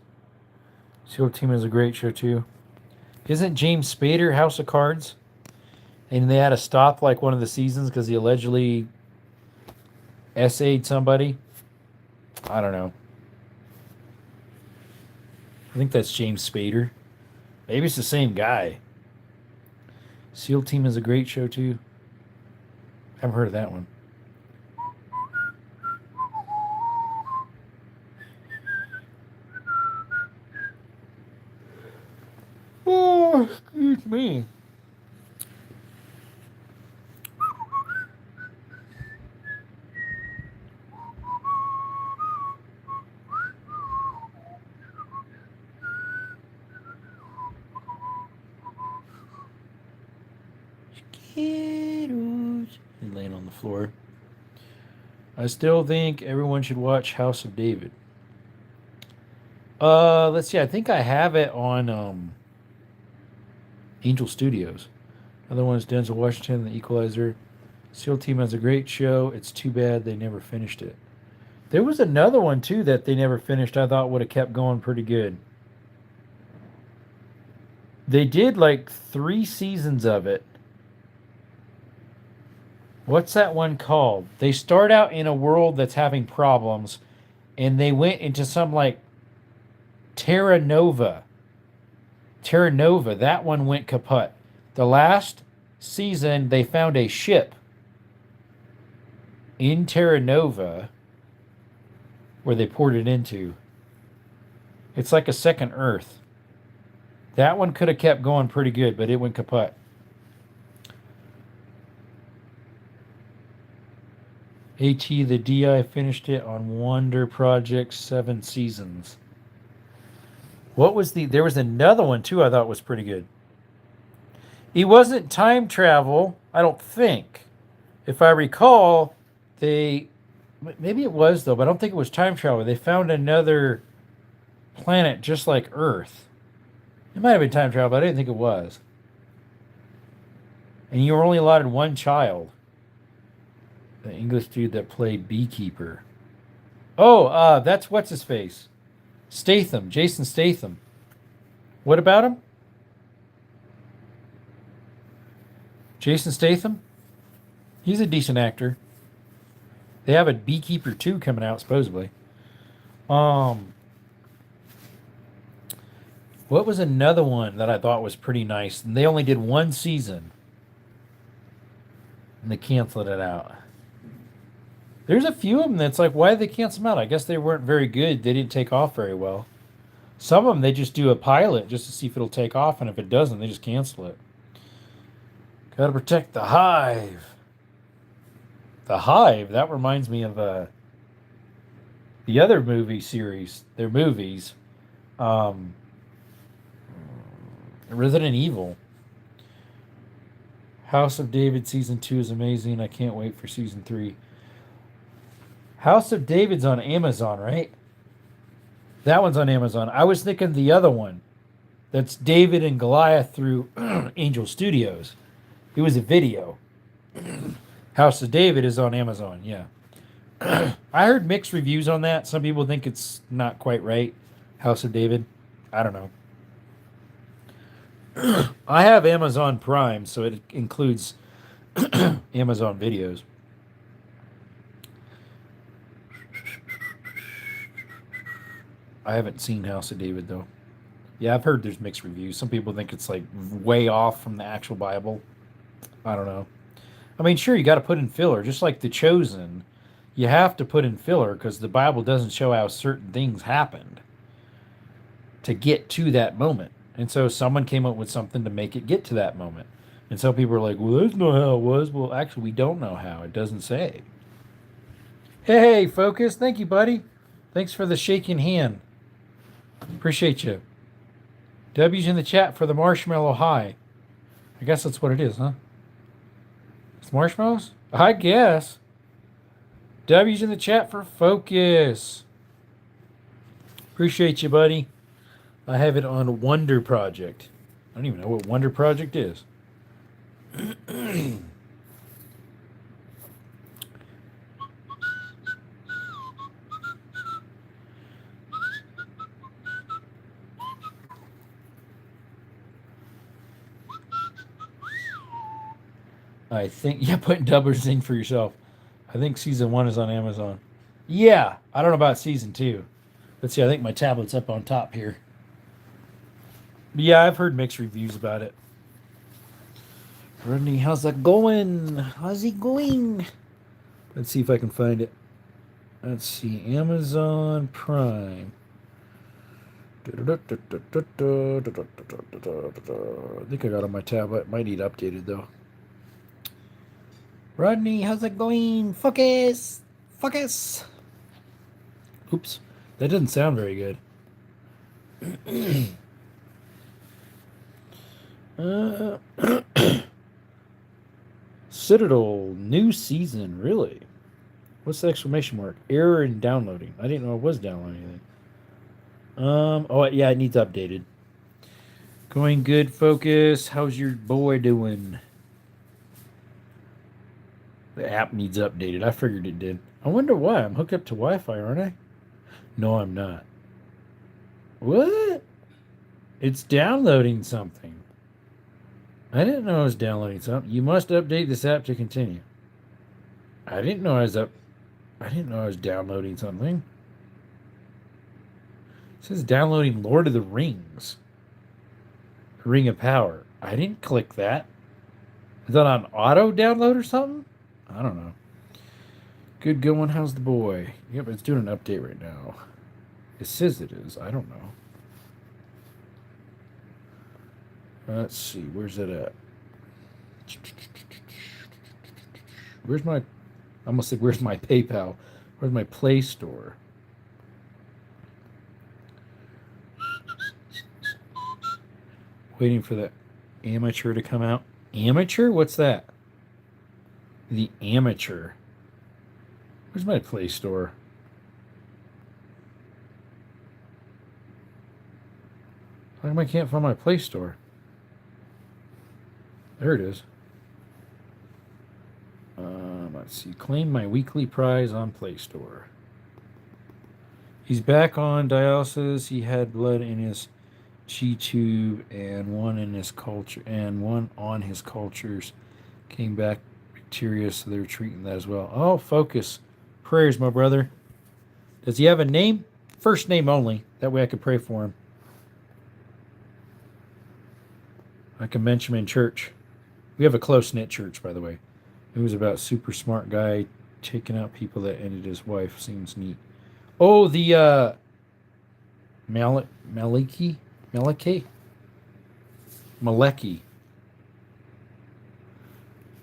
SEAL Team is a great show too. Isn't James Spader House of Cards? And they had to stop like one of the seasons because he allegedly essayed somebody. I don't know. I think that's James Spader. Maybe it's the same guy. SEAL Team is a great show too. I haven't heard of that one. Oh, excuse me. Skittles. And laying on the floor. I still think everyone should watch House of David. Let's see. I think I have it on Angel Studios. Another one is Denzel Washington, The Equalizer. SEAL Team has a great show. It's too bad they never finished it. There was another one too that they never finished. I thought would have kept going pretty good. They did like 3 seasons of it. What's that one called? They start out in a world that's having problems, and they went into some like Terra Nova. Terra Nova, that one went kaput. The last season, they found a ship in Terra Nova where they poured it into. It's like a second Earth. That one could have kept going pretty good, but it went kaput. AT the DI finished it on Wonder Project 7 seasons. What was there was another one too I thought was pretty good. It wasn't time travel, I don't think. If I recall, maybe it was though, but I don't think it was time travel. They found another planet just like Earth. It might have been time travel, but I didn't think it was. And you were only allotted one child. The English dude that played Beekeeper. Oh, that's what's his face. Statham, Jason Statham. What about him? Jason Statham? He's a decent actor. They have a Beekeeper 2 coming out, supposedly. What was another one that I thought was pretty nice? And they only did 1 season. And they canceled it out. There's a few of them that's like, why did they cancel them out? I guess they weren't very good. They didn't take off very well. Some of them, they just do a pilot just to see if it'll take off. And if it doesn't, they just cancel it. Gotta protect the hive. The Hive. That reminds me of the other movie series. They're movies. Um, Resident Evil. House of David season 2 is amazing. I can't wait for season 3. House of David's on Amazon, right? That one's on Amazon. I was thinking the other one. That's David and Goliath through Angel Studios. It was a video. House of David is on Amazon, yeah. I heard mixed reviews on that. Some people think it's not quite right. House of David. I don't know. I have Amazon Prime, so it includes Amazon videos. I haven't seen House of David, though. Yeah, I've heard there's mixed reviews. Some people think it's like way off from the actual Bible. I don't know. I mean, sure, you got to put in filler, just like The Chosen. You have to put in filler because the Bible doesn't show how certain things happened to get to that moment. And so someone came up with something to make it get to that moment. And some people are like, well, that's not how it was. Well, actually, we don't know how. It doesn't say. Hey, Focus. Thank you, buddy. Thanks for the shaking hand. Appreciate you. W's in the chat for the marshmallow high. I guess that's what it is, huh? It's marshmallows? I guess. W's in the chat for Focus. Appreciate you, buddy. I have it on Wonder Project. I don't even know what Wonder Project is. I think, yeah, putting dubbers in for yourself. I think season 1 is on Amazon. Yeah, I don't know about season 2. Let's see, I think my tablet's up on top here. But yeah, I've heard mixed reviews about it. Rodney, how's that going? How's it going? Let's see if I can find it. Let's see, Amazon Prime. I think I got it on my tablet. Might need updated though. Rodney, how's it going? Focus! Focus! Oops. That doesn't sound very good. Citadel, new season, really? What's the exclamation mark? Error in downloading. I didn't know it was downloading anything. Oh, yeah, it needs updated. Going good, Focus. How's your boy doing? The app needs updated. I figured it did. I wonder why. I'm hooked up to Wi-Fi, aren't I? No, I'm not. What? It's downloading something. I didn't know I was downloading something. You must update this app to continue. I didn't know I was downloading something. It says downloading Lord of the Rings. Ring of Power. I didn't click that. Is that on auto download or something? I don't know. Good going. How's the boy? Yep, it's doing an update right now. It says it is. I don't know. Let's see. Where's it at? Where's my... I almost said, where's my PayPal? Where's my Play Store? Waiting for the Amateur to come out. Amateur? What's that? The Amateur. Where's my Play Store? How come I can't find my Play Store? There it is. Let's see. Claim my weekly prize on Play Store. He's back on dialysis. He had blood in his G tube and one in his culture and one on his cultures. Came back bacteria, so they're treating that as well. Oh, Focus. Prayers, my brother. Does he have a name? First name only. That way I could pray for him. I can mention him in church. We have a close-knit church, by the way. It was about super smart guy taking out people that ended his wife. Seems neat. Oh, the Maliki?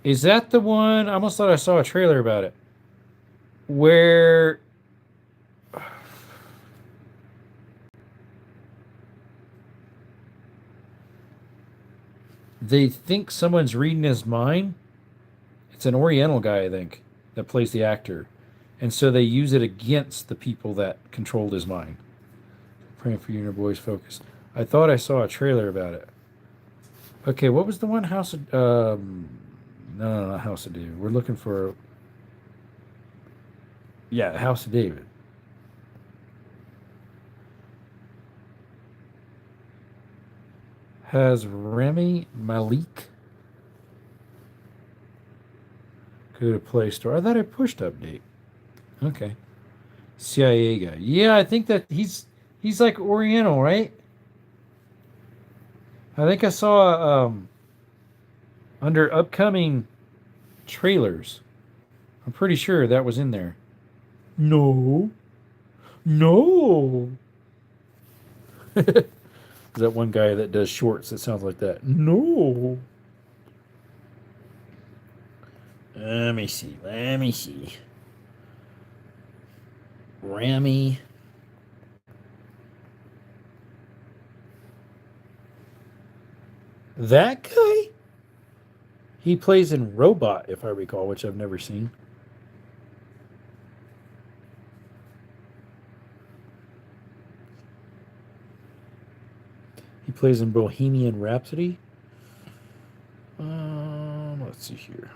Is that the one? I almost thought I saw a trailer about it. Where they think someone's reading his mind. It's an Oriental guy, I think, that plays the actor. And so they use it against the people that controlled his mind. Praying for you and your boys focus. I thought I saw a trailer about it. Okay, what was the one? House of... no, not House of David. We're looking for... Yeah, House of David. Has Rami Malek. Go to Play Store. I thought I pushed update. Okay. CIA guy. Yeah, I think that he's like Oriental, right? I think I saw under upcoming trailers. I'm pretty sure that was in there. No. No. Is that one guy that does shorts that sounds like that? No. Let me see. Rami. That guy? He plays in Robot, if I recall, which I've never seen. He plays in Bohemian Rhapsody. Let's see here.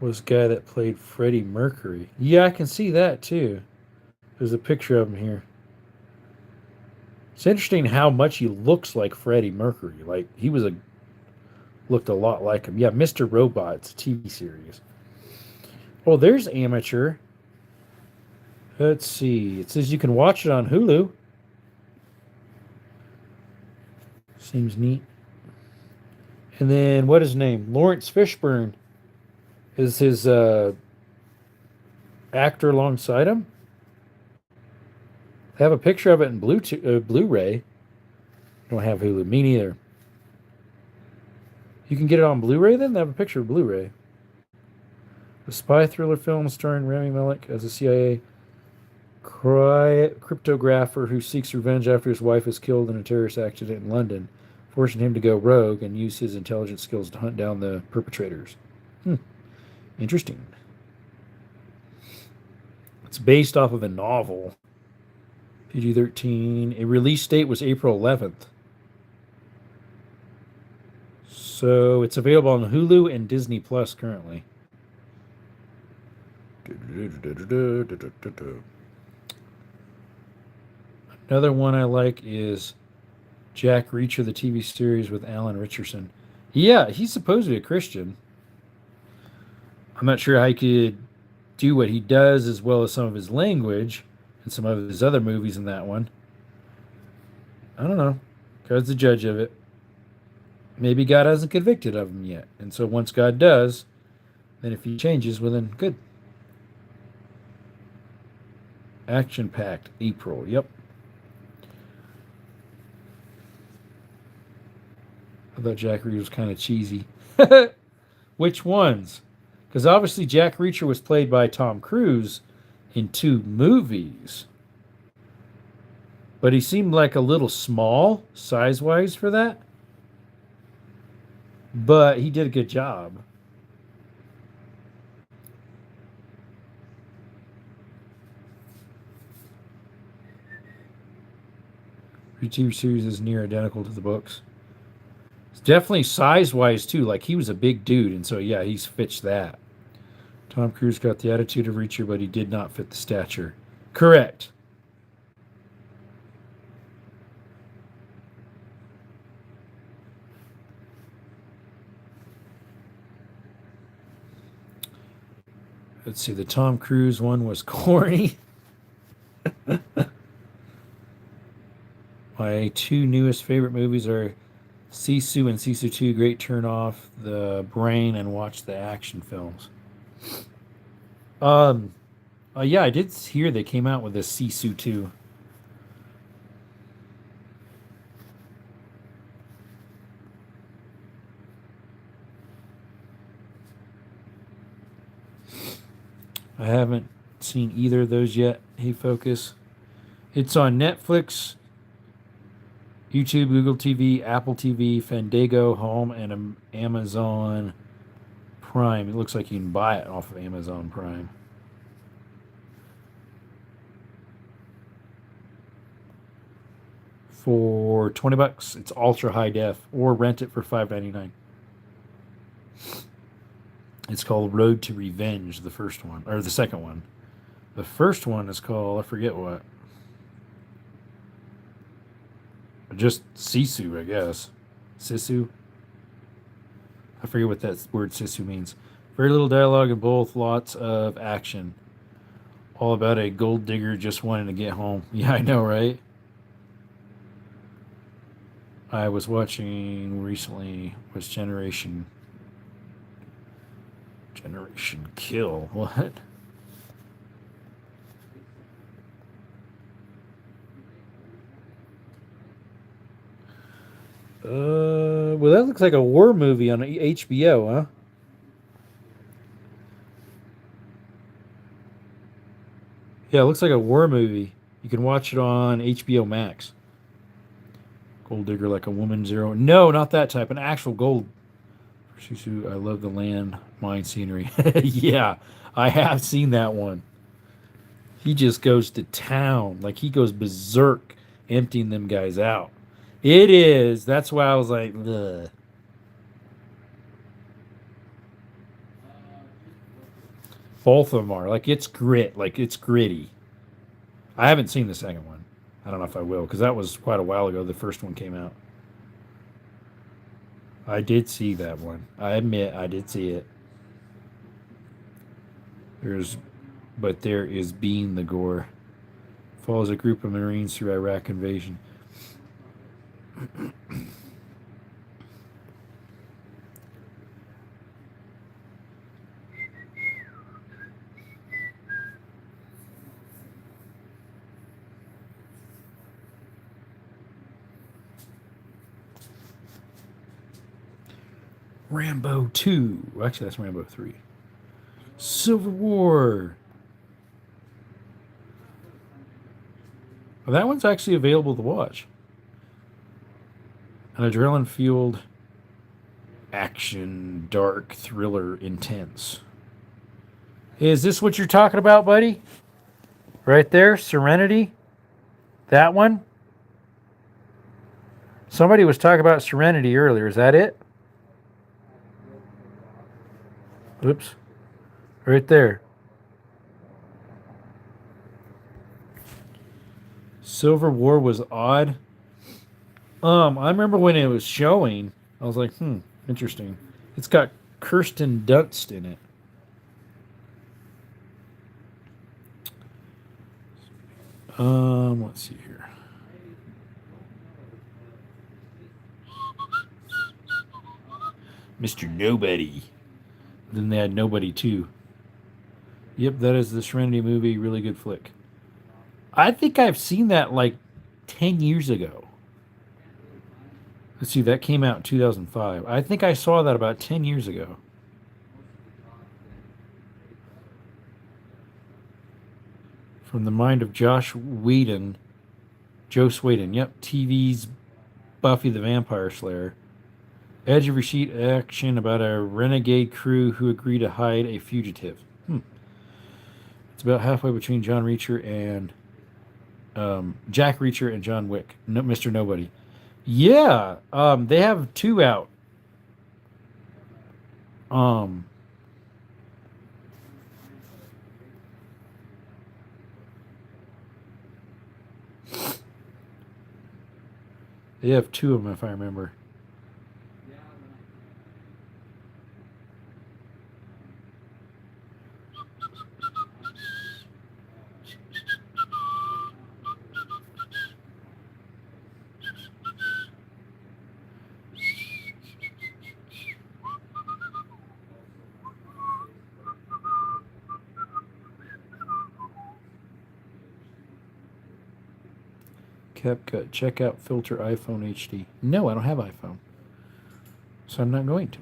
Was the guy that played Freddie Mercury. Yeah, I can see that too. There's a picture of him here. It's interesting how much he looks like Freddie Mercury. Like he looked a lot like him. Yeah, Mr. Robot. It's a TV series. Oh, there's Amateur. Let's see. It says you can watch it on Hulu. Seems neat. And then what is his name? Lawrence Fishburne is his actor alongside him. They have a picture of it in Blu-ray. Don't have Hulu. Me neither. You can get it on Blu-ray then? They have a picture of Blu-ray. A spy thriller film starring Rami Malek as a CIA cryptographer who seeks revenge after his wife is killed in a terrorist accident in London, forcing him to go rogue and use his intelligence skills to hunt down the perpetrators. Interesting. It's based off of a novel. PG-13. A release date was April 11th. So it's available on Hulu and Disney Plus currently. Another one I like is Jack Reacher, the TV series with Alan Richardson. Yeah, he's supposed to be a Christian. I'm not sure how he could do what he does as well as some of his language and some of his other movies in that one. I don't know. God's the judge of it. Maybe God hasn't convicted of him yet. And so once God does, then if he changes, well then good. Action-packed April. Yep. I thought Jack Reacher was kind of cheesy. Which ones? Because obviously Jack Reacher was played by Tom Cruise in 2 movies. But he seemed like a little small, size-wise, for that. But he did a good job. The TV series is near identical to the books. It's definitely size-wise, too. Like, he was a big dude, and so, yeah, he's fits that. Tom Cruise got the attitude of Reacher, but he did not fit the stature. Correct. Let's see, the Tom Cruise one was corny. My 2 newest favorite movies are Sisu and Sisu 2. Great turn off the brain and watch the action films. Yeah, I did hear they came out with a Sisu 2. I haven't seen either of those yet. Hey, Focus. It's on Netflix, YouTube, Google TV, Apple TV, Fandango, Home, and Amazon Prime. It looks like you can buy it off of Amazon Prime. For $20, it's ultra high def, or rent it for $5.99. It's called Road to Revenge, the first one, or the second one. The first one is called, I forget what. Just Sisu, I guess. Sisu. I forget what that word Sisu means. Very little dialogue in both, lots of action. All about a gold digger just wanting to get home. Yeah, I know, right? I was watching recently was Generation Kill. What? Well, that looks like a war movie on HBO, huh? Yeah, it looks like a war movie. You can watch it on HBO Max. Gold digger like a woman zero. No, not that type. An actual gold. I love the land mine scenery. Yeah, I have seen that one. He just goes to town. Like he goes berserk, emptying them guys out. It is. That's why I was like, ugh. Both of them are. Like it's grit. Like it's gritty. I haven't seen the second one. I don't know if I will, because that was quite a while ago. The first one came out. I did see that one. I admit I did see it. There is Bean the Gore. Follows a group of Marines through Iraq invasion. Rambo 2. Actually, that's Rambo 3. Civil War. Well, that one's actually available to watch. An adrenaline-fueled action, dark, thriller, intense. Is this what you're talking about, buddy? Right there, Serenity? That one? Somebody was talking about Serenity earlier. Is that it? Oops. Right there. Civil War was odd. I remember when it was showing, I was like, interesting. It's got Kirsten Dunst in it. Let's see here. Mr. Nobody. Then they had Nobody too. Yep, that is the Serenity movie. Really good flick. I think I've seen that like 10 years ago. Let's see, that came out in 2005. I think I saw that about 10 years ago. From the mind of Joss Whedon. Yep, TV's Buffy the Vampire Slayer. Edge of your seat action about a renegade crew who agree to hide a fugitive. It's about halfway between Jack Reacher and John Wick. No, Mr. Nobody. Yeah, they have 2 out. They have 2 of them, if I remember. CapCut. Check out Filter iPhone HD. No, I don't have iPhone. So I'm not going to.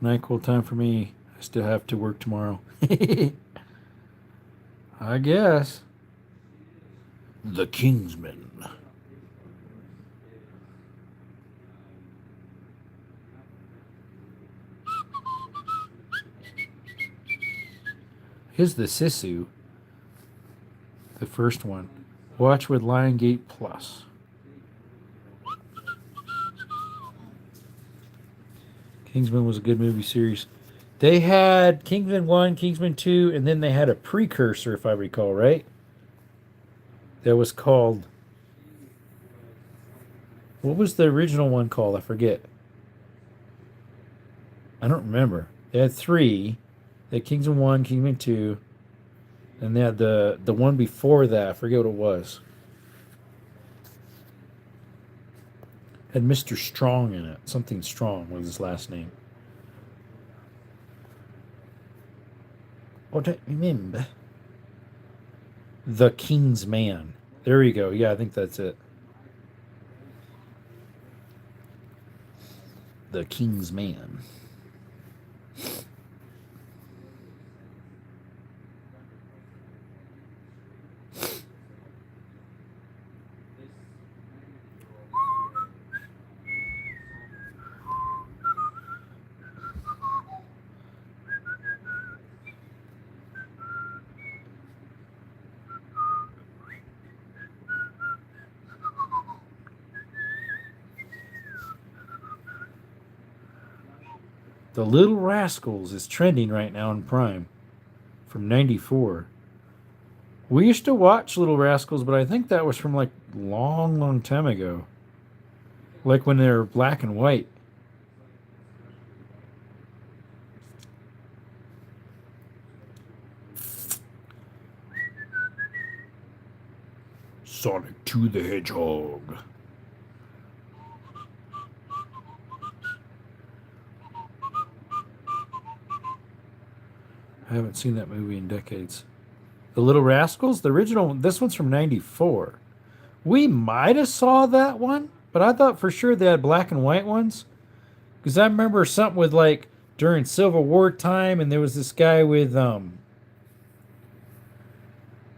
NyQuil time for me. I still have to work tomorrow. I guess. The Kingsman. Here's the Sisu. The first one. Watch with Lionsgate Plus. Kingsman was a good movie series. They had Kingsman 1, Kingsman 2, and then they had a precursor, if I recall, right? That was called... What was the original one called? I forget. I don't remember. They had 3. They had Kingsman 1, Kingsman 2, and they had the one before that. I forget what it was. Had Mr. Strong in it. Something Strong was his last name. I don't remember. The King's Man. There you go. Yeah, I think that's it. The King's Man. The Little Rascals is trending right now in Prime from 94. We used to watch Little Rascals, but I think that was from like long time ago. Like when they were black and white. Sonic 2 the Hedgehog. I haven't seen that movie in decades. The Little Rascals, the original, this one's from 94. We might have saw that one, but I thought for sure they had black and white ones. Because I remember something with like during Civil War time, and there was this guy with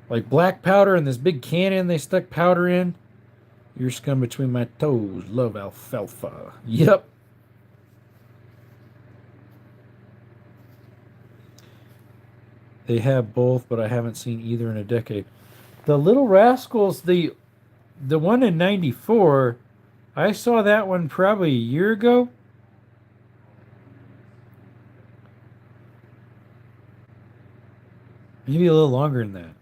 like black powder and this big cannon they stuck powder in. You're scum between my toes, love alfalfa. Yep. They have both, but I haven't seen either in a decade. The Little Rascals, the one in 94, I saw that one probably a year ago. Maybe a little longer than that.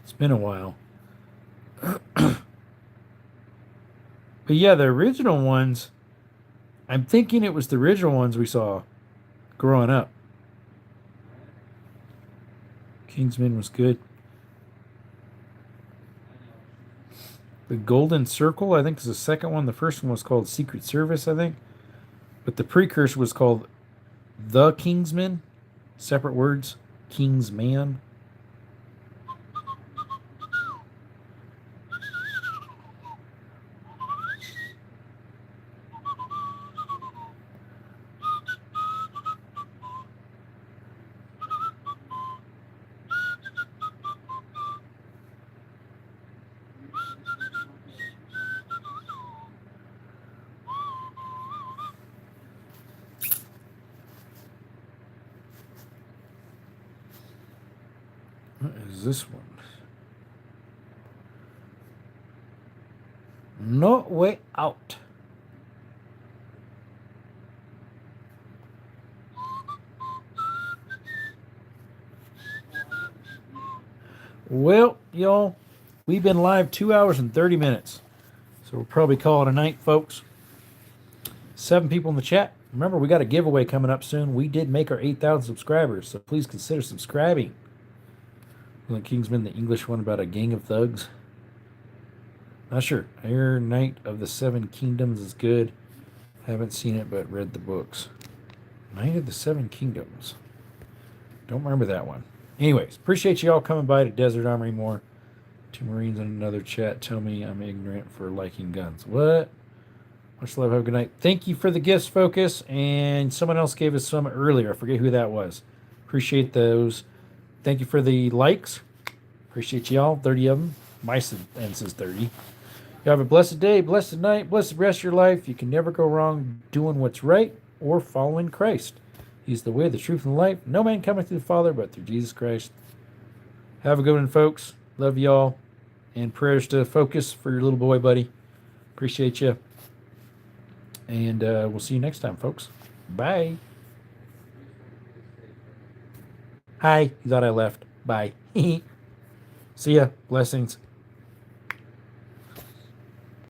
It's been a while. But yeah, the original ones, I'm thinking it was the original ones we saw growing up. Kingsman was good. The Golden Circle, I think, is the second one. The first one was called Secret Service, I think. But the precursor was called The Kingsman. Separate words. King's Man. What is this one? No Way Out. Well, y'all, we've been live 2 hours and 30 minutes. So we'll probably call it a night, folks. 7 people in the chat. Remember, we got a giveaway coming up soon. We did make our 8,000 subscribers, so please consider subscribing. The Kingsman, the English one about a gang of thugs. Not sure. I hear Knight of the Seven Kingdoms is good. Haven't seen it, but read the books. Knight of the Seven Kingdoms. Don't remember that one. Anyways, appreciate you all coming by to Desert Armory more. 2 Marines in another chat tell me I'm ignorant for liking guns. What? Much love. Have a good night. Thank you for the gifts, Focus. And someone else gave us some earlier. I forget who that was. Appreciate those. Thank you for the likes. Appreciate y'all. 30 of them. My end says 30. You have a blessed day, blessed night, blessed rest of your life. You can never go wrong doing what's right or following Christ. He's the way, the truth, and the life. No man cometh to the Father but through Jesus Christ. Have a good one, folks. Love y'all. And prayers to Focus for your little boy, buddy. Appreciate you. And we'll see you next time, folks. Bye. Hi. You thought I left. Bye. See ya. Blessings.